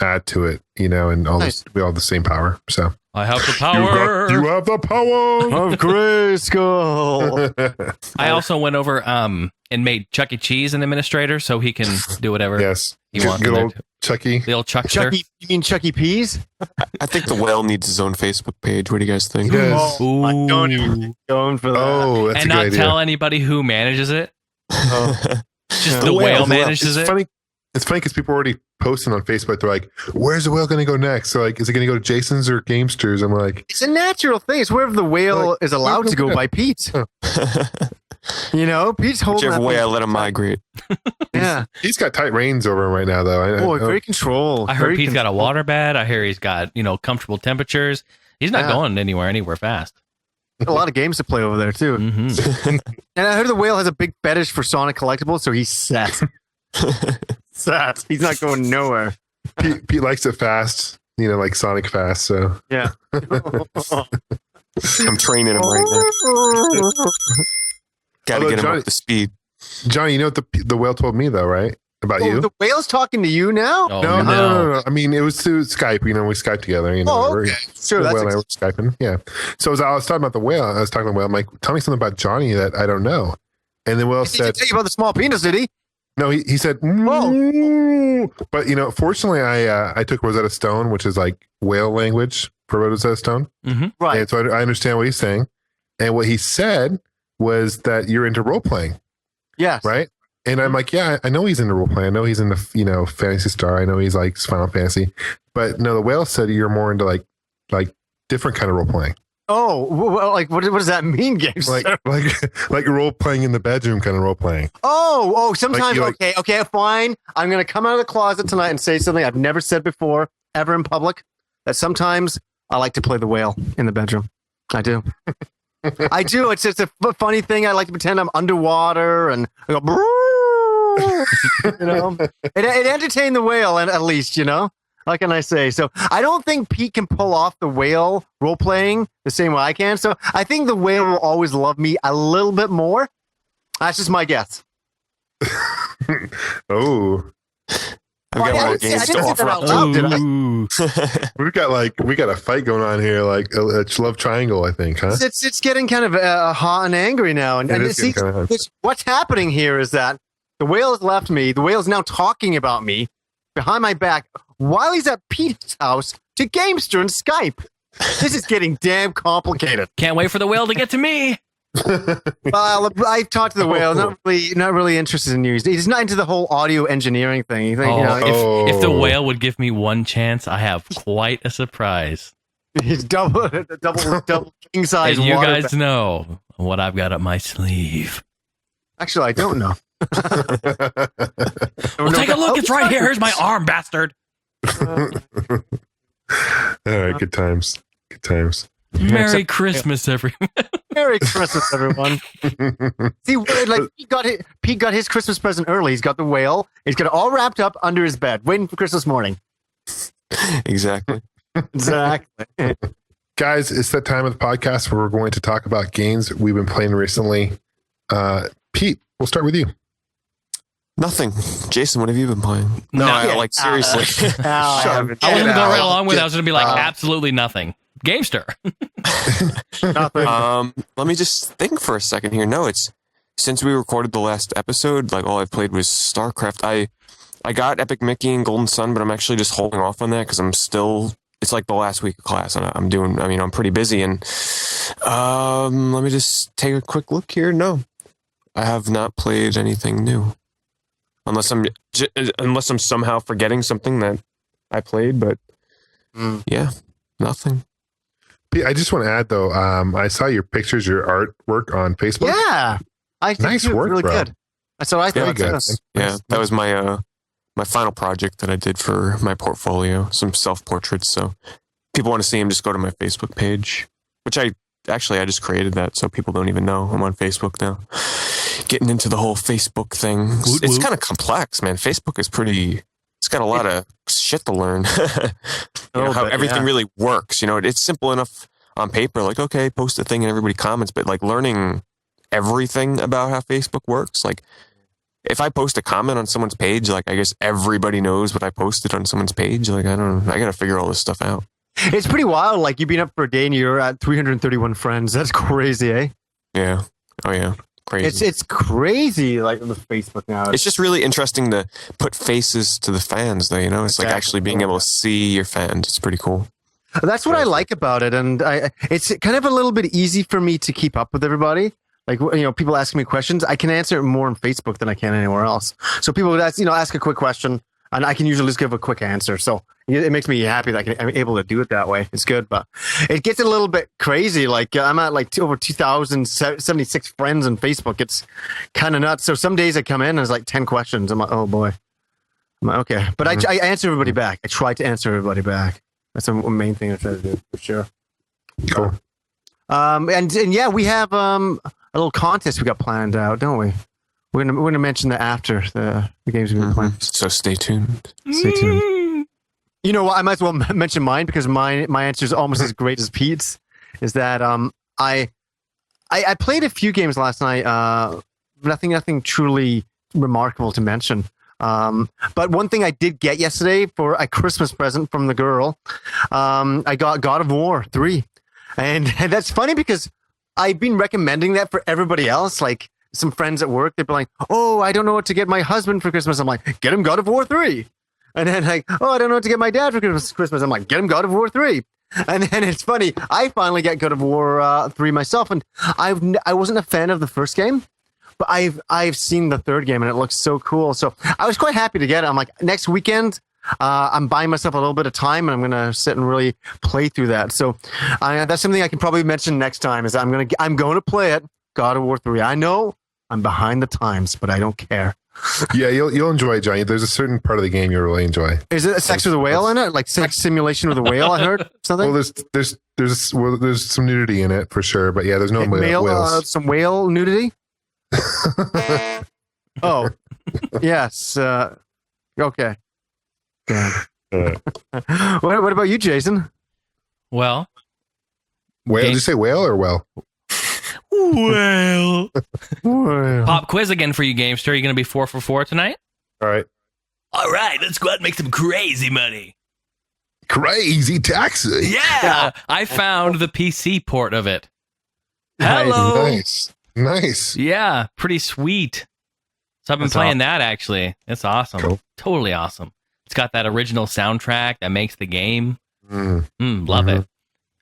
Speaker 2: add to it, you know, and all
Speaker 5: Nice.
Speaker 2: we all have the same power. So
Speaker 3: I have the power.
Speaker 2: you have the power
Speaker 5: Of Grayskull.
Speaker 3: I also went over and made Chuck E. Cheese an administrator so he can do whatever
Speaker 2: Yes,
Speaker 3: he wants.
Speaker 2: good
Speaker 3: in
Speaker 2: old
Speaker 3: there.
Speaker 2: Chucky.
Speaker 3: The old Chuckster.
Speaker 5: Chucky, you mean Chucky Peas?
Speaker 6: I think the whale needs his own Facebook page. What do you guys think?
Speaker 2: Yes.
Speaker 3: Ooh.
Speaker 5: I don't even get going for that.
Speaker 2: Oh, that's
Speaker 3: And
Speaker 2: a good
Speaker 3: not
Speaker 2: idea.
Speaker 3: tell anybody who manages it. Just the
Speaker 2: The
Speaker 3: whale
Speaker 2: whale.
Speaker 3: manages
Speaker 2: It's
Speaker 3: it.
Speaker 2: funny. It's funny because people are already posting on Facebook. They're like, "Where's the whale going to go next?" So like, is it going to go to Jason's or Gamesters? I'm like,
Speaker 5: It's a natural thing. It's wherever the whale is allowed to go by Pete. You know, Pete's holding
Speaker 6: Whichever
Speaker 5: that
Speaker 6: way
Speaker 5: thing.
Speaker 6: I let him migrate.
Speaker 5: Yeah.
Speaker 2: he's got tight reins over him right now, though.
Speaker 5: Boy, very controlled.
Speaker 3: I heard
Speaker 5: Very
Speaker 3: Pete's got a
Speaker 5: controlled.
Speaker 3: water bed. I hear he's got, comfortable temperatures. He's not
Speaker 5: Yeah.
Speaker 3: going anywhere fast.
Speaker 5: A lot of games to play over there, too.
Speaker 3: Mm-hmm.
Speaker 5: And I heard the whale has a big fetish for Sonic collectibles, so he's set. Set. He's not going nowhere.
Speaker 2: Pete likes it fast, like Sonic fast. So
Speaker 5: Yeah.
Speaker 6: I'm training him right now. Got to
Speaker 2: Although
Speaker 6: get him
Speaker 2: Johnny-
Speaker 6: up to speed.
Speaker 2: Johnny, you know what the whale told me though, right? About
Speaker 5: Oh,
Speaker 2: you?
Speaker 5: the whale's talking to you now?
Speaker 3: Oh,
Speaker 2: No. I mean, it was through Skype. We Skype together.
Speaker 5: Oh,
Speaker 2: we're-
Speaker 5: okay. Sure,
Speaker 2: the
Speaker 5: that's
Speaker 2: whale and I were Skyping. Yeah. So as I was talking about the whale, I was talking to the whale. I'm like, tell me something about Johnny that I don't know. And the whale
Speaker 5: He didn't
Speaker 2: said,
Speaker 5: tell you about the small penis, did he?
Speaker 2: no, he said, "Mm." But fortunately, I took Rosetta Stone, which is like whale language for Rosetta Stone.
Speaker 3: Mm-hmm.
Speaker 5: Right.
Speaker 2: And so I understand what he's saying. And what he said was that you're into role playing,
Speaker 5: Yes.
Speaker 2: right? And I'm like, yeah, I know he's into role playing. I know he's into, Fantasy Star. I know he's like Final Fantasy. But no, the whale said you're more into like different kind of role playing.
Speaker 5: Oh, well, like what does that mean, games?
Speaker 2: Like role playing in the bedroom kind of role playing.
Speaker 5: Oh, sometimes,
Speaker 2: Like,
Speaker 5: okay, fine. I'm going to come out of the closet tonight and say something I've never said before, ever in public, that sometimes I like to play the whale in the bedroom. I do. I do. It's just a funny thing. I like to pretend I'm underwater and I go, It entertained the whale, and at least, What can I say? So I don't think Pete can pull off the whale role playing the same way I can. So I think the whale will always love me a little bit more. That's just my guess.
Speaker 2: Oh,
Speaker 6: I've got
Speaker 5: I
Speaker 6: more
Speaker 5: didn't say-
Speaker 6: games
Speaker 5: I
Speaker 6: to
Speaker 5: didn't say
Speaker 6: offer
Speaker 5: that
Speaker 6: up.
Speaker 5: out loud, did I?
Speaker 3: Ooh.
Speaker 2: we got a fight going on here, like a love triangle, I think, huh?
Speaker 5: It's getting kind of hot and angry now. And,
Speaker 2: It
Speaker 5: and
Speaker 2: is getting kinda hot.
Speaker 5: what's happening here is that the whale has left me. The whale is now talking about me behind my back while he's at Pete's house to Gamester and Skype. This is getting damn complicated.
Speaker 3: Can't wait for the whale to get to me.
Speaker 5: Well, I've talked to the whale. Not really interested in you. He's not into the whole audio engineering thing. You think,
Speaker 3: If the whale would give me one chance, I have quite a surprise.
Speaker 5: he's double king size.
Speaker 3: And you
Speaker 5: water
Speaker 3: guys
Speaker 5: bag.
Speaker 3: know what I've got up my sleeve.
Speaker 5: Actually, I don't know.
Speaker 3: Well, take a look. It's right here. Here's my arm, bastard.
Speaker 2: All right, good times. Good times.
Speaker 3: Merry Christmas, everyone.
Speaker 5: Merry Christmas, everyone. See, like Pete got his Christmas present early. He's got the whale. He's got it all wrapped up under his bed, waiting for Christmas morning.
Speaker 6: Exactly.
Speaker 5: Exactly.
Speaker 2: Guys, it's that time of the podcast where we're going to talk about games we've been playing recently. Pete, we'll start with you.
Speaker 6: Nothing. Jason, what have you been playing? No, seriously.
Speaker 5: I
Speaker 3: I wasn't going right along with it. I was going to be like, absolutely nothing. Gamester.
Speaker 6: Let me just think for a second here. No, it's since we recorded the last episode, like all I've played was StarCraft. I got Epic Mickey and Golden Sun, but I'm actually just holding off on that because I'm still it's like the last week of class, and I'm pretty busy. And let me just take a quick look here. No, I have not played anything new, unless I'm somehow forgetting something that I played. But yeah, nothing.
Speaker 2: Pete, I just want to add though, I saw your pictures, your artwork on Facebook.
Speaker 5: Yeah, I think
Speaker 2: Nice
Speaker 5: it was
Speaker 2: work,
Speaker 5: really
Speaker 2: bro.
Speaker 5: good. That's what I
Speaker 2: Very
Speaker 5: thought.
Speaker 2: good.
Speaker 5: too.
Speaker 6: Yeah, that was my my final project that I did for my portfolio, some self-portraits. So people want to see them, just go to my Facebook page, which I just created that so people don't even know I'm on Facebook now. Getting into the whole Facebook thing. It's kind of complex, man. Facebook is it's got a lot of shit to learn. How everything really works. It's simple enough on paper, like, okay, post a thing and everybody comments, but like learning everything about how Facebook works, like if I post a comment on someone's page, like I guess everybody knows what I posted on someone's page. Like I gotta figure all this stuff out.
Speaker 5: It's pretty wild. Like you've been up for a day and you're at 331 friends. That's crazy, eh?
Speaker 6: Yeah. Oh yeah. Crazy.
Speaker 5: It's crazy. Like with Facebook now.
Speaker 6: It's just really interesting to put faces to the fans, though. It's like actually being able to see your fans. It's pretty cool.
Speaker 5: That's what I like about it, and it's kind of a little bit easy for me to keep up with everybody. Like people ask me questions, I can answer it more on Facebook than I can anywhere else. So people would ask a quick question, and I can usually just give a quick answer. So it makes me happy that I'm able to do it that way. It's good, but it gets a little bit crazy. Like I'm at like over 2,076 friends on Facebook. It's kind of nuts. So some days I come in and there's like 10 questions. I'm like, oh boy. I'm like, okay, but I answer everybody back. I try to answer everybody back. That's the main thing I try to do for sure.
Speaker 2: Cool.
Speaker 5: And yeah, we have a little contest we got planned out, don't we? We're gonna mention that after the games we've been playing.
Speaker 6: So stay tuned.
Speaker 5: Stay tuned. You know what? I might as well mention mine because my answer is almost as great as Pete's. Is that I played a few games last night. Nothing truly remarkable to mention. But one thing I did get yesterday for a Christmas present from the girl, I got God of War 3. And that's funny because I've been recommending that for everybody else. Like some friends at work, they'd be like, oh, I don't know what to get my husband for Christmas. I'm like, get him God of War 3. And then like, oh, I don't know what to get my dad for Christmas. I'm like, get him God of War 3. And then it's funny, I finally got God of War 3 myself. And I wasn't a fan of the first game. But I've seen the third game and it looks so cool. So I was quite happy to get it. I'm like, next weekend, I'm buying myself a little bit of time and I'm gonna sit and really play through that. So that's something I can probably mention next time. Is I'm gonna play it. God of War 3. I know I'm behind the times, but I don't care.
Speaker 2: Yeah, you'll enjoy it, Johnny. There's a certain part of the game you'll really enjoy.
Speaker 5: Is it a sex with a whale in it? Like sex simulation with a whale? I heard something.
Speaker 2: Well, there's some nudity in it for sure, but yeah, there's no whales.
Speaker 5: Some whale nudity. Oh, yes. Okay. What about you, Jason?
Speaker 3: Well,
Speaker 2: Did you say whale or well?
Speaker 3: Well. Pop quiz again for you, Gamester. Are you going to be 4 for 4 tonight?
Speaker 2: All right.
Speaker 3: All right, let's go out and make some crazy money.
Speaker 2: Crazy taxi.
Speaker 3: Yeah, I found the PC port of it.
Speaker 5: Nice.
Speaker 3: Hello.
Speaker 2: Nice.
Speaker 3: Yeah, pretty sweet. So I've been playing that, actually. It's awesome. Cool. Totally awesome. It's got that original soundtrack that makes the game. Love it.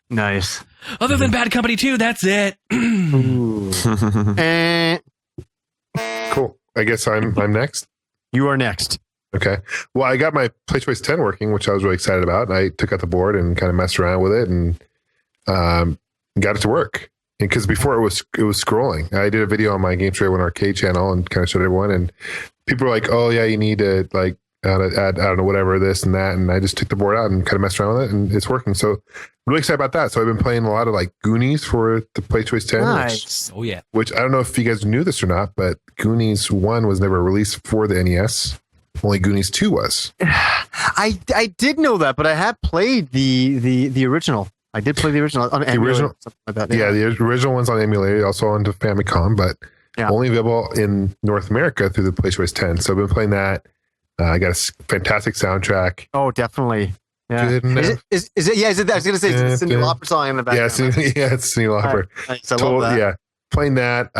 Speaker 5: Nice.
Speaker 3: Other than Bad Company 2, that's it.
Speaker 2: Cool. I guess I'm next.
Speaker 5: You are next.
Speaker 2: Okay. Well, I got my PlayChoice 10 working, which I was really excited about. I took out the board and kind of messed around with it and got it to work. Because before it was scrolling. I did a video on my Games for 1 arcade channel and kind of showed everyone, and people were like, "Oh yeah, you need to like add I don't know whatever this and that," and I just took the board out and kind of messed around with it, and it's working. So really excited about that. So I've been playing a lot of like Goonies for the PlayChoice 10.
Speaker 5: Nice.
Speaker 2: Which I don't know if you guys knew this or not, but Goonies 1 was never released for the NES. Only Goonies 2 was.
Speaker 5: I did know that, but I have played the original. I did play the original on emulator, something like that.
Speaker 2: Yeah, the original one's on emulator, also on the Famicom, but only available in North America through the PlayStation 10. So I've been playing that. I got a fantastic soundtrack.
Speaker 5: Oh, definitely. Yeah.
Speaker 2: Good enough.
Speaker 5: Is it? Yeah. Is it? I was gonna say it's a Cyndi Lauper song in the background.
Speaker 2: Yeah, it's Cyndi Lauper.
Speaker 5: Nice. I love that.
Speaker 2: Yeah, playing that.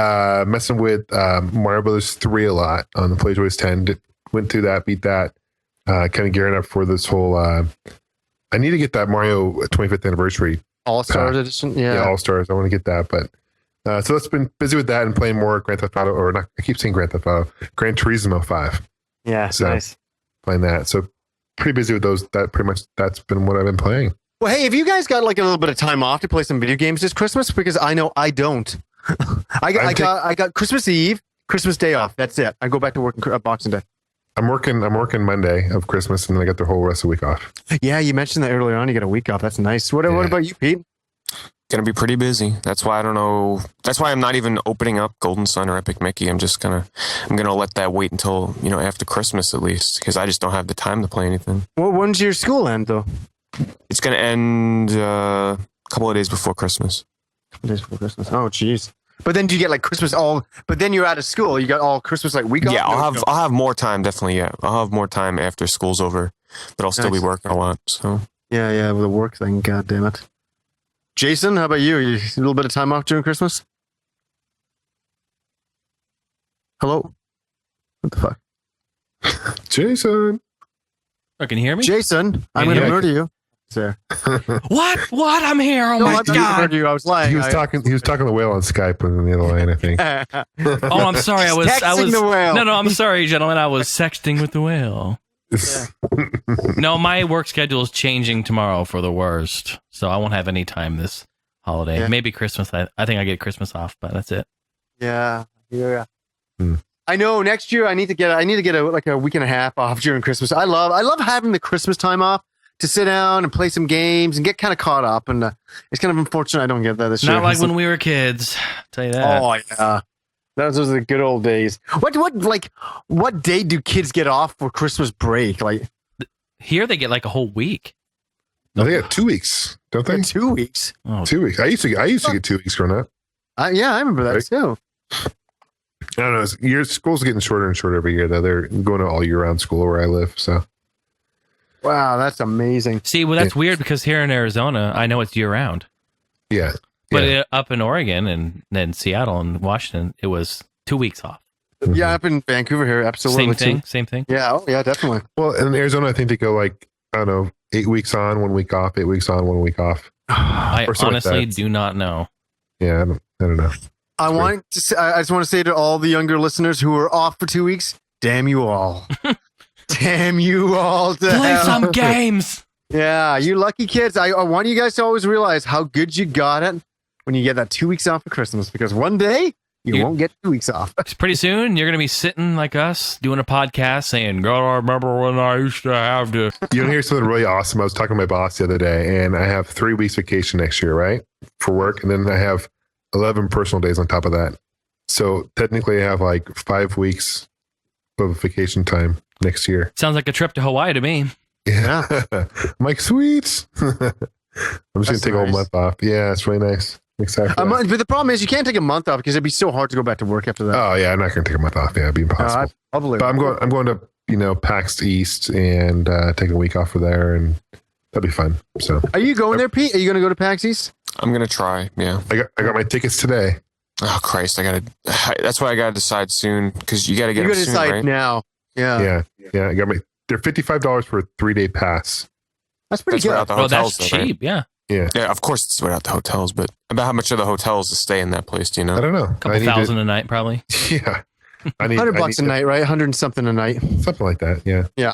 Speaker 2: Messing with Mario Brothers 3 a lot on the PlayStation 10. Went through that, beat that. Kind of gearing up for this whole I need to get that Mario 25th anniversary.
Speaker 5: All Stars
Speaker 2: pack.
Speaker 5: Edition.
Speaker 2: Yeah, All Stars. I want to get that, but so it's been busy with that and playing more Grand Theft Auto, or not. I keep saying Grand Theft Auto, Gran Turismo 5.
Speaker 5: Yeah,
Speaker 2: So
Speaker 5: nice.
Speaker 2: playing that. So pretty busy with those. That's been what I've been playing.
Speaker 5: Well, hey, have you guys got like a little bit of time off to play some video games this Christmas? Because I know I don't. I got Christmas Eve, Christmas Day off. That's it. I go back to work on Boxing Day.
Speaker 2: I'm working Monday of Christmas, and then I got the whole rest of the week off.
Speaker 5: Yeah, you mentioned that earlier on. You got a week off. That's nice. What about you, Pete?
Speaker 6: Gonna be pretty busy. That's why I don't know. That's why I'm not even opening up Golden Sun or Epic Mickey. I'm gonna let that wait until after Christmas at least, because I just don't have the time to play anything.
Speaker 5: Well, when's your school end though?
Speaker 6: It's gonna end a couple of days before Christmas.
Speaker 5: Days before Christmas. Oh, jeez. But then do you get like Christmas but then you're out of school. You got all Christmas like week off?
Speaker 6: Yeah, I'll have more time, definitely, yeah. I'll have more time after school's over, but I'll still be working a lot, so.
Speaker 5: Yeah, with the work thing, god damn it. Jason, how about you? You a little bit of time off during Christmas? Hello? What the fuck?
Speaker 2: Jason.
Speaker 3: Oh, can you hear me?
Speaker 5: Jason, I'm going to murder you. There.
Speaker 3: What? I'm here. Oh my God.
Speaker 5: I was lying.
Speaker 2: He was talking to the whale on Skype on the other line, I think.
Speaker 3: Oh, I'm sorry. I was
Speaker 5: texting the whale.
Speaker 3: No, I'm sorry, gentlemen. I was sexting with the whale. No, my work schedule is changing tomorrow for the worst, so I won't have any time this holiday.
Speaker 5: Yeah.
Speaker 3: Maybe Christmas. I think I get Christmas off, but that's it.
Speaker 5: Yeah. I know. Next year, I need to get a week and a half off during Christmas. I love having the Christmas time off to sit down and play some games and get kind of caught up. And it's kind of unfortunate I don't get that this year.
Speaker 3: Not like when we were kids. I'll tell you that.
Speaker 5: Oh yeah. Those are the good old days. What day do kids get off for Christmas break? Like
Speaker 3: here, they get like a whole week.
Speaker 2: No, they got 2 weeks, don't they?
Speaker 5: 2 weeks.
Speaker 3: Oh,
Speaker 2: 2 weeks. I used to get 2 weeks growing up.
Speaker 5: Yeah, I remember that
Speaker 2: Right.
Speaker 5: too.
Speaker 2: I don't know. School's getting shorter and shorter every year, though. They're going to all year round school where I live. So,
Speaker 5: wow, that's amazing.
Speaker 3: See, well, that's weird because here in Arizona, I know it's year round.
Speaker 2: yeah.
Speaker 3: But up in Oregon and then Seattle and Washington, it was 2 weeks off.
Speaker 5: Yeah, up in Vancouver here, absolutely.
Speaker 3: Same thing.
Speaker 5: Yeah, oh yeah, definitely.
Speaker 2: Well, in Arizona, I think they go like, I don't know, 8 weeks on, 1 week off, 8 weeks on, 1 week off.
Speaker 3: I
Speaker 2: Or something like
Speaker 3: honestly
Speaker 2: that.
Speaker 3: do not know.
Speaker 2: Yeah, I don't know.
Speaker 5: I just want to say to all the younger listeners who are off for 2 weeks, damn you all. Damn you all to
Speaker 3: Play
Speaker 5: hell.
Speaker 3: some games.
Speaker 5: Yeah, you lucky kids. I want you guys to always realize how good you got it when you get that 2 weeks off for Christmas, because one day you won't get 2 weeks off.
Speaker 3: Pretty soon, you're going to be sitting like us doing a podcast saying, God, I remember when I used to have to.
Speaker 2: You want to hear something really awesome? I was talking to my boss the other day, and I have 3 weeks vacation next year, right? For work. And then I have 11 personal days on top of that. So technically, I have like 5 weeks of vacation time next year.
Speaker 3: Sounds like a trip to Hawaii to me.
Speaker 2: Yeah. I'm like, sweet. I'm just going to take a whole month off. Yeah, it's really nice. Exactly.
Speaker 5: But the problem is you can't take a month off because it'd be so hard to go back to work after that.
Speaker 2: Oh yeah, I'm not going to take a month off. Yeah, it'd be impossible.
Speaker 5: Probably.
Speaker 2: But I'm going to PAX East and take a week off for there, and that'll be fun. So,
Speaker 5: are you going there, Pete? Are you going to go to PAX East?
Speaker 6: I'm gonna try. Yeah.
Speaker 2: I got my tickets today.
Speaker 6: Oh Christ! That's why I gotta decide soon, because you gotta get.
Speaker 5: You
Speaker 6: them
Speaker 5: got to
Speaker 6: soon,
Speaker 5: decide
Speaker 6: right?
Speaker 5: now. Yeah.
Speaker 2: Yeah. I got they're $55 for a 3-day pass.
Speaker 5: That's pretty
Speaker 6: That's
Speaker 5: good.
Speaker 6: without the
Speaker 3: Oh,
Speaker 6: hotels,
Speaker 3: that's
Speaker 6: though, right?
Speaker 3: cheap. Yeah.
Speaker 2: Yeah.
Speaker 6: Yeah, of course it's without the hotels, but about how much are the hotels to stay in that place? Do you know?
Speaker 2: I don't know.
Speaker 3: A couple thousand a night, probably.
Speaker 2: Yeah. I need
Speaker 5: $100 a night, right? 100 and something a night.
Speaker 2: Something like that. Yeah.
Speaker 5: Yeah.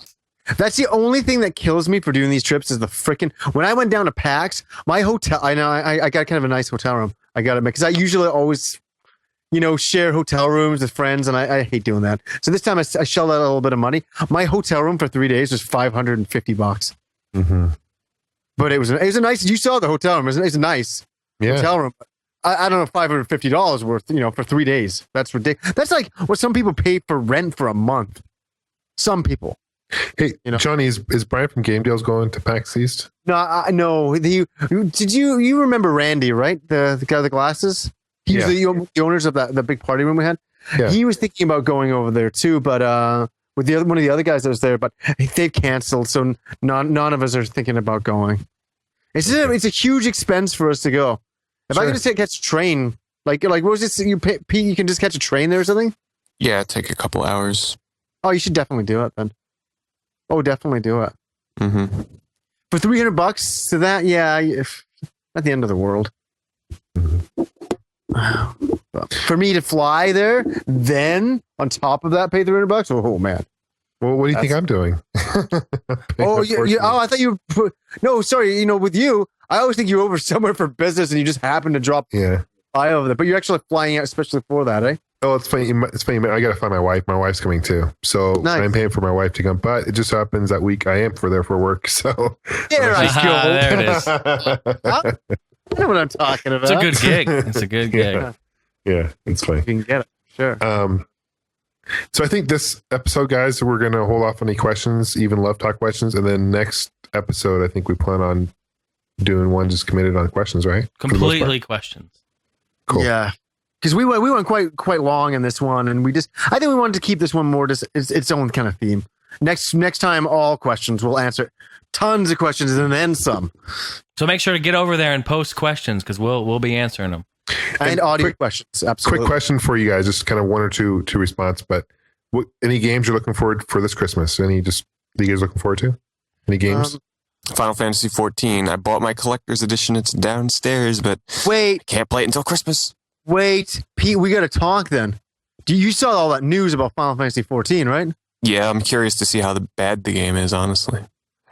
Speaker 5: That's the only thing that kills me for doing these trips is the freaking. When I went down to PAX, my hotel. I know I got kind of a nice hotel room. I got it because I usually always, share hotel rooms with friends, and I hate doing that. So this time I shelled out a little bit of money. My hotel room for 3 days was $550.
Speaker 2: Mm-hmm.
Speaker 5: But it was a nice. You saw the hotel room. It was a nice hotel room. I don't know, $550 worth. For 3 days. That's ridiculous. That's like what some people pay for rent for a month. Some people.
Speaker 2: Hey, Johnny, is Brian from Game Deals going to PAX East?
Speaker 5: No, no. Did you remember Randy, right? The guy with the glasses? He was the owners of the big party room we had. Yeah. He was thinking about going over there too, but with one of the other guys that was there, but they've canceled, so none of us are thinking about going. It's a huge expense for us to go. If I could just catch a train, like what was this? You can just catch a train there or something?
Speaker 6: Yeah, take a couple hours.
Speaker 5: Oh, you should definitely do it then. Oh, definitely do it.
Speaker 6: Mm-hmm.
Speaker 5: For $300 to that, yeah, not the end of the world. For me to fly there, then on top of that, pay $300. Oh man.
Speaker 2: Well, what do you think I'm doing?
Speaker 5: Oh, I thought you. No, sorry. With you, I always think you're over somewhere for business, and you just happen to drop by over there. But you're actually flying out especially for that, eh?
Speaker 2: Oh, it's funny. It's funny. I got to find my wife. My wife's coming too, so
Speaker 5: Nice.
Speaker 2: I'm paying for my wife to come. But it just happens that week I am there for work. So
Speaker 5: Yeah, right.
Speaker 3: There it is.
Speaker 5: I know what I'm talking about.
Speaker 3: It's a good gig. It's a good gig.
Speaker 2: Yeah, it's funny.
Speaker 5: You can get it. Sure.
Speaker 2: So I think this episode, guys, we're going to hold off on any questions, even love talk questions, and then next episode, I think we plan on doing one just committed on questions, right?
Speaker 3: Completely questions.
Speaker 2: Cool.
Speaker 5: Yeah. Because we went quite long in this one, and I think we wanted to keep this one more just its own kind of theme. Next time, all questions we'll answer tons of questions and then some.
Speaker 3: So make sure to get over there and post questions because we'll be answering them.
Speaker 5: And audio questions, absolutely.
Speaker 2: Quick question for you guys, just kind of one or two response. But any games you're looking forward for this Christmas? Any just that you guys looking forward to? Any games?
Speaker 6: Final Fantasy 14. I bought my collector's edition. It's downstairs, but
Speaker 5: Wait,
Speaker 6: can't play it until Christmas.
Speaker 5: Pete, we got to talk then. You saw all that news about Final Fantasy 14, right?
Speaker 6: Yeah, I'm curious to see how bad the game is, honestly.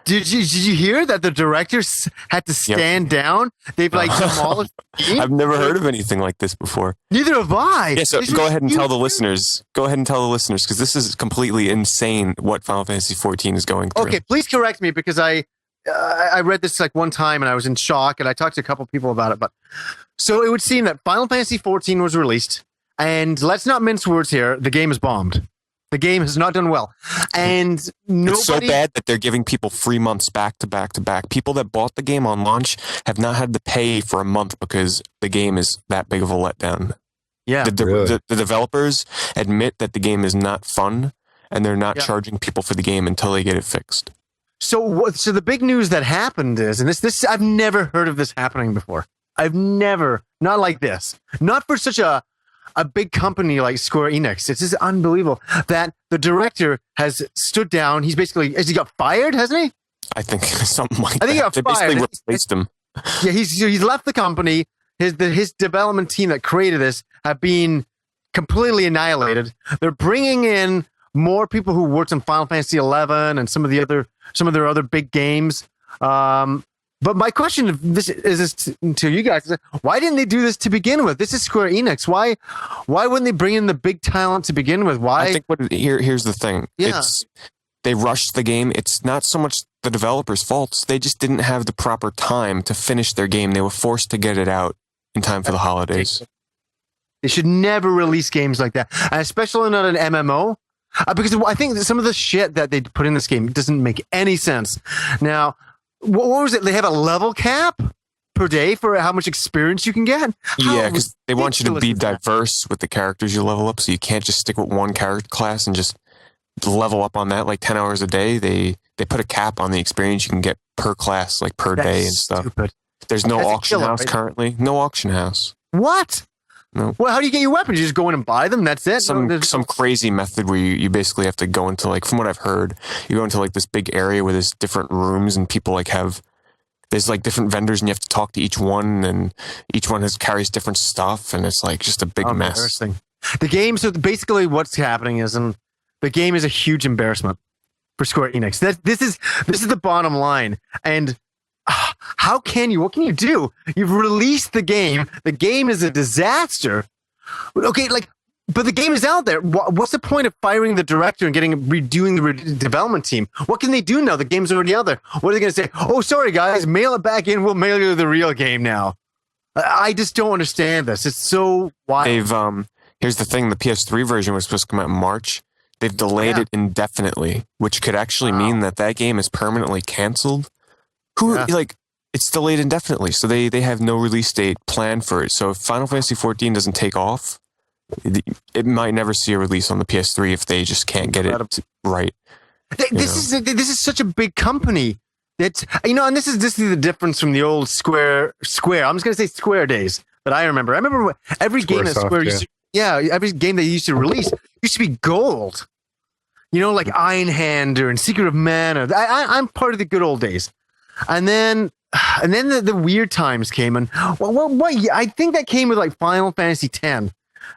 Speaker 5: Did you hear that the directors had to stand down? They've demolished the game?
Speaker 6: I've never heard of anything like this before.
Speaker 5: Neither have I.
Speaker 6: Yeah, so
Speaker 5: This
Speaker 6: go
Speaker 5: is
Speaker 6: ahead and tell the
Speaker 5: huge.
Speaker 6: listeners. Go ahead and tell the listeners because this is completely insane what Final Fantasy 14 is going through.
Speaker 5: Okay, please correct me because I read this one time and I was in shock, and I talked to a couple people about it. But so it would seem that Final Fantasy 14 was released, and let's not mince words here. The game is bombed. The game has not done well, and nobody.
Speaker 6: It's so bad that they're giving people free months back to back to back. People that bought the game on launch have not had to pay for a month because the game is that big of a letdown.
Speaker 5: Yeah,
Speaker 6: The developers admit that the game is not fun, and they're not charging people for the game until they get it fixed.
Speaker 5: So the big news that happened is, and this I've never heard of this happening before. Not like this. Not for such a big company like Square Enix. It's just unbelievable that the director has stood down. Has he got fired, hasn't he?
Speaker 6: I think something like
Speaker 5: I think he
Speaker 6: that.
Speaker 5: got
Speaker 6: They
Speaker 5: fired.
Speaker 6: basically replaced him.
Speaker 5: Yeah, he's left the company. His development team that created this have been completely annihilated. They're bringing in more people who worked on Final Fantasy 11 and some of their other big games. But my question is to you guys: why didn't they do this to begin with? This is Square Enix. Why wouldn't they bring in the big talent to begin with? Why?
Speaker 6: I think here's the thing.
Speaker 5: Yeah.
Speaker 6: They rushed the game. It's not so much the developers' faults. They just didn't have the proper time to finish their game. They were forced to get it out in time for the holidays.
Speaker 5: They should never release games like that, and especially not an MMO. Because I think that some of the shit that they put in this game doesn't make any sense. Now, what was it? They have a level cap per day for how much experience you can get?
Speaker 6: Yeah, because they want you to be
Speaker 5: ridiculous is that?
Speaker 6: diverse with the characters you level up, so you can't just stick with one character class and just level up on that like 10 hours a day. They put a cap on the experience you can get per class, like per
Speaker 5: That's
Speaker 6: day and stuff.
Speaker 5: stupid.
Speaker 6: There's no
Speaker 5: That's a
Speaker 6: auction
Speaker 5: killer,
Speaker 6: house
Speaker 5: right?
Speaker 6: currently. No auction house.
Speaker 5: What?
Speaker 6: No.
Speaker 5: Well, how do you get your weapons? You just go in and buy them? That's it?
Speaker 6: Some crazy method where you basically have to go into from what I've heard, you go into this big area where there's different rooms and people there's different vendors and you have to talk to each one and each one carries different stuff and it's just a big mess.
Speaker 5: Embarrassing. The game, so basically what's happening is the game is a huge embarrassment for Square Enix. This is the bottom line. And what can you do? You've released the game. The game is a disaster. Okay, but the game is out there. What's the point of firing the director and redoing the development team? What can they do now? The game's already out there. What are they going to say? Oh, sorry, guys, mail it back in. We'll mail you the real game now. I just don't understand this. It's so wild.
Speaker 6: Here's the thing. The PS3 version was supposed to come out in March. They've delayed it indefinitely, which could actually mean that game is permanently canceled. It's delayed indefinitely, so they have no release date planned for it. So if Final Fantasy 14 doesn't take off, it might never see a release on the PS3 if they just can't get it right.
Speaker 5: This is such a big company that and this is the difference from the old Square. I'm just gonna say Square days that I remember. I remember every game that Square used every game they used to release used to be gold. Like Iron Hand and Secret of Mana. I'm part of the good old days. And then the weird times came, and what I think that came with like Final Fantasy X.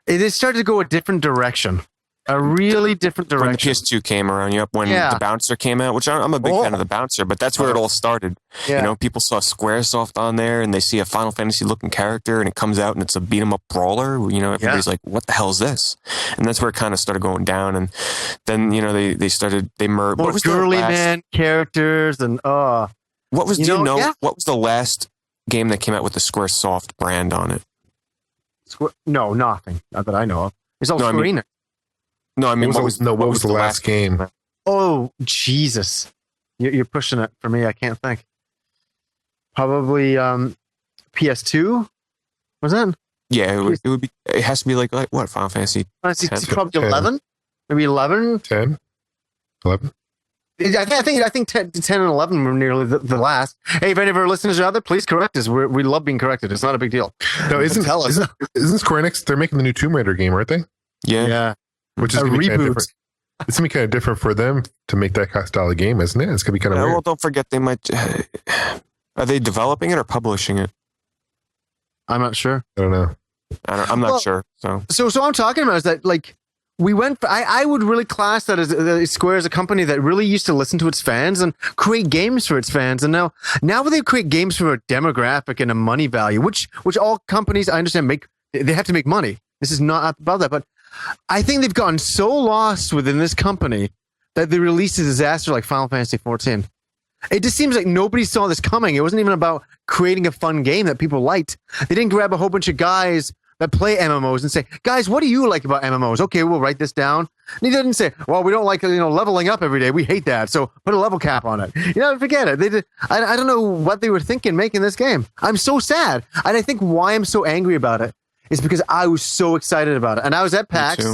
Speaker 5: It started to go a different direction, a really different
Speaker 6: When the
Speaker 5: direction.
Speaker 6: PS2 came around, when the Bouncer came out, which I'm a big fan of the Bouncer, but that's where it all started.
Speaker 5: Yeah.
Speaker 6: You know, people saw Squaresoft on there, and they see a Final Fantasy looking character, and it comes out, and it's a beat 'em up brawler. You know, everybody's like, "What the hell is this?" And that's where it kind of started going down. And then they merged.
Speaker 5: More girly man characters, and
Speaker 6: what was
Speaker 5: what
Speaker 6: was the last game that came out with the Squaresoft brand on it?
Speaker 5: No, nothing. Not that I know of. It's all
Speaker 6: No, I
Speaker 5: Square
Speaker 6: mean-
Speaker 5: Enix.
Speaker 6: No, I mean,
Speaker 2: what was the last game?
Speaker 5: Oh, Jesus. You're pushing it for me. I can't think. Probably PS2? Was that?
Speaker 6: Yeah, it would be. It has to be like what Final Fantasy?
Speaker 5: It's probably 11? Maybe 11?
Speaker 2: 10? 11?
Speaker 5: I think 10 and 11 were nearly the last. Hey, if any of our listeners are out there, please correct us. We love being corrected. It's not a big deal.
Speaker 2: No, isn't Square Enix? They're making the new Tomb Raider game, aren't they?
Speaker 6: Yeah.
Speaker 2: Which is
Speaker 5: A
Speaker 2: gonna be kinda
Speaker 5: reboot.
Speaker 2: different. It's gonna be kind of different for them to make that kind of style of game, isn't it? It's gonna be kind of
Speaker 6: Well,
Speaker 2: weird.
Speaker 6: don't forget they might. Are they developing it or publishing it?
Speaker 5: I'm not sure.
Speaker 2: I don't know.
Speaker 6: I'm not sure. So
Speaker 5: So what I'm talking about is that, like, we went. I would really class that as Square as a company that really used to listen to its fans and create games for its fans. And now they create games for a demographic and a money value, which all companies, I understand, they have to make money. This is not about that, but I think they've gotten so lost within this company that they released a disaster like Final Fantasy XIV. It just seems like nobody saw this coming. It wasn't even about creating a fun game that people liked. They didn't grab a whole bunch of guys that play MMOs and say, "Guys, what do you like about MMOs?" Okay, we'll write this down. And he didn't say, "Well, we don't like leveling up every day. We hate that. So put a level cap on it." Forget it. They did. I don't know what they were thinking making this game. I'm so sad, and I think why I'm so angry about it is because I was so excited about it, and I was at PAX.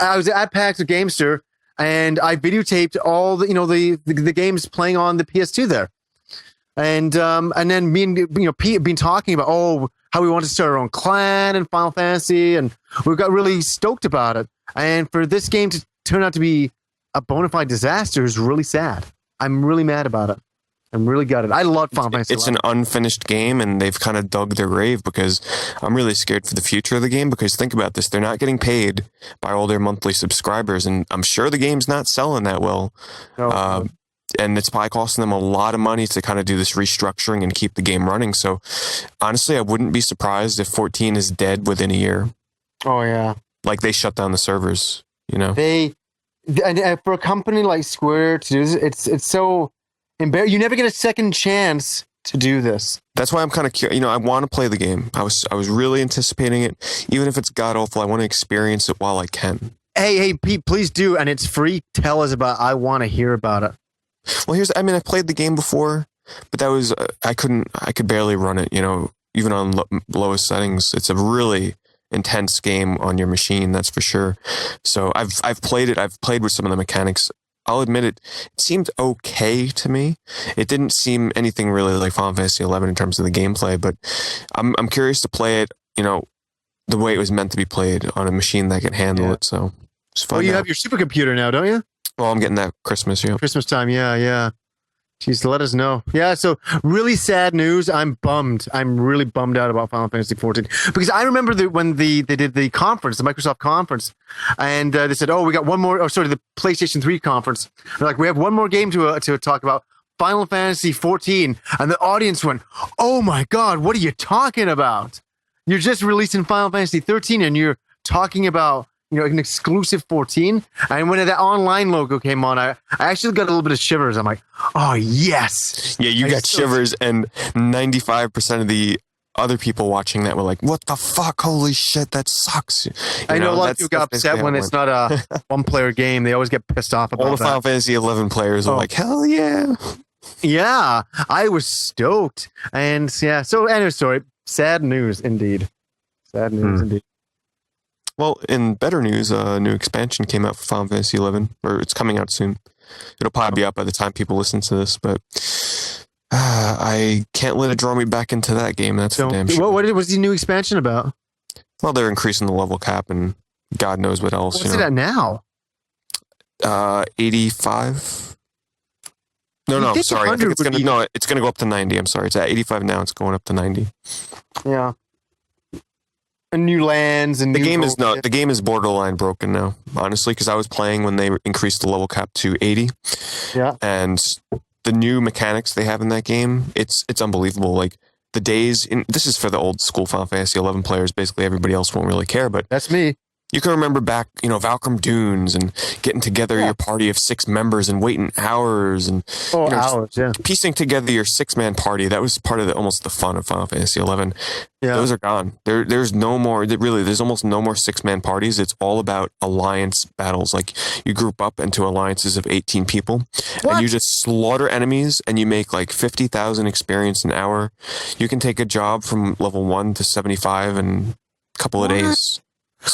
Speaker 5: I was at PAX with Gamester, and I videotaped all the games playing on the PS2 there, and then me and Pete have been talking about how we want to start our own clan in Final Fantasy, and we got really stoked about it. And for this game to turn out to be a bona fide disaster is really sad. I'm really mad about it. I'm really gutted. I love Final Fantasy.
Speaker 6: It's an unfinished game, and they've kind of dug their grave because I'm really scared for the future of the game. Because think about this: they're not getting paid by all their monthly subscribers, and I'm sure the game's not selling that well.
Speaker 5: No.
Speaker 6: And it's probably costing them a lot of money to kind of do this restructuring and keep the game running. So, honestly, I wouldn't be surprised if 14 is dead within a year.
Speaker 5: Oh yeah,
Speaker 6: like they shut down the servers. And
Speaker 5: for a company like Square to do this, it's so embarrassing. You never get a second chance to do this.
Speaker 6: That's why I'm kind of curious. I want to play the game. I was really anticipating it, even if it's god awful. I want to experience it while I can.
Speaker 5: Hey, Pete, please do, and it's free. Tell us about. I want to hear about it.
Speaker 6: Well, I played the game before, but that was I could barely run it. Even on lowest settings, it's a really intense game on your machine. That's for sure. So I've played it. I've played with some of the mechanics. I'll admit it seemed okay to me. It didn't seem anything really like Final Fantasy 11 in terms of the gameplay, but I'm curious to play it, the way it was meant to be played on a machine that can handle it. So it's fun.
Speaker 5: Oh, you have your supercomputer now, don't you?
Speaker 6: Well, I'm getting that Christmas, yeah.
Speaker 5: Christmas time, yeah. Jeez, let us know. Yeah, so really sad news. I'm bummed. I'm really bummed out about Final Fantasy XIV because I remember when they did the conference, the Microsoft conference, and they said, "Oh, we got one more." Oh, sorry, the PlayStation 3 conference. They're like, "We have one more game to talk about, Final Fantasy XIV," and the audience went, "Oh my God, what are you talking about? You're just releasing Final Fantasy 13, and you're talking about." An exclusive 14. And when that online logo came on, I actually got a little bit of shivers. I'm like, oh, yes.
Speaker 6: Yeah, you got shivers, and 95% of the other people watching that were like, what the fuck? Holy shit, that sucks.
Speaker 5: I know a lot of people got upset when it's not a one-player game. They always get pissed off about that.
Speaker 6: All the Final Fantasy 11 players are like, hell yeah.
Speaker 5: Yeah, I was stoked. And yeah, so anyway, sorry. Sad news indeed. Sad news indeed.
Speaker 6: Well, in better news, a new expansion came out for Final Fantasy 11, or it's coming out soon. It'll probably be out by the time people listen to this, but I can't let it draw me back into that game. That's for damn sure.
Speaker 5: What was the new expansion about?
Speaker 6: Well, they're increasing the level cap and God knows what else.
Speaker 5: What's it at now?
Speaker 6: 85. No,
Speaker 5: You'd think
Speaker 6: sorry. I
Speaker 5: 100
Speaker 6: think it's
Speaker 5: would
Speaker 6: gonna
Speaker 5: be-
Speaker 6: no, it's gonna go up to 90. I'm sorry. It's at 85 now. It's going up to 90.
Speaker 5: Yeah. And new lands and
Speaker 6: The
Speaker 5: new
Speaker 6: game is
Speaker 5: goals.
Speaker 6: not. The game is borderline broken now, honestly, because I was playing when they increased the level cap to 80.
Speaker 5: Yeah.
Speaker 6: And the new mechanics they have in that game, it's unbelievable. Like the days in this is for the old school Final Fantasy 11 players. Basically, everybody else won't really care, but
Speaker 5: That's me.
Speaker 6: you can remember back, Valkyrie Dunes and getting together your party of 6 members and waiting hours and
Speaker 5: Oh,
Speaker 6: just
Speaker 5: hours, yeah.
Speaker 6: piecing together your 6-man party. That was part of almost the fun of Final Fantasy 11.
Speaker 5: Yeah.
Speaker 6: Those are gone. There's no more. There's almost no more 6-man parties. It's all about alliance battles. Like you group up into alliances of 18 people, and you just slaughter enemies, and you make like 50,000 experience an hour. You can take a job from level 1 to 75 in a couple of days.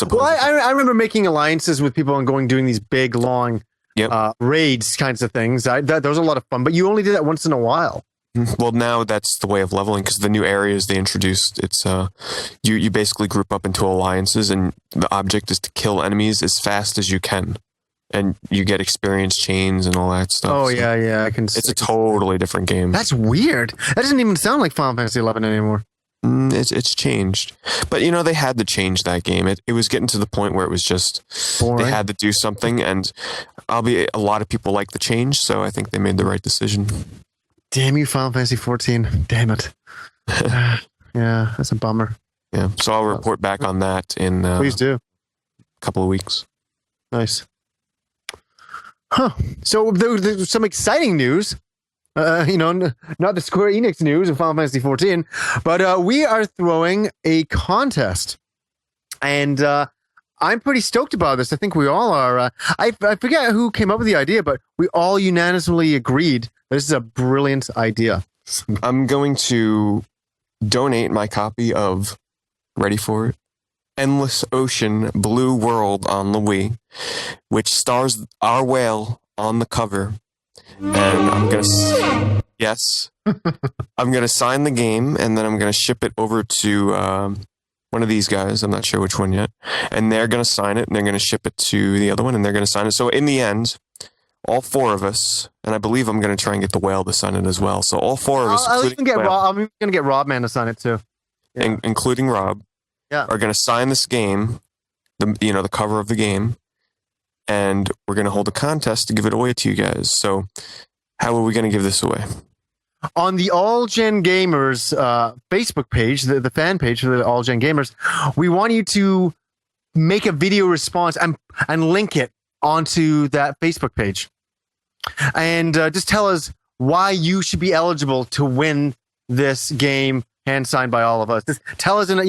Speaker 5: Well, I remember making alliances with people and doing these big, long
Speaker 6: Yep.
Speaker 5: raids kinds of things. Those are a lot of fun, but you only did that once in a while.
Speaker 6: Well, now that's the way of leveling because the new areas they introduced, it's you basically group up into alliances, and the object is to kill enemies as fast as you can, and you get experience chains and all that stuff.
Speaker 5: Oh,
Speaker 6: So
Speaker 5: yeah. I can.
Speaker 6: it's a totally different game.
Speaker 5: That's weird. That doesn't even sound like Final Fantasy 11 anymore.
Speaker 6: It's changed, but they had to change that game. It was getting to the point where it was just
Speaker 5: Boring.
Speaker 6: they had to do something, and a lot of people like the change, so I think they made the right decision.
Speaker 5: Damn you, Final Fantasy 14. Damn it. Yeah, that's a bummer.
Speaker 6: Yeah, so I'll report back on that in
Speaker 5: Please do.
Speaker 6: a couple of weeks.
Speaker 5: Nice. Huh. So there's some exciting news. Not the Square Enix news of Final Fantasy 14, but we are throwing a contest. And I'm pretty stoked about this. I think we all are. I forget who came up with the idea, but we all unanimously agreed that this is a brilliant idea.
Speaker 6: I'm going to donate my copy of, ready for it, Endless Ocean Blue World on the Wii, which stars our whale on the cover. And I'm going to, yes, I'm going to sign the game, and then I'm going to ship it over to one of these guys. I'm not sure which one yet. And they're going to sign it, and they're going to ship it to the other one, and they're going to sign it. So in the end, all 4 of us, and I believe I'm going to try and get the whale to sign it as well. So all 4 of us,
Speaker 5: I'll even get
Speaker 6: Whale,
Speaker 5: Rob. I'm going to get Rob Man to sign it too. Yeah.
Speaker 6: including Rob,
Speaker 5: Yeah.
Speaker 6: are going to sign this game, the cover of the game, and we're going to hold a contest to give it away to you guys. So how are we going to give this away?
Speaker 5: On the All Gen Gamers Facebook page, the fan page for the All Gen Gamers, we want you to make a video response and link it onto that Facebook page. And just tell us why you should be eligible to win this game, hand signed by all of us. Just tell us, and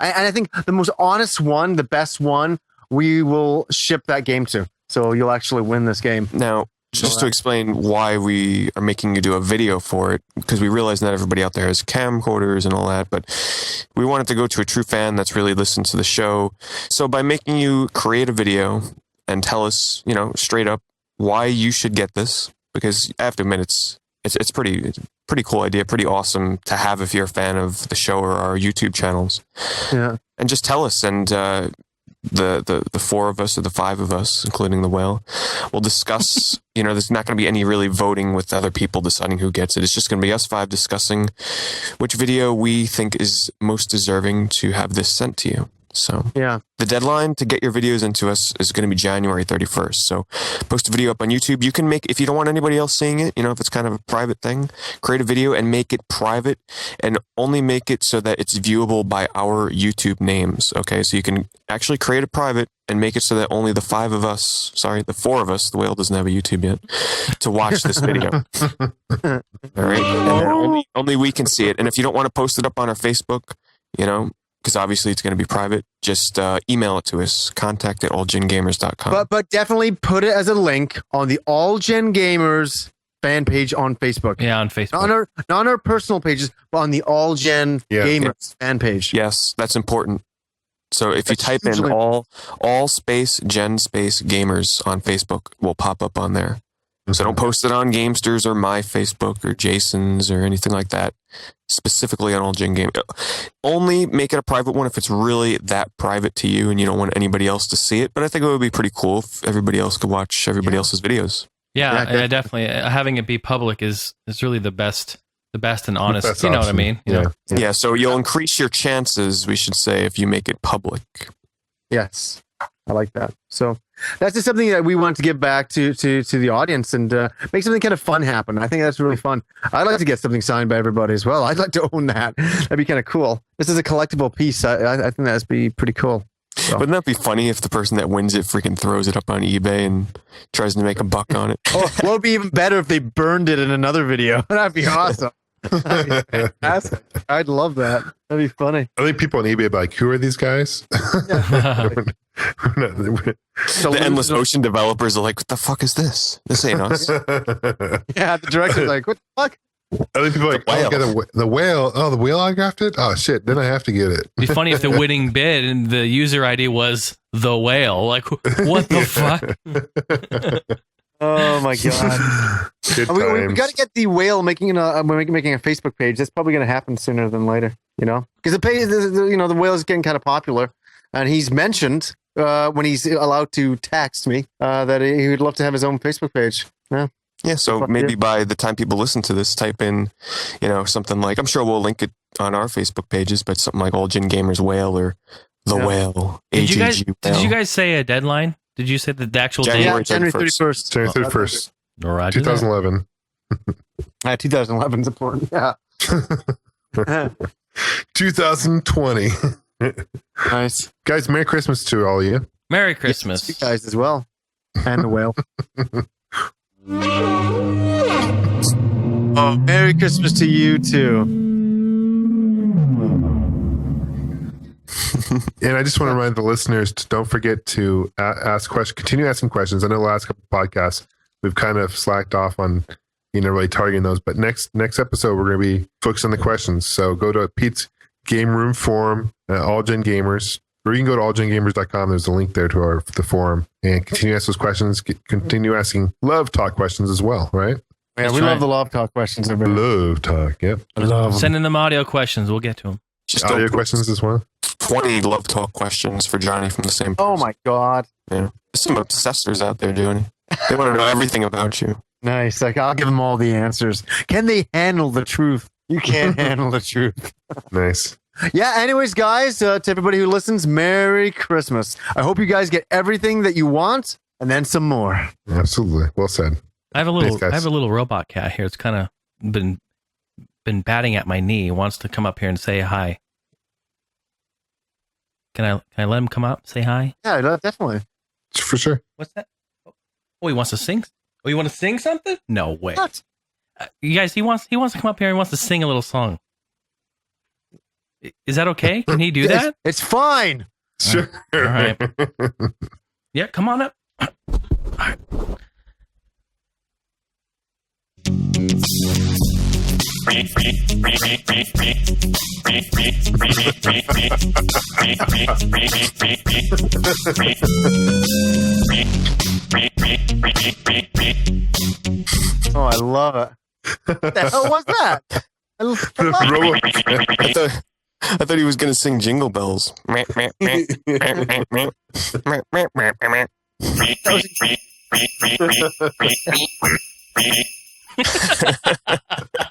Speaker 5: I think the most honest one, the best one, we will ship that game to. So you'll actually win this game.
Speaker 6: Now, just to explain why we are making you do a video for it, because we realize not everybody out there has camcorders and all that, but we wanted to go to a true fan that's really listened to the show. So by making you create a video and tell us, straight up why you should get this, because I have to admit it's pretty cool idea, pretty awesome to have if you're a fan of the show or our YouTube channels.
Speaker 5: Yeah.
Speaker 6: And just tell us, and the 4 of us or the 5 of us, including the whale, we'll discuss. There's not going to be any really voting with other people deciding who gets it. It's just going to be us 5 discussing which video we think is most deserving to have this sent to you. So
Speaker 5: yeah,
Speaker 6: the deadline to get your videos into us is going to be January 31st. So post a video up on YouTube. You can if you don't want anybody else seeing it, if it's kind of a private thing, create a video and make it private, and only make it so that it's viewable by our YouTube names. Okay. So you can actually create it private and make it so that only the 4 of us, the whale doesn't have a YouTube yet, to watch this video. All right. And then only we can see it. And if you don't want to post it up on our Facebook, because obviously it's going to be private, just email it to us, contact@allgengamers.com.
Speaker 5: But definitely put it as a link on the All Gen Gamers fan page on Facebook.
Speaker 3: Yeah, on Facebook.
Speaker 5: Not on our personal pages, but on the All Gen Gamers fan page.
Speaker 6: Yes, that's important. So if you type in
Speaker 5: hugely-
Speaker 6: all space gen space gamers on Facebook, will pop up on there. So don't post it on Gamesters or my Facebook or Jason's or anything like that. Specifically on All Gen Game. Only make it a private one if it's really that private to you and you don't want anybody else to see it. But I think it would be pretty cool if everybody else could watch everybody else's videos.
Speaker 3: Yeah, definitely. Having it be public is really the best and honest.
Speaker 2: Best
Speaker 3: You know what I
Speaker 2: option.
Speaker 3: mean? You know?
Speaker 6: Yeah, so you'll increase your chances, we should say, if you make it public.
Speaker 5: Yes, I like that. So that's just something that we want to give back to the audience and make something kind of fun happen. I think that's really fun. I'd like to get something signed by everybody as well. I'd like to own that. That'd be kind of cool. This is a collectible piece. I think that'd be pretty cool. So.
Speaker 6: Wouldn't that be funny if the person that wins it freaking throws it up on eBay and tries to make a buck on it?
Speaker 5: Oh, well, it'd be even better if they burned it in another video. That'd be awesome. That'd be fantastic. I'd love that. That'd be funny.
Speaker 2: I think people on eBay be like, who are these guys?
Speaker 6: The Endless Ocean developers are like, what the fuck is this? This ain't us.
Speaker 5: Yeah, the director's like, what the fuck?
Speaker 2: I think people are like, oh, the whale. Oh, the whale autographed it? Oh, shit. Then I have to get it.
Speaker 3: It'd be funny if the winning bid and the user ID was the whale. Like, what the fuck?
Speaker 5: Oh my god! we got to get the whale making a Facebook page. That's probably going to happen sooner than later. You know, because the whale is getting kind of popular, and he's mentioned when he's allowed to text me that he would love to have his own Facebook page. Yeah.
Speaker 6: Yeah, so maybe by the time people listen to this, type in, something like, I'm sure we'll link it on our Facebook pages, but something like All Gen Gamers Whale or The Whale.
Speaker 3: Did you guys say a deadline? Did you say the actual date?
Speaker 5: Yeah, January 31st.
Speaker 2: January 31st.
Speaker 3: Roger
Speaker 2: 2011.
Speaker 5: 2011 is important. Yeah.
Speaker 2: 2020.
Speaker 5: Nice.
Speaker 2: Guys, Merry Christmas to all of you.
Speaker 3: Merry Christmas.
Speaker 5: You guys as well. And the whale. Oh, Merry Christmas to you too.
Speaker 2: And I just want to remind the listeners to don't forget to ask questions, continue asking questions. I know the last couple of podcasts we've kind of slacked off on, really targeting those. But next episode we're going to be focused on the questions. So go to Pete's Game Room forum, All Gen Gamers, or you can go to allgengamers.com. There's a link there to the forum, and continue to ask those questions. Continue asking love talk questions as well, right?
Speaker 5: Yeah, we love the love talk questions.
Speaker 2: Love talk, yep.
Speaker 3: Send in them audio questions. We'll get to them.
Speaker 6: Just
Speaker 2: audio questions as well.
Speaker 6: 20 love talk questions for Johnny from the same person.
Speaker 5: Oh my god.
Speaker 6: Yeah. There's some obsessors out there, Johnny. They want to know everything about you.
Speaker 5: Nice. Like, I'll give them all the answers. Can they handle the truth? You can't handle the truth.
Speaker 2: Nice.
Speaker 5: Yeah, anyways, guys, to everybody who listens, Merry Christmas. I hope you guys get everything that you want and then some more.
Speaker 2: Absolutely. Well said.
Speaker 3: I have a little robot cat here. It's kind of been batting at my knee. It wants to come up here and say hi. Can I let him come up, say hi?
Speaker 5: Yeah, definitely.
Speaker 2: For sure.
Speaker 3: What's that? Oh, he wants to sing. Oh, you want to sing something? No way.
Speaker 5: What?
Speaker 3: You guys, he wants to come up here and wants to sing a little song. Is that okay? Can he do that?
Speaker 5: It's fine.
Speaker 2: Sure.
Speaker 3: All right. Yeah, come on up. All right.
Speaker 5: Oh, I love it. What the hell was that?
Speaker 6: I thought he was going to sing Jingle Bells.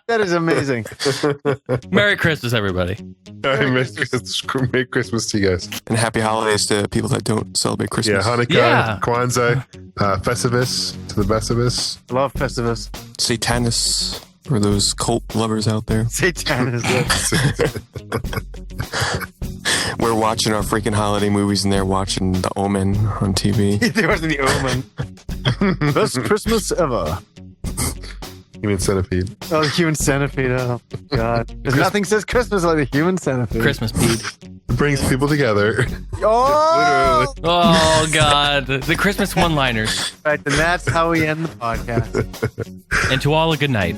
Speaker 5: That is amazing.
Speaker 3: Merry Christmas, everybody.
Speaker 2: Merry Christmas to you guys.
Speaker 6: And happy holidays to people that don't celebrate Christmas.
Speaker 2: Yeah, Hanukkah, Kwanzaa, Festivus, to the best of us.
Speaker 5: Love Festivus.
Speaker 6: Satanus, for those cult lovers out there.
Speaker 5: Satanus.
Speaker 6: We're watching our freaking holiday movies and they're watching The Omen on TV.
Speaker 5: There wasn't The Omen. Best Christmas ever.
Speaker 2: Human centipede.
Speaker 5: Oh, the human centipede. Oh, God. There's nothing says Christmas like the human centipede.
Speaker 3: Christmas pede.
Speaker 2: It brings people together.
Speaker 5: Oh!
Speaker 3: Oh, God. The Christmas one-liners.
Speaker 5: Right, and that's how we end the podcast.
Speaker 3: And to all, a good night.